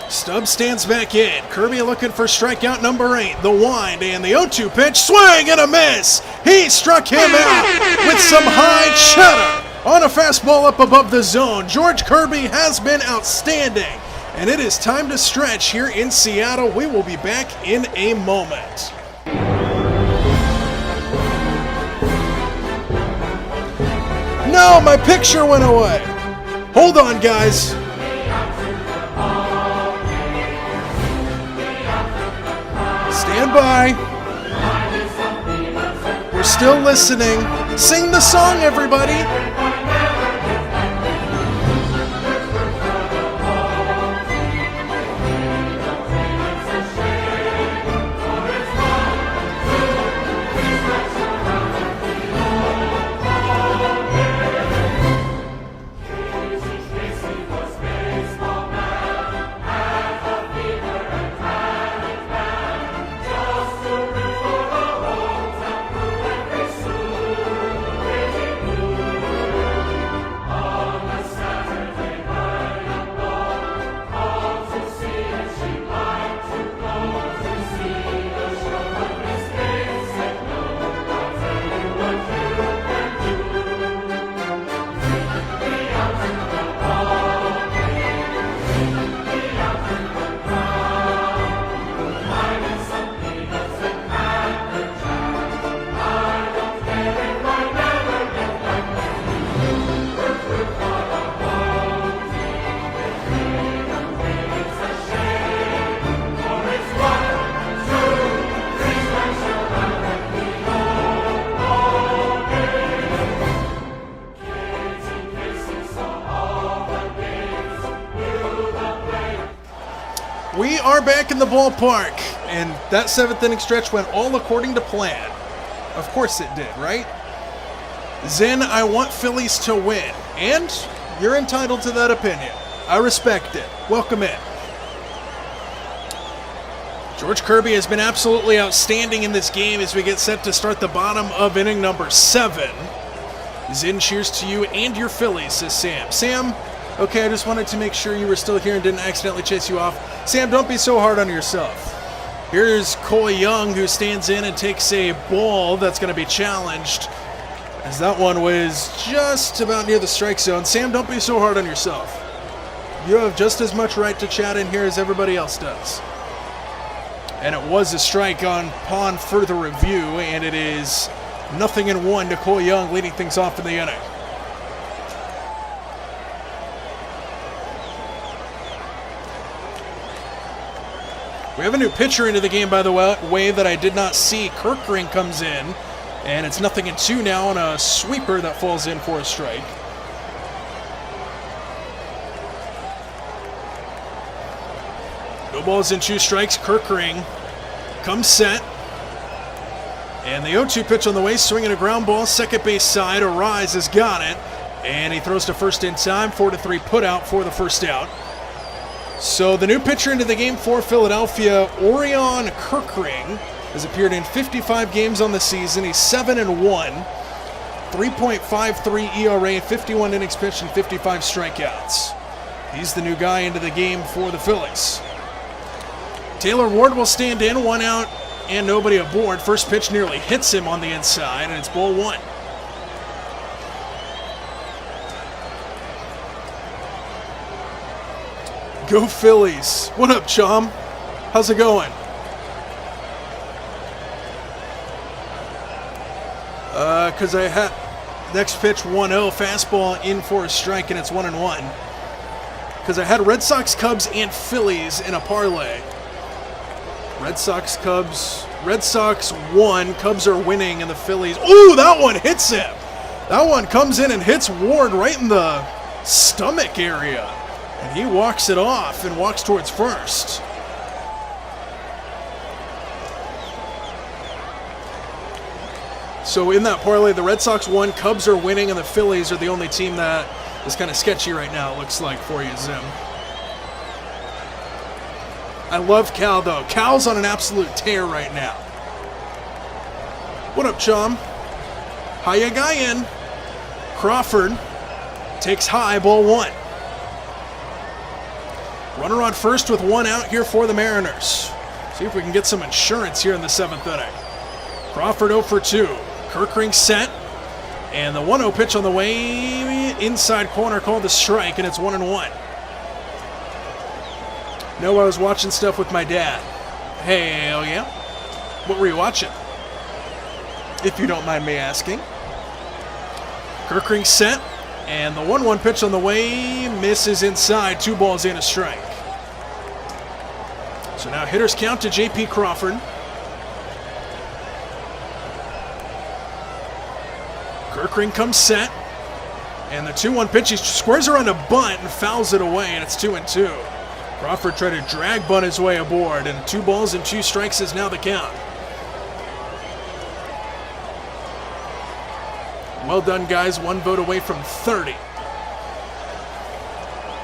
Stubbs stands back in. Kirby looking for strikeout number 8. The wind and the 0-2 pitch. Swing and a miss. He struck him out with some high cheddar on a fastball up above the zone. George Kirby has been outstanding. And it is time to stretch here in Seattle. We will be back in a moment. No, my picture went away. Hold on, guys. Stand by. We're still listening. Sing the song, everybody. We are back in the ballpark, and that 7th inning stretch went all according to plan. Of course it did, right? Zen, I want Phillies to win, and you're entitled to that opinion. I respect it. Welcome in. George Kirby has been absolutely outstanding in this game as we get set to start the bottom of inning number 7. Zen, cheers to you and your Phillies, says Sam. Sam, okay, I just wanted to make sure you were still here and didn't accidentally chase you off. Sam, don't be so hard on yourself. Here's Coy Young, who stands in and takes a ball that's going to be challenged, as that one was just about near the strike zone. Sam, don't be so hard on yourself. You have just as much right to chat in here as everybody else does. And it was a strike upon further review, and it is 0-1 to Coy Young, leading things off in the inning. We have a new pitcher into the game, by the way, that I did not see. Kirkring comes in, and it's 0-2 now on a sweeper that falls in for a strike. No balls and 2 strikes. Kirkring comes set. And the 0-2 pitch on the way, swinging a ground ball, second base side. Arise has got it, and he throws to first in time. 4-3 put out for the first out. So the new pitcher into the game for Philadelphia, Orion Kirkring, has appeared in 55 games on the season. He's 7-1, 3.53 ERA, 51 innings pitched, and 55 strikeouts. He's the new guy into the game for the Phillies. Taylor Ward will stand in, 1 out and nobody aboard. First pitch nearly hits him on the inside, and it's ball 1. Go Phillies. What up, chum? How's it going? Because I had next pitch 1-0, fastball in for a strike, and it's 1-1. Because I had Red Sox, Cubs, and Phillies in a parlay. Red Sox, Cubs. Red Sox won. Cubs are winning, and the Phillies. Ooh, that one hits him. That one comes in and hits Ward right in the stomach area. And he walks it off and walks towards first. So in that parlay, the Red Sox won, Cubs are winning, and the Phillies are the only team that is kind of sketchy right now, it looks like, for you, Zim. I love Cal, though. Cal's on an absolute tear right now. What up, chum? Hiya guy in. Crawford takes high, ball 1. Runner on first with 1 out here for the Mariners. See if we can get some insurance here in the 7th inning. Crawford 0 for 2. Kirkring set. And the 1-0 pitch on the way inside corner called the strike, and it's 1-1. No, I was watching stuff with my dad. Hell yeah. What were you watching? If you don't mind me asking. Kirkring set. And the 1-1 pitch on the way misses inside. 2 balls and a strike. So now hitters count to J.P. Crawford. Kirkring comes set. And the 2-1 pitch, he squares around a bunt and fouls it away, and it's 2-2. Crawford tried to drag bunt his way aboard, and 2 balls and 2 strikes is now the count. Well done, guys. 1 vote away from 30.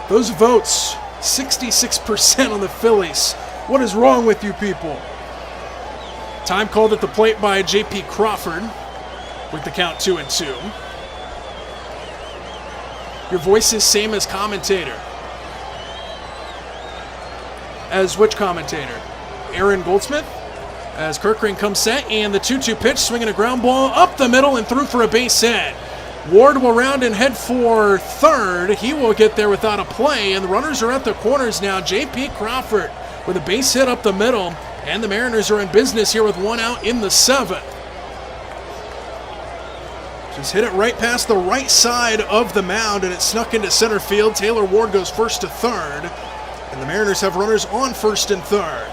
Those votes, 66% on the Phillies. What is wrong with you people? Time called at the plate by J.P. Crawford with the count 2-2. Your voice is same as commentator. As which commentator? Aaron Goldsmith? As Kirkring comes set, and the 2-2 pitch, swinging a ground ball up the middle and through for a base hit. Ward will round and head for third. He will get there without a play, and the runners are at the corners now. J.P. Crawford with a base hit up the middle, and the Mariners are in business here with 1 out in the 7th. Just hit it right past the right side of the mound, and it snuck into center field. Taylor Ward goes first to third, and the Mariners have runners on first and third.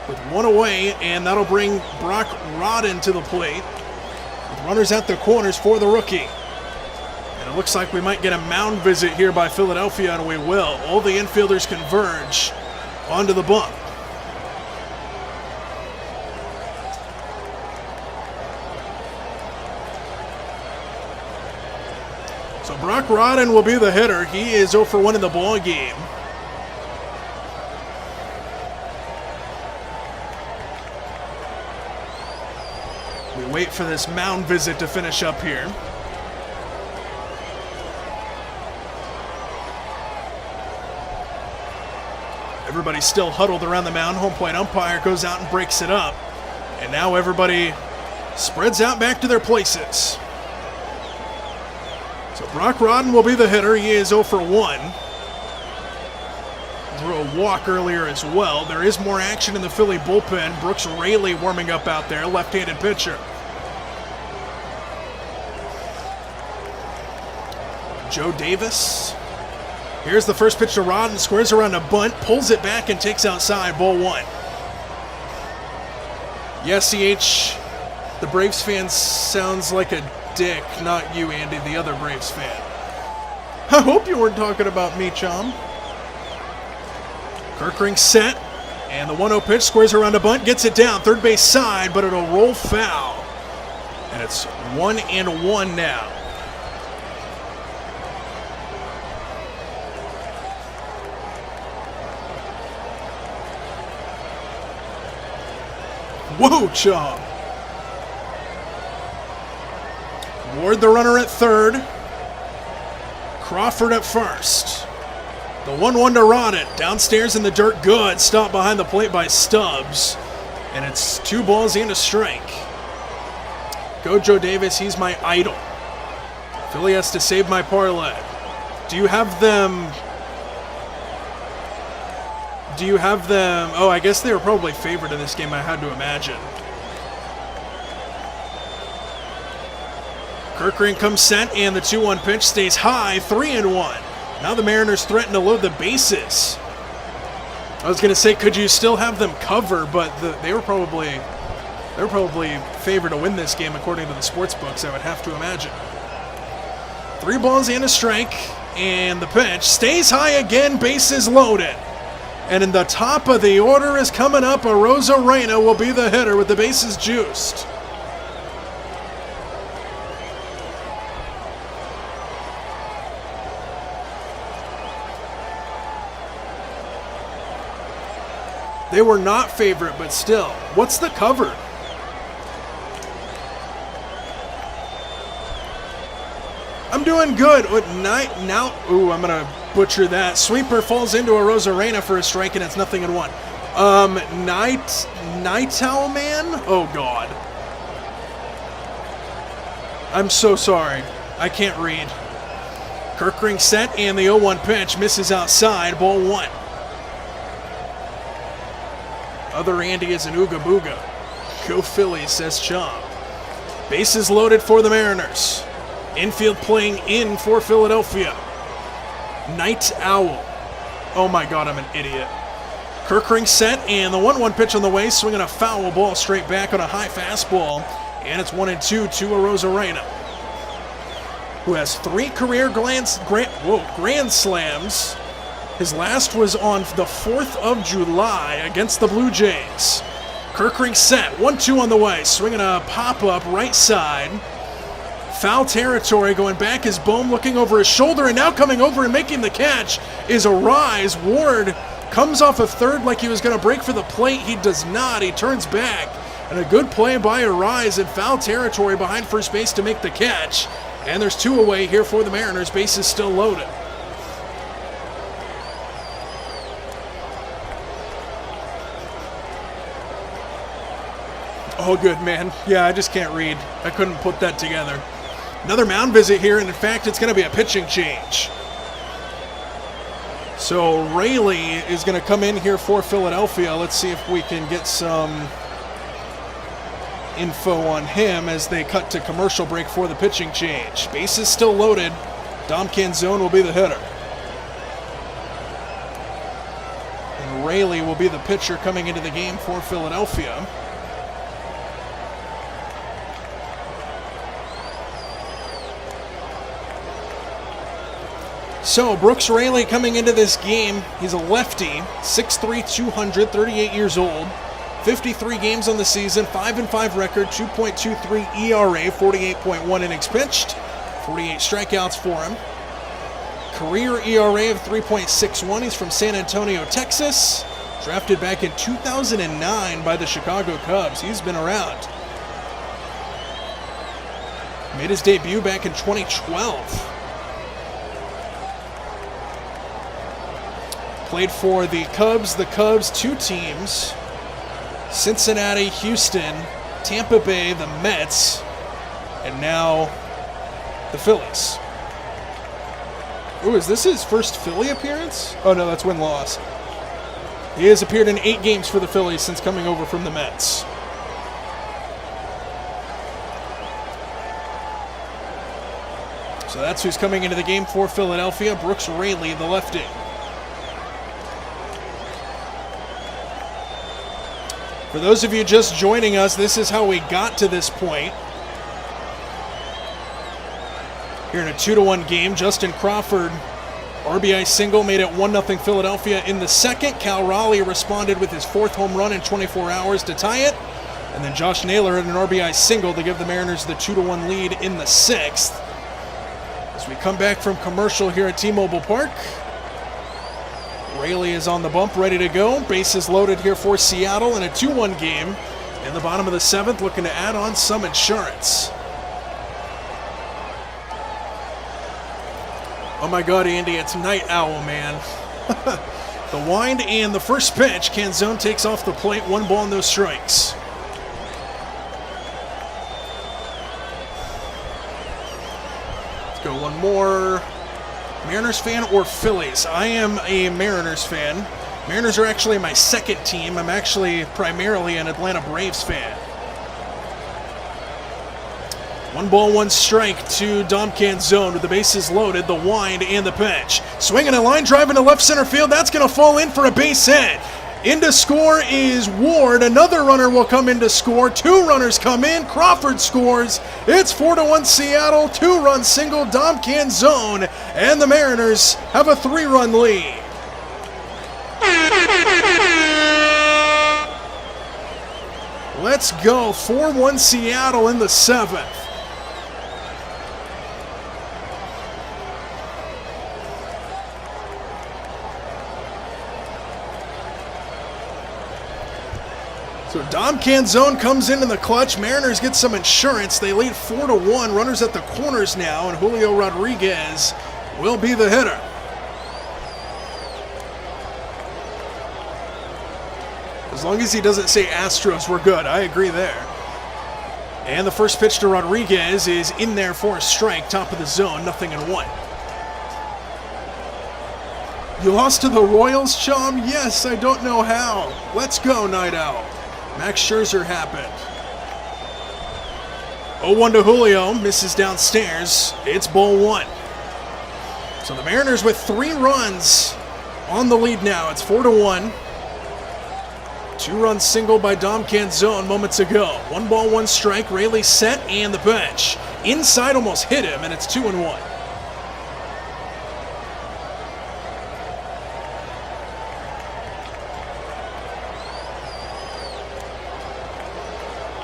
With 1 away, and that'll bring Brock Rodden to the plate. With runners at the corners for the rookie. And it looks like we might get a mound visit here by Philadelphia, and we will. All the infielders converge onto the bump. So Brock Rodden will be the hitter. He is 0 for 1 in the ball game. We wait for this mound visit to finish up here. Everybody's still huddled around the mound. Home plate umpire goes out and breaks it up. And now everybody spreads out back to their places. So Brock Rodden will be the hitter. He is 0 for 1. Drew a walk earlier as well. There is more action in the Philly bullpen. Brooks Raley warming up out there, left-handed pitcher. Joe Davis. Here's the first pitch to Rodden, squares around a bunt, pulls it back and takes outside, ball 1. Yes, CH, the Braves fan sounds like a dick, not you, Andy, the other Braves fan. I hope you weren't talking about me, chum. Kirkring set, and the 1-0 pitch squares around a bunt, gets it down, third base side, but it'll roll foul. And it's 1-1 now. Whoa, chum. Ward the runner at third. Crawford at first. The 1-1 to Rodden. Downstairs in the dirt, good. Stopped behind the plate by Stubbs. And it's 2 balls and a strike. Go Joe Davis, he's my idol. Philly has to save my parlay. Do you have them? Oh, I guess they were probably favored in this game, I had to imagine. Kirkring comes set, and the 2-1 pitch stays high, 3-1. Now the Mariners threaten to load the bases. I was going to say, could you still have them cover, but they were probably favored to win this game according to the sports books, I would have to imagine. 3 balls and a strike, and the pitch stays high again, bases loaded. And in the top of the order is coming up, Arozarena will be the hitter with the bases juiced. They were not favorite, but still. What's the cover? I'm doing good. Now, ooh, I'm going to butcher that. Sweeper falls into a Rosarena for a strike, and it's 0-1. Nightowl Man? Oh, God. I'm so sorry. I can't read. Kirkring set, and the 0-1 pitch misses outside. Ball 1. Other Andy is an ooga booga. Go Phillies, says Chomp. Bases loaded for the Mariners. Infield playing in for Philadelphia. Night Owl. Oh my God, I'm an idiot. Kirkring set, and the 1-1 pitch on the way, swinging a foul ball straight back on a high fastball. And it's 1-2 to Arozarena, who has 3 career grand slams. His last was on the 4th of July against the Blue Jays. Kirkring set, 1-2 on the way, swinging a pop-up right side. Foul territory, going back is Bohm looking over his shoulder, and now coming over and making the catch is Arise. Ward comes off of third like he was going to break for the plate. He does not. He turns back. And a good play by Arise in foul territory behind first base to make the catch. And there's 2 away here for the Mariners. Bases still loaded. Oh, good, man. Yeah, I just can't read. I couldn't put that together. Another mound visit here, and in fact, it's going to be a pitching change. So Rayleigh is going to come in here for Philadelphia. Let's see if we can get some info on him as they cut to commercial break for the pitching change. Bases still loaded. Dom Canzone will be the hitter. And Rayleigh will be the pitcher coming into the game for Philadelphia. So, Brooks Rayleigh coming into this game, he's a lefty, 6'3", 200, 38 years old, 53 games on the season, 5-5 record, 2.23 ERA, 48.1 innings pitched, 48 strikeouts for him. Career ERA of 3.61, he's from San Antonio, Texas, drafted back in 2009 by the Chicago Cubs. He's been around. Made his debut back in 2012. Played for the Cubs, 2 teams, Cincinnati, Houston, Tampa Bay, the Mets, and now the Phillies. Ooh, is this his first Philly appearance? Oh no, that's win-loss. He has appeared in 8 games for the Phillies since coming over from the Mets. So that's who's coming into the game for Philadelphia, Brooks Rayleigh, the lefty. For those of you just joining us, this is how we got to this point. Here in a 2-1 game, Justin Crawford, RBI single, made it 1-0 Philadelphia in the second. Cal Raleigh responded with his 4th home run in 24 hours to tie it. And then Josh Naylor had an RBI single to give the Mariners the 2-1 lead in the 6th. As we come back from commercial here at T-Mobile Park, Rayleigh is on the bump, ready to go. Bases loaded here for Seattle in a 2-1 game. In the bottom of the 7th, looking to add on some insurance. Oh my God, Andy, it's Night Owl, man. The wind and the first pitch. Canzone takes off the plate. 1 ball, no strikes. Let's go one more. Mariners fan or Phillies? I am a Mariners fan. Mariners are actually my second team. I'm actually primarily an Atlanta Braves fan. 1 ball, 1 strike to Dom Canzone with the bases loaded, the wind and the pitch. Swinging a line drive into left center field. That's going to fall in for a base hit. In to score is Ward. Another runner will come in to score. 2 runners come in. Crawford scores. It's 4-1 Seattle. 2-run single, Dom Canzone. And the Mariners have a 3-run lead. Let's go. 4-1 Seattle in the 7th. So Dom Canzone comes in the clutch. Mariners get some insurance. They lead 4-1. Runners at the corners now, and Julio Rodriguez will be the hitter. As long as he doesn't say Astros, we're good. I agree there. And the first pitch to Rodriguez is in there for a strike, top of the zone, 0-1. You lost to the Royals, chum? Yes, I don't know how. Let's go, Night Owl. Max Scherzer happened. 0-1 to Julio, misses downstairs. It's ball one. So the Mariners with 3 runs on the lead now. It's 4-1. 2-run single by Dom Canzone moments ago. 1 ball, 1 strike. Raley set and the pitch. Inside almost hit him, and it's 2-1.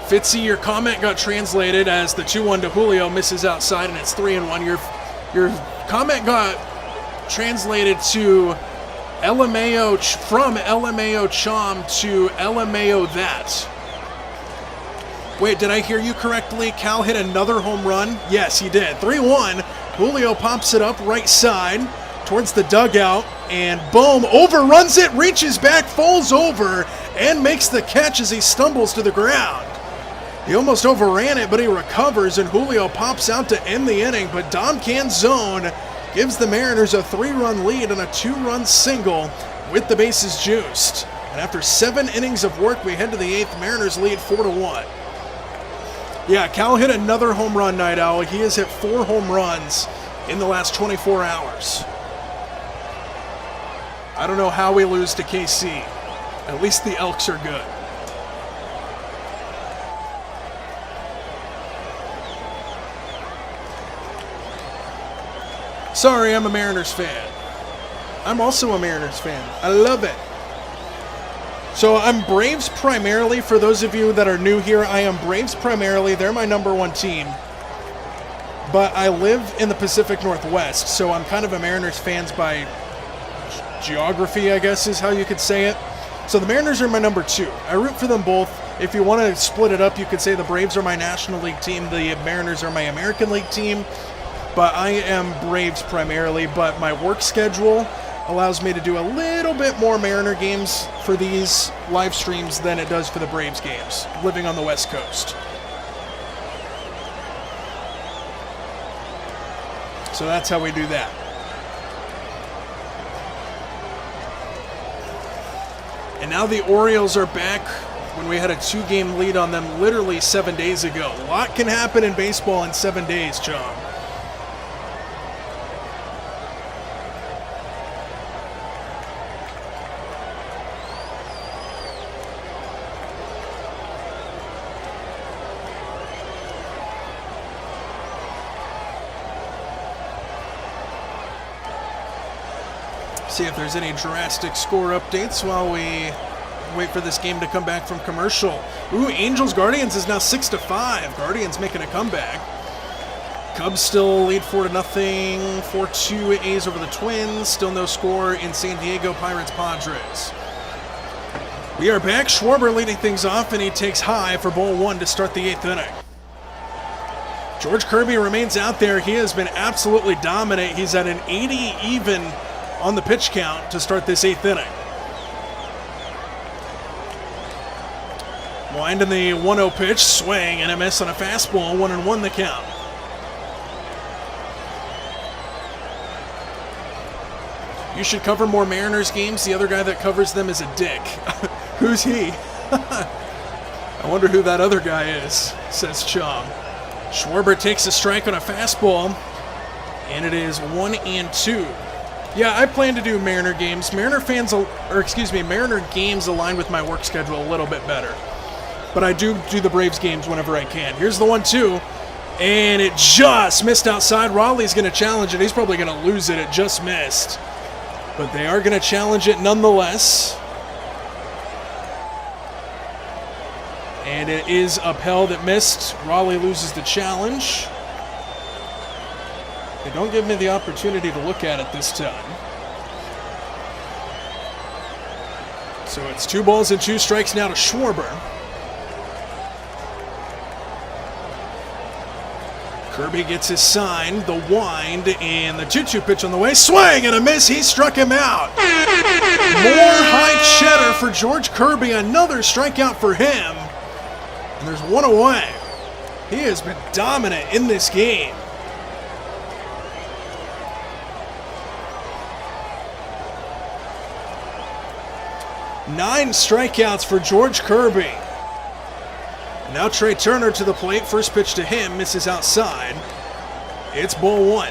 Fitzy, your comment got translated as the 2-1 to Julio misses outside, and it's 3-1. Your comment got translated to LMAO from LMAO Chom to LMAO that. Wait, did I hear you correctly? Cal hit another home run? Yes, he did. 3-1. Julio pops it up right side towards the dugout, and boom, overruns it, reaches back, falls over, and makes the catch as he stumbles to the ground. He almost overran it, but he recovers, and Julio pops out to end the inning, but Dom Canzone gives the Mariners a 3-run lead and a 2-run single with the bases juiced. And after 7 innings of work, we head to the 8th. Mariners lead 4-1. Yeah, Cal hit another home run, Night Owl. He has hit 4 home runs in the last 24 hours. I don't know how we lose to KC. At least the Elks are good. Sorry, I'm a Mariners fan. I'm also a Mariners fan. I love it. So I'm Braves primarily. For those of you that are new here, I am Braves primarily. They're my number 1 team. But I live in the Pacific Northwest, so I'm kind of a Mariners fan by geography, I guess is how you could say it. So the Mariners are my number 2. I root for them both. If you want to split it up, you could say the Braves are my National League team, the Mariners are my American League team. But I am Braves primarily, but my work schedule allows me to do a little bit more Mariner games for these live streams than it does for the Braves games, living on the West Coast. So that's how we do that. And now the Orioles are back when we had a 2-game lead on them literally 7 days ago. A lot can happen in baseball in 7 days, Chom. See if there's any drastic score updates while we wait for this game to come back from commercial. Ooh, Angels Guardians is now 6-5. Guardians making a comeback. Cubs still lead 4-0. 4-2 A's over the Twins. Still no score in San Diego. Pirates Padres. We are back. Schwarber leading things off, and he takes high for ball 1 to start the 8th inning. George Kirby remains out there. He has been absolutely dominant. He's at an 80 even on the pitch count to start this 8th inning. Winding the 1-0 pitch, swing and a miss on a fastball, 1-1 the count. You should cover more Mariners games. The other guy that covers them is a dick. Who's he? I wonder who that other guy is, says Chom. Schwarber takes a strike on a fastball, and it is 1-2. Yeah, I plan to do Mariner games. Mariner games align with my work schedule a little bit better. But I do the Braves games whenever I can. Here's the 1-2, and it just missed outside. Raleigh's going to challenge it. He's probably going to lose it. It just missed. But they are going to challenge it nonetheless. And it is upheld. It missed. Raleigh loses the challenge. They don't give me the opportunity to look at it this time. So it's 2 balls and 2 strikes now to Schwarber. Kirby gets his sign, the wind, and the 2-2 pitch on the way. Swing and a miss. He struck him out. More high cheddar for George Kirby. Another strikeout for him. And there's one away. He has been dominant in this game. Nine strikeouts for George Kirby. Now Trey Turner to the plate. First pitch to him, misses outside. It's ball one.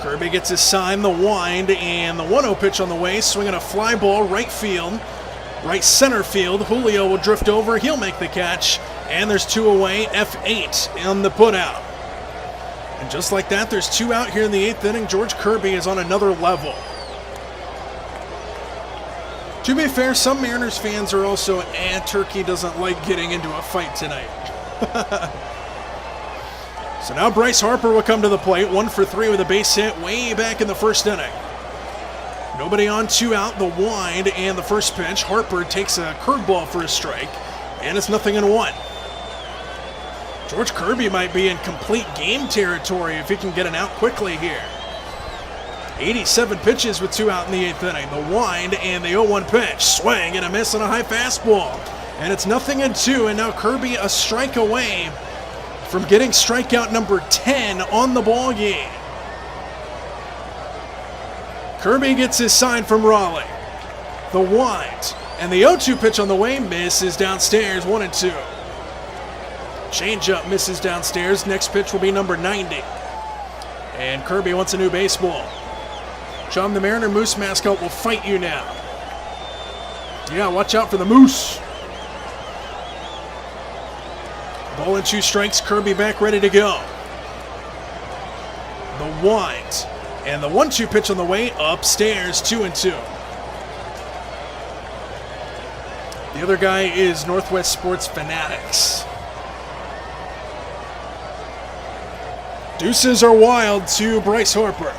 Kirby gets his sign, the wind, and the 1-0 pitch on the way. Swinging a fly ball, right field, right center field. Julio will drift over. He'll make the catch. And there's two away. F8 on the putout. And just like that, there's two out here in the 8th inning. George Kirby is on another level. To be fair, some Mariners fans are also, Turkey doesn't like getting into a fight tonight. So now Bryce Harper will come to the plate. 1 for 3 with a base hit way back in the first inning. Nobody on, 2 out, the wind and the first pitch. Harper takes a curveball for a strike, and it's 0-1. George Kirby might be in complete game territory if he can get an out quickly here. 87 pitches with 2 out in the 8th inning. The wind and the 0-1 pitch. Swing and a miss on a high fastball. And it's 0-2, and now Kirby a strike away from getting strikeout number 10 on the ball game. Kirby gets his sign from Raleigh. The wind and the 0-2 pitch on the way misses downstairs, 1-2. Changeup misses downstairs. Next pitch will be number 90. And Kirby wants a new baseball. John, the Mariner Moose mascot, will fight you now. Yeah, watch out for the Moose. Ball and 2 strikes. Kirby back ready to go. The wind and the 1-2 pitch on the way upstairs, 2-2. The other guy is Northwest Sports Fanatics. Deuces are wild to Bryce Harper.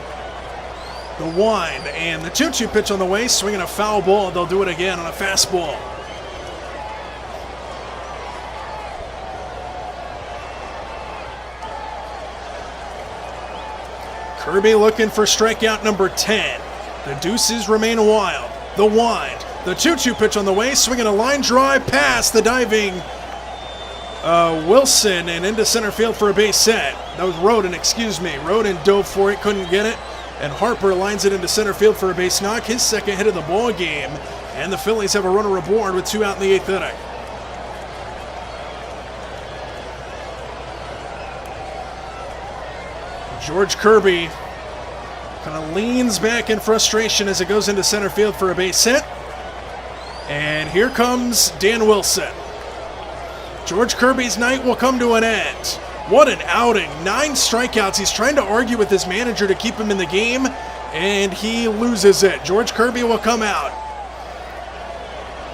The wind and the 2-2 pitch on the way, swinging a foul ball. They'll do it again on a fastball. Kirby looking for strikeout number 10. The deuces remain wild. The wind, the 2-2 pitch on the way, swinging a line drive past the diving Wilson and into center field for a base hit. That was Roden, Roden dove for it, couldn't get it. And Harper lines it into center field for a base knock, his second hit of the ball game. And the Phillies have a runner aboard with 2 out in the 8th inning. George Kirby kind of leans back in frustration as it goes into center field for a base hit. And here comes Dan Wilson. George Kirby's night will come to an end. What an outing. 9 strikeouts. He's trying to argue with his manager to keep him in the game, and he loses it. George Kirby will come out.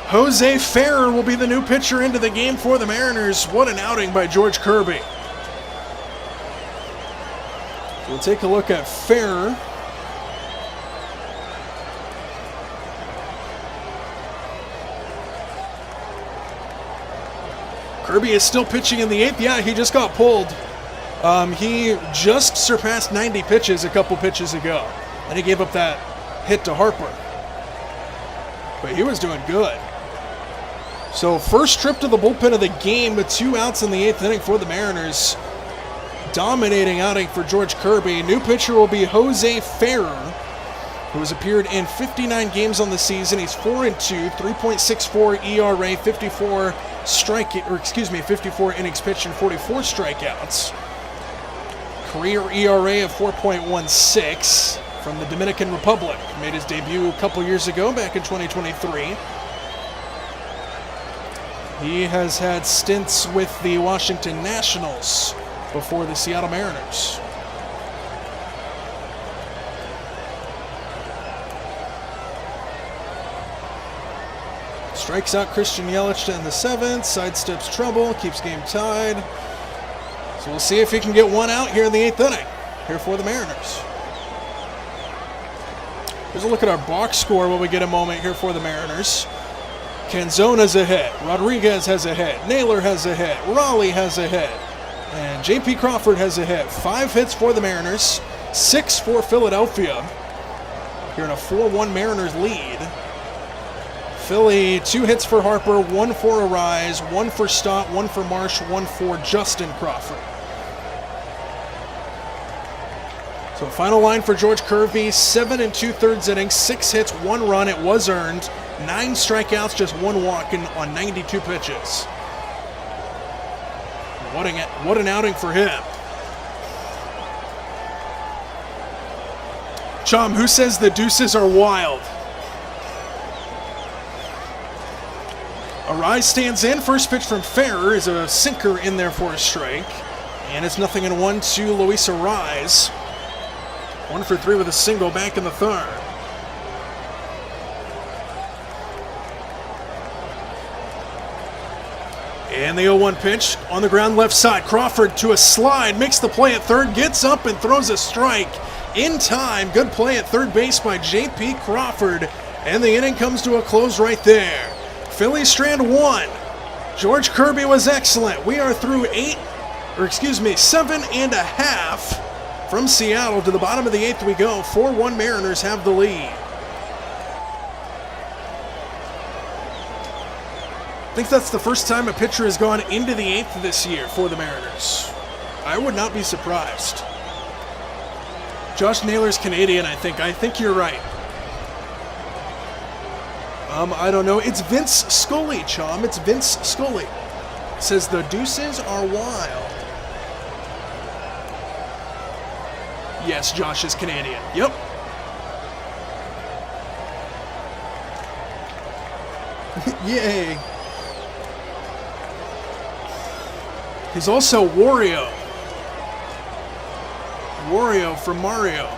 Jose Ferrer will be the new pitcher into the game for the Mariners. What an outing by George Kirby. We'll take a look at Ferrer. Kirby is still pitching in the 8th. Yeah, he just got pulled. He just surpassed 90 pitches a couple pitches ago. And he gave up that hit to Harper. But he was doing good. So first trip to the bullpen of the game with 2 outs in the 8th inning for the Mariners. Dominating outing for George Kirby. New pitcher will be Jose Ferrer, who has appeared in 59 games on the season. He's 4-2, 3.64 ERA, 54 innings pitched and 44 strikeouts. Career ERA of 4.16 from the Dominican Republic. Made his debut a couple years ago, back in 2023. He has had stints with the Washington Nationals before the Seattle Mariners. Strikes out Christian Yelich in the 7th, sidesteps trouble, keeps game tied. So we'll see if he can get 1 out here in the 8th inning, here for the Mariners. Here's a look at our box score when we get a moment here for the Mariners. Canzona's a hit. Rodriguez has a hit. Naylor has a hit. Raleigh has a hit. And J.P. Crawford has a hit. 5 hits for the Mariners. 6 for Philadelphia. Here in a 4-1 Mariners lead. Philly, 2 hits for Harper, 1 for Arise, 1 for Stott, 1 for Marsh, 1 for Justin Crawford. So final line for George Kirby, 7 2/3 innings, 6 hits, 1 run. It was earned. 9 strikeouts, just 1 walk on 92 pitches. What an outing for him. Chum, who says the deuces are wild? Arise stands in. First pitch from Ferrer is a sinker in there for a strike. And it's 0-1 to Luis Arise. 1 for 3 with a single back in the third. And the 0-1 pitch on the ground left side. Crawford to a slide, makes the play at third, gets up and throws a strike in time. Good play at third base by J.P. Crawford. And the inning comes to a close right there. Phillies strand 1. George Kirby was excellent. We are through 7.5 from Seattle. To the bottom of the 8th we go. 4-1 Mariners have the lead. I think that's the first time a pitcher has gone into the 8th this year for the Mariners. I would not be surprised. Josh Naylor's Canadian, I think. I think you're right. I don't know. It's Vince Scully, Chum. It's Vince Scully. Says the deuces are wild. Yes, Josh is Canadian. Yep. Yay. He's also Wario. Wario from Mario.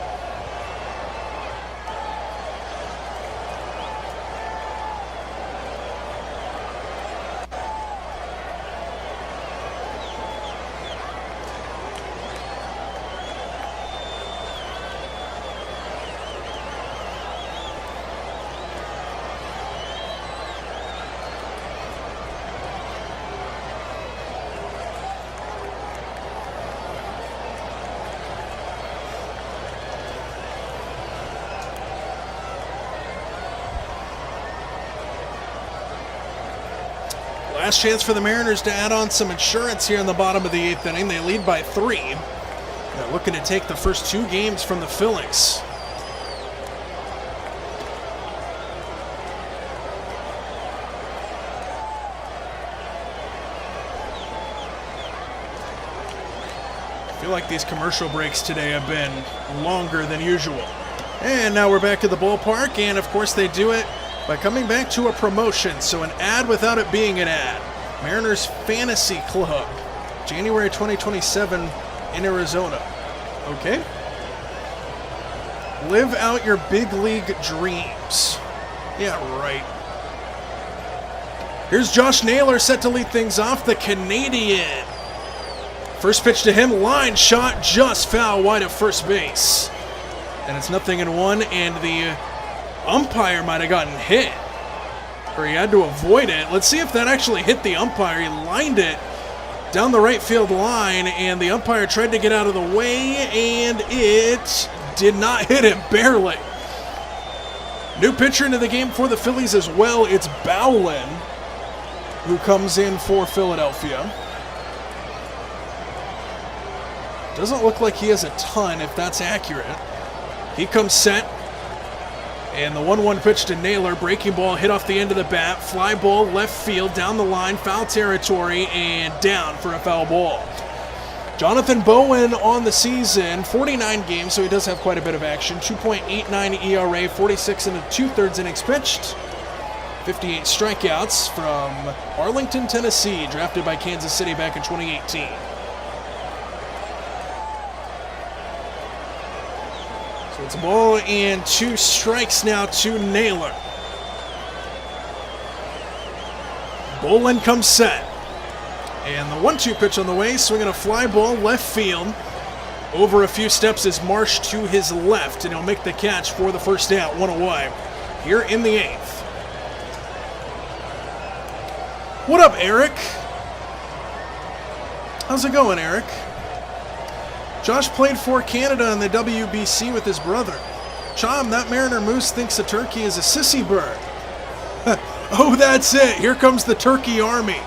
Last chance for the Mariners to add on some insurance here in the bottom of the 8th inning. They lead by 3. They're looking to take the first 2 games from the Phillies. I feel like these commercial breaks today have been longer than usual. And now we're back at the ballpark, and of course they do it by coming back to a promotion, so an ad without it being an ad. Mariners Fantasy Club, January 2027 in Arizona. Okay? Live out your big league dreams. Yeah, right. Here's Josh Naylor set to lead things off, the Canadian. First pitch to him, line shot, just foul wide of first base. And it's 0-1, and the umpire might have gotten hit, or he had to avoid it. Let's see if that actually hit the umpire. He lined it down the right field line, and the umpire tried to get out of the way, and it did not hit him, barely. New pitcher into the game for the Phillies as well. It's Bowlen, who comes in for Philadelphia. Doesn't look like he has a ton, if that's accurate. He comes set. And the 1-1 pitch to Naylor, breaking ball hit off the end of the bat, fly ball left field, down the line, foul territory, and down for a foul ball. Jonathan Bowen on the season, 49 games, so he does have quite a bit of action. 2.89 ERA, 46 2/3 innings pitched, 58 strikeouts from Arlington, Tennessee, drafted by Kansas City back in 2018. It's a ball and 2 strikes now to Naylor. Boland comes set. And the 1-2 pitch on the way, swinging a fly ball left field. Over a few steps is Marsh to his left, and he'll make the catch for the first out, 1 away, here in the 8th. What up, Eric? How's it going, Eric? Josh played for Canada in the WBC with his brother. Chom, that Mariner Moose thinks a turkey is a sissy bird. Oh, that's it. Here comes the turkey army.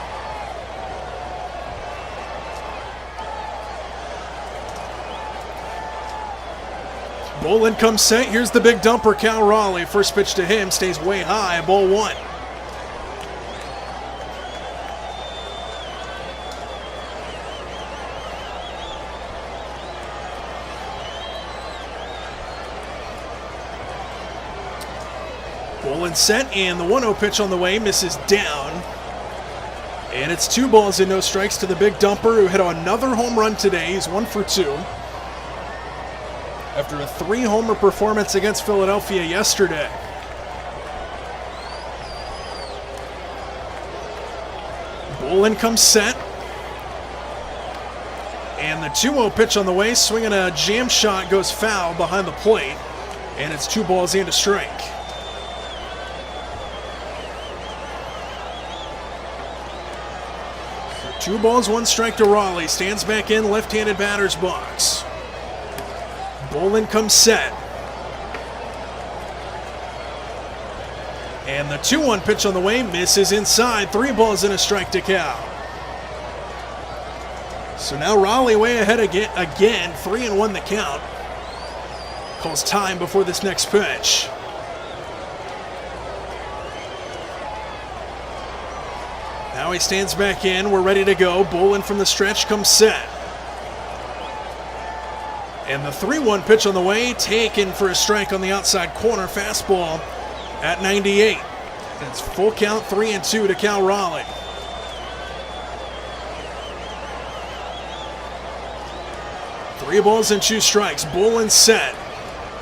Bolin comes set. Here's the big dumper, Cal Raleigh. First pitch to him stays way high. Ball 1. Bolin set, and the 1-0 pitch on the way misses down. And it's 2 balls and no strikes to the big dumper, who hit another home run today. He's 1 for 2. After a 3-homer performance against Philadelphia yesterday. Bolin comes set. And the 2-0 pitch on the way, swinging a jam shot, goes foul behind the plate. And it's 2 balls and a strike. So 2 balls, 1 strike to Raleigh. Stands back in left-handed batter's box. Bolin comes set. And the 2-1 pitch on the way misses inside. 3 balls and a strike to Cal. So now Raleigh way ahead again 3-1 the count. Calls time before this next pitch. Now he stands back in. We're ready to go. Bolin from the stretch comes set. And the 3-1 pitch on the way, taken for a strike on the outside corner. Fastball at 98. It's full count, 3-2 to Cal Raleigh. Three balls and 2 strikes. Bolin set.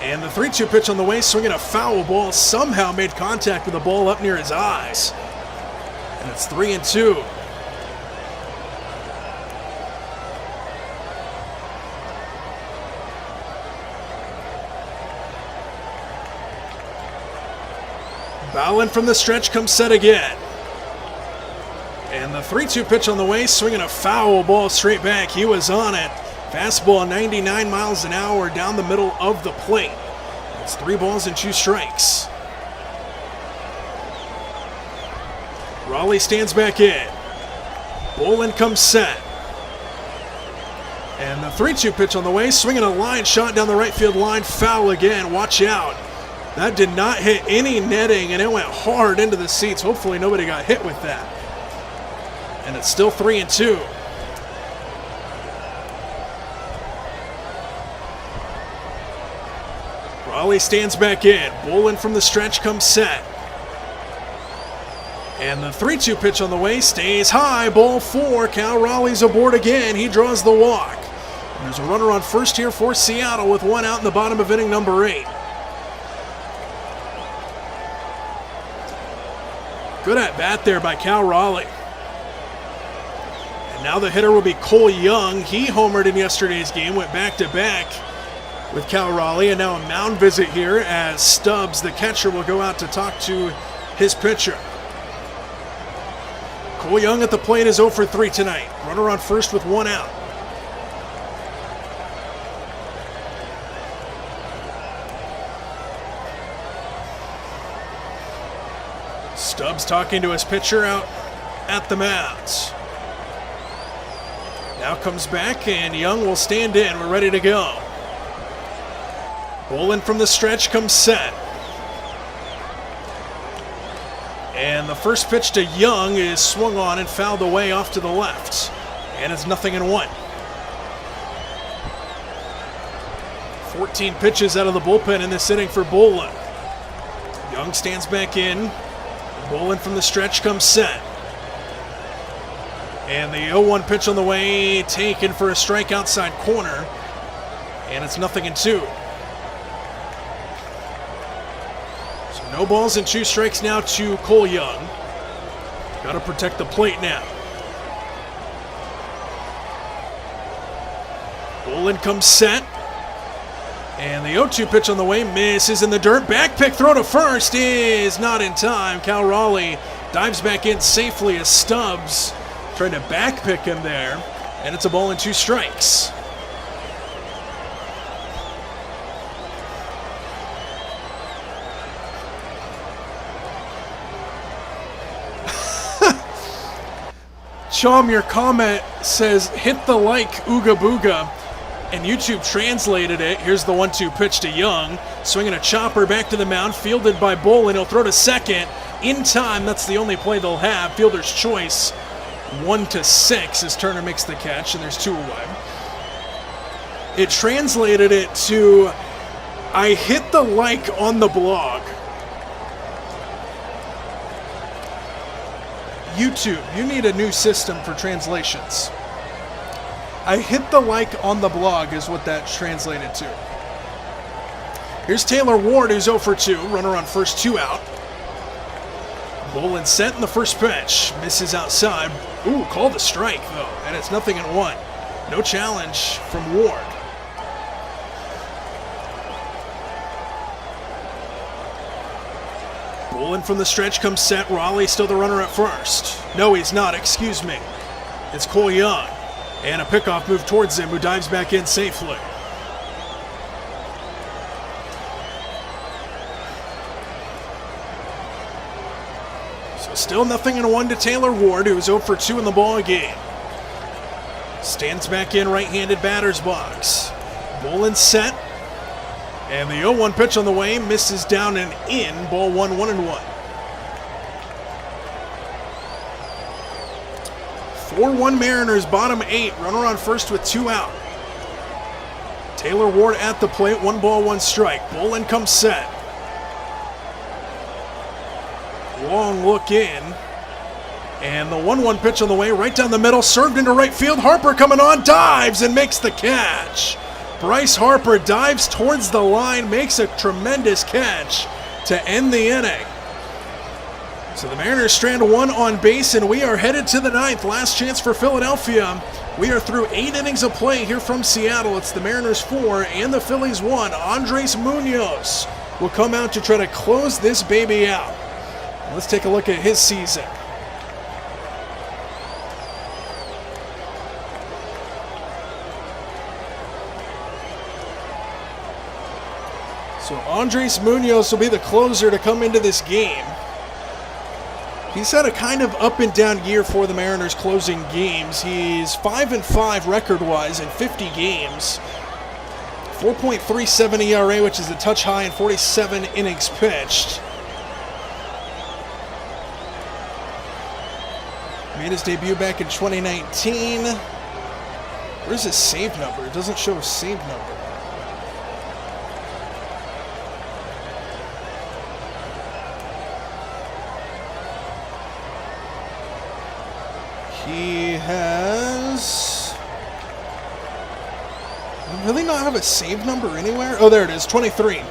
And the 3-2 pitch on the way, swinging a foul ball. Somehow made contact with the ball up near his eyes. And it's 3-2. Bowlen from the stretch comes set again. And the 3-2 pitch on the way, swinging a foul ball straight back. He was on it. Fastball 99 miles an hour down the middle of the plate. It's 3 balls and 2 strikes. Raleigh stands back in. Bolin comes set. And the 3-2 pitch on the way, swinging a line shot down the right field line. Foul again. Watch out. That did not hit any netting, and it went hard into the seats. Hopefully nobody got hit with that. And it's still 3-2. Raleigh stands back in. Bolin from the stretch comes set. And the 3-2 pitch on the way stays high. Ball 4. Cal Raleigh's aboard again. He draws the walk. And there's a runner on first here for Seattle with 1 out in the bottom of inning number 8. Good at bat there by Cal Raleigh. And now the hitter will be Cole Young. He homered in yesterday's game, went back-to-back with Cal Raleigh, and now a mound visit here as Stubbs, the catcher, will go out to talk to his pitcher. Cole Young at the plate is 0 for 3 tonight. Runner on first with 1 out. Stubbs talking to his pitcher out at the mound. Now comes back, and Young will stand in. We're ready to go. Bolin from the stretch comes set. And the first pitch to Young is swung on and fouled away off to the left. And it's 0-1. 14 pitches out of the bullpen in this inning for Bolin. Young stands back in. Bolin from the stretch comes set. And the 0-1 pitch on the way, taken for a strike outside corner. And it's 0-2. So no balls and 2 strikes now to Cole Young. Got to protect the plate now. Bolin comes set. And the 0-2 pitch on the way, misses in the dirt. Back pick throw to first is not in time. Cal Raleigh dives back in safely as Stubbs tried to back pick him there. And it's a ball and 2 strikes. Chom, your comment says, hit the like, ooga booga. And YouTube translated it. Here's the 1-2 pitch to Young. Swinging a chopper back to the mound. Fielded by Bolin. He'll throw to second. In time, that's the only play they'll have. Fielder's choice. 1-6 as Turner makes the catch, and there's 2 away. It translated it to, I hit the like on the blog. YouTube, you need a new system for translations. I hit the like on the blog is what that translated to. Here's Taylor Ward, who's 0 for 2. Runner on first, 2 out. Bolin set in the first pitch. Misses outside. Ooh, called a strike, though. And it's 0-1. No challenge from Ward. Bolin from the stretch comes set. Raleigh still the runner at first. No, he's not. Excuse me. It's Cole Young. And a pickoff move towards him, who dives back in safely. So still 0-1 to Taylor Ward, who was 0 for 2 in the ball game. Stands back in right-handed batter's box. Bolin set. And the 0-1 pitch on the way, misses down and in. Ball 1-1. 4-1 Mariners, bottom 8. Runner on first with 2 out. Taylor Ward at the plate, 1 ball, 1 strike. Bolin comes set. Long look in. And the 1-1 pitch on the way, right down the middle, served into right field. Harper coming on, dives and makes the catch. Bryce Harper dives towards the line, makes a tremendous catch to end the inning. So the Mariners strand 1 on base, and we are headed to the 9th. Last chance for Philadelphia. We are through 8 innings of play here from Seattle. It's the Mariners 4 and the Phillies 1. Andres Munoz will come out to try to close this baby out. Let's take a look at his season. So Andres Munoz will be the closer to come into this game. He's had a kind of up and down year for the Mariners closing games. He's 5-5 record-wise in 50 games. 4.37 ERA, which is a touch high, in 47 innings pitched. Made his debut back in 2019. Where's his save number? It doesn't show a save number. He has... really not have a save number anywhere? Oh, there it is, 23.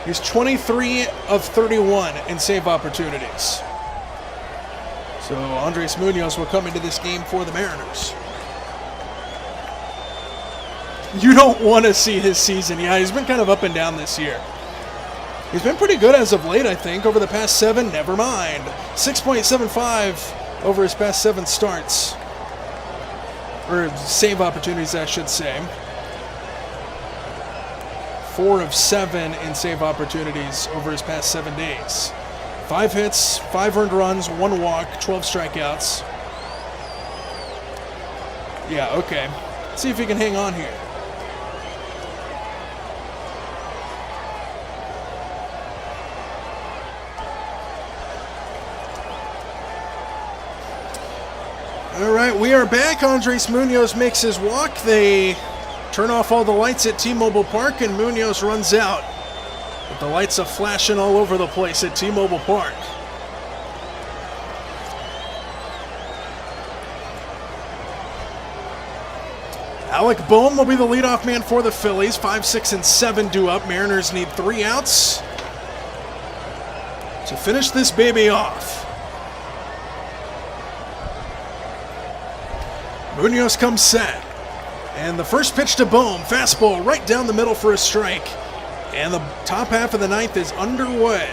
He's 23 of 31 in save opportunities. So Andres Munoz will come into this game for the Mariners. You don't want to see his season. Yeah, he's been kind of up and down this year. He's been pretty good as of late, I think. Over the past 7, never mind. 6.75 over his past 7 starts. Or save opportunities, I should say. 4 of 7 in save opportunities over his past 7 days. 5 hits, 5 earned runs, 1 walk, 12 strikeouts. Yeah, okay. Let's see if he can hang on here. All right, we are back. Andres Munoz makes his walk. They turn off all the lights at T-Mobile Park, and Munoz runs out. With the lights are flashing all over the place at T-Mobile Park. Alec Boehm will be the leadoff man for the Phillies. 5, 6, and 7 due up. Mariners need 3 outs to finish this baby off. Munoz comes set. And the first pitch to Bohm, fastball right down the middle for a strike. And the top half of the ninth is underway.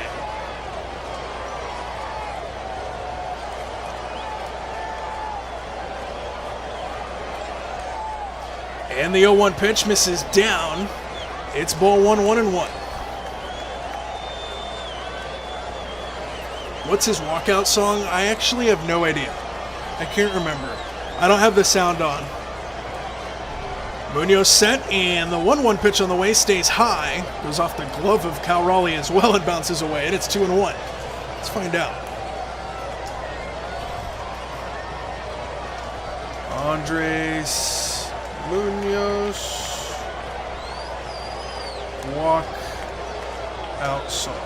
And the 0-1 pitch misses down. It's ball 1-1-1. What's his walkout song? I actually have no idea. I can't remember. I don't have the sound on. Munoz set, and the 1-1 pitch on the way stays high. Goes off the glove of Cal Raleigh as well and bounces away, and it's 2-1. Let's find out. Andres Munoz walk out song.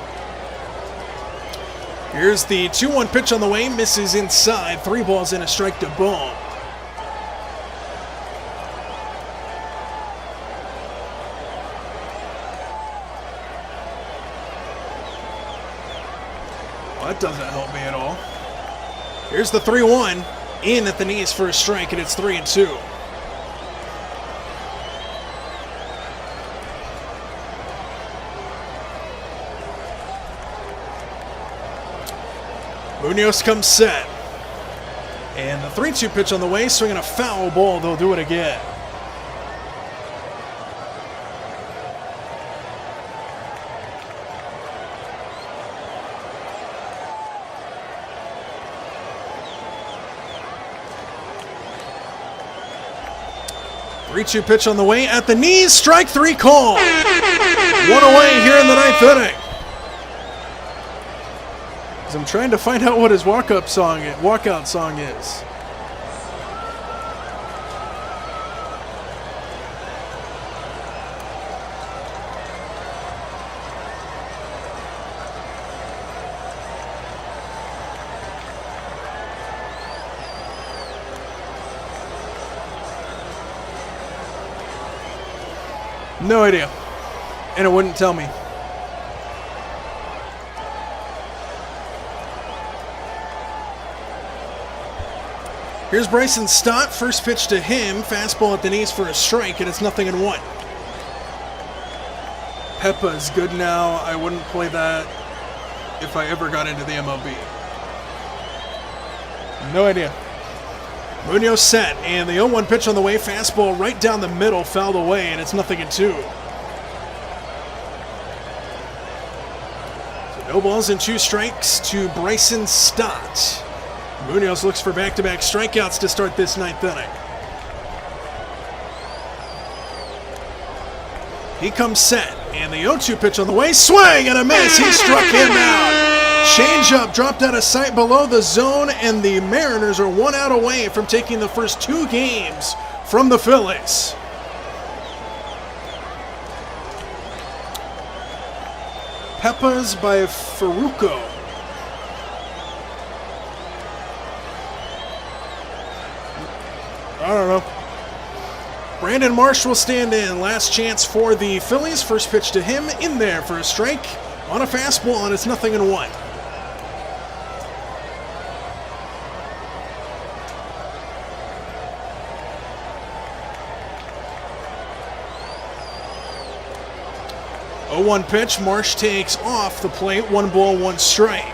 Here's the 2-1 pitch on the way, misses inside. 3 balls and a strike to Bohm. That doesn't help me at all. Here's the 3-1, in at the knees for a strike, and it's 3-2. Munoz comes set. And the 3-2 pitch on the way, swinging a foul ball. They'll do it again. Three-two pitch on the way at the knees. Strike 3 call. 1 away here in the 9th inning. As I'm trying to find out what his walkout song is. No idea. And it wouldn't tell me. Here's Bryson Stott. First pitch to him. Fastball at the knees for a strike, and it's 0-1. Peppa's good now. I wouldn't play that if I ever got into the MLB. No idea. Munoz set, and the 0-1 pitch on the way. Fastball right down the middle, fouled away, and it's 0-2. So no balls and 2 strikes to Bryson Stott. Munoz looks for back-to-back strikeouts to start this 9th inning. He comes set, and the 0-2 pitch on the way. Swing and a miss. He struck him out. Changeup dropped out of sight below the zone, and the Mariners are 1 out away from taking the first 2 games from the Phillies. Peppas by Faruco. I don't know. Brandon Marsh will stand in. Last chance for the Phillies. First pitch to him, in there for a strike on a fastball, and it's 0-1. A 0-1 pitch. Marsh takes off the plate. 1 ball, 1 strike.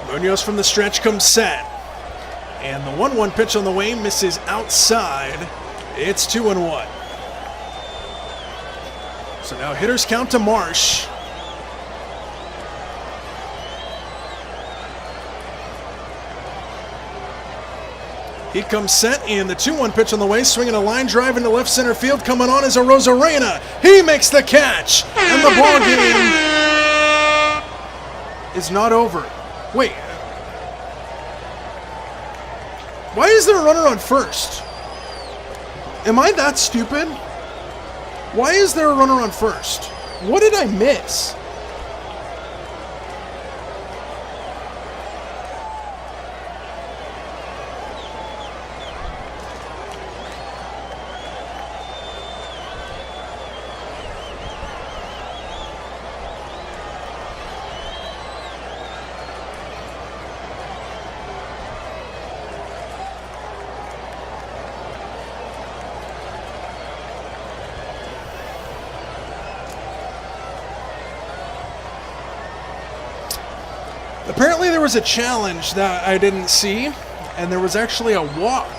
Munoz from the stretch comes set. And the 1-1 pitch on the way misses outside. It's 2-1. So now hitters count to Marsh. He comes set, and the 2-1 pitch on the way, swinging a line drive into left center field. Coming on is a Rosarena. He makes the catch, and the ball game is not over. Wait. Why is there a runner on first? Am I that stupid? Why is there a runner on first? What did I miss? Apparently there was a challenge that I didn't see, and there was actually a walk.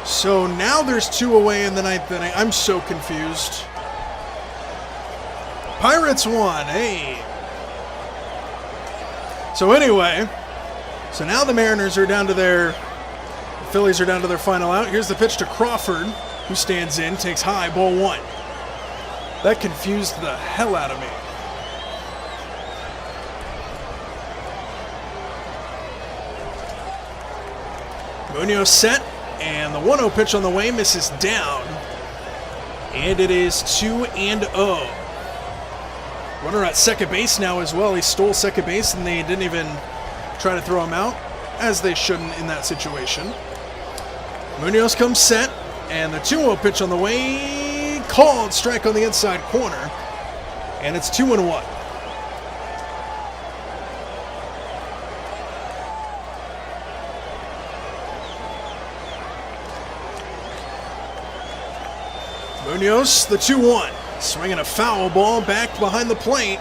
So now there's 2 away in the 9th inning. I'm so confused. Pirates won. Hey. So anyway, so now the Mariners are down to the Phillies are down to their final out. Here's the pitch to Crawford, who stands in, takes high, ball 1. That confused the hell out of me. Munoz set, and the 1-0 pitch on the way misses down. And it is 2-0. Runner at second base now as well. He stole second base, and they didn't even try to throw him out, as they shouldn't in that situation. Munoz comes set, and the 2-0 pitch on the way. Called strike on the inside corner, and it's 2-1. Munoz, the 2-1, swinging a foul ball back behind the plate,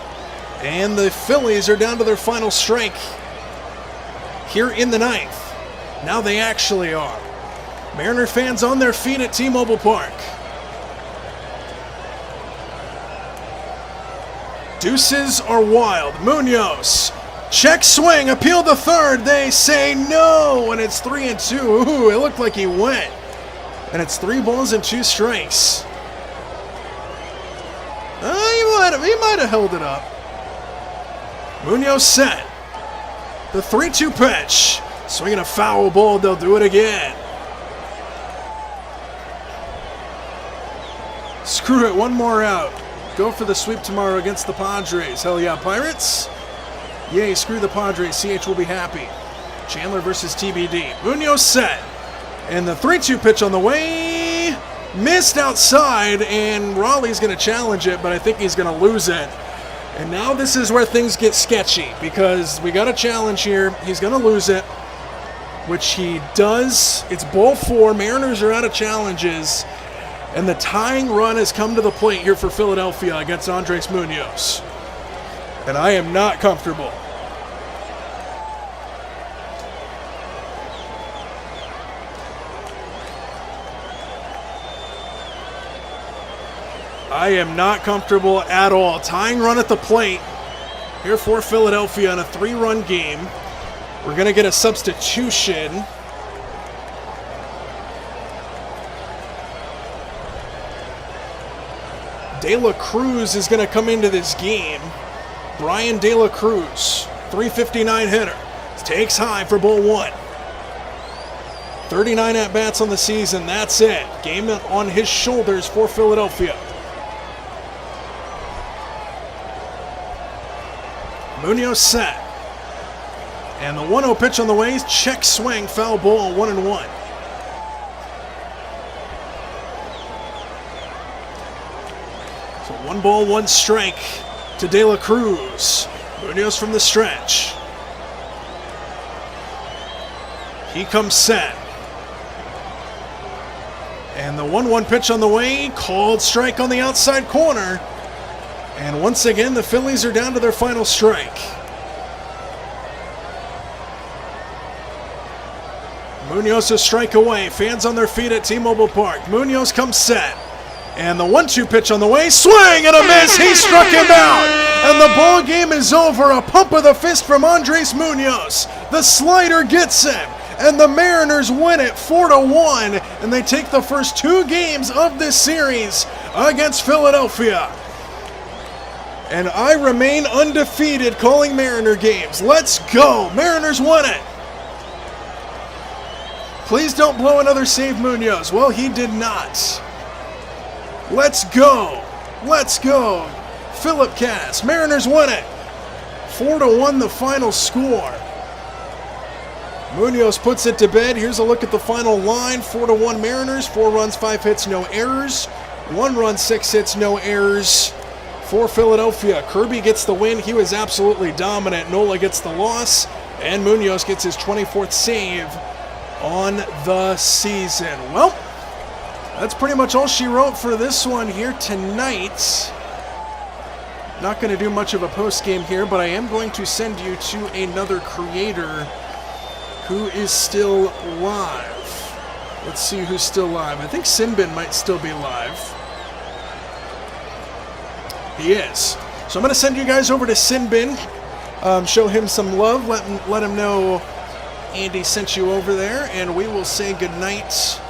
and the Phillies are down to their final strike here in the 9th. Now they actually are. Mariner fans on their feet at T-Mobile Park. Deuces are wild. Munoz, check swing, appeal to third. They say no, and it's 3-2. Ooh, it looked like he went. And it's 3 balls and 2 strikes. He might have held it up. Munoz set. The 3-2 pitch. Swinging a foul ball, they'll do it again. Screw it, 1 more out. Go for the sweep tomorrow against the Padres. Hell yeah, Pirates. Yay, screw the Padres. CH will be happy. Chandler versus TBD. Munoz set. And the 3-2 pitch on the way. Missed outside, and Raleigh's going to challenge it, but I think he's going to lose it. And now this is where things get sketchy, because we got a challenge here. He's going to lose it, which he does. It's ball 4. Mariners are out of challenges. And the tying run has come to the plate here for Philadelphia against Andres Munoz. And I am not comfortable. I am not comfortable at all. Tying run at the plate here for Philadelphia in a 3-run game. We're going to get a substitution. De La Cruz is going to come into this game. Brian De La Cruz, 359 hitter. Takes high for ball 1. 39 at-bats on the season. That's it. Game on his shoulders for Philadelphia. Munoz set. And the 1-0 pitch on the way. Check swing, foul ball, 1-1. So 1 ball, 1 strike to De La Cruz. Munoz from the stretch. He comes set. And the 1-1 pitch on the way. Called strike on the outside corner. And once again, the Phillies are down to their final strike. Munoz a strike away. Fans on their feet at T-Mobile Park. Munoz comes set. And the 1-2 pitch on the way. Swing and a miss. He struck him out. And the ball game is over. A pump of the fist from Andres Munoz. The slider gets him. And the Mariners win it 4-1. And they take the first 2 games of this series against Philadelphia. And I remain undefeated calling Mariner games. Let's go. Mariners won it. Please don't blow another save, Munoz. Well, he did not. Let's go. Let's go. Philip Cass. Mariners win it. 4-1 the final score. Munoz puts it to bed. Here's a look at the final line. 4-1 Mariners. 4 runs, 5 hits, no errors. 1 run, 6 hits, no errors for Philadelphia. Kirby gets the win. He was absolutely dominant. Nola gets the loss. And Munoz gets his 24th save on the season. Well, That's pretty much all she wrote for this one here tonight. Not going to do much of a post game here, but I am going to send you to another creator who is still live. Let's see who's still live. I think Sinbin might still be live. He is. So I'm going to send you guys over to Sinbin. Show him some love. Let him know Andy sent you over there, and we will say goodnight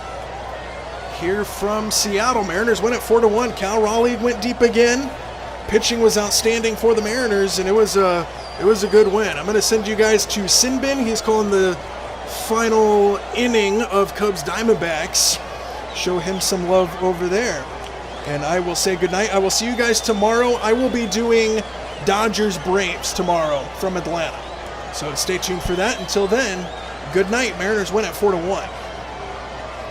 here from Seattle. Mariners win at 4-1. Cal Raleigh went deep again. Pitching was outstanding for the Mariners, and it was a good win. I'm going to send you guys to Sinbin. He's calling the final inning of Cubs Diamondbacks. Show him some love over there. And I will say goodnight. I will see you guys tomorrow. I will be doing Dodgers Braves tomorrow from Atlanta. So stay tuned for that. Until then, good night. Mariners win at 4-1.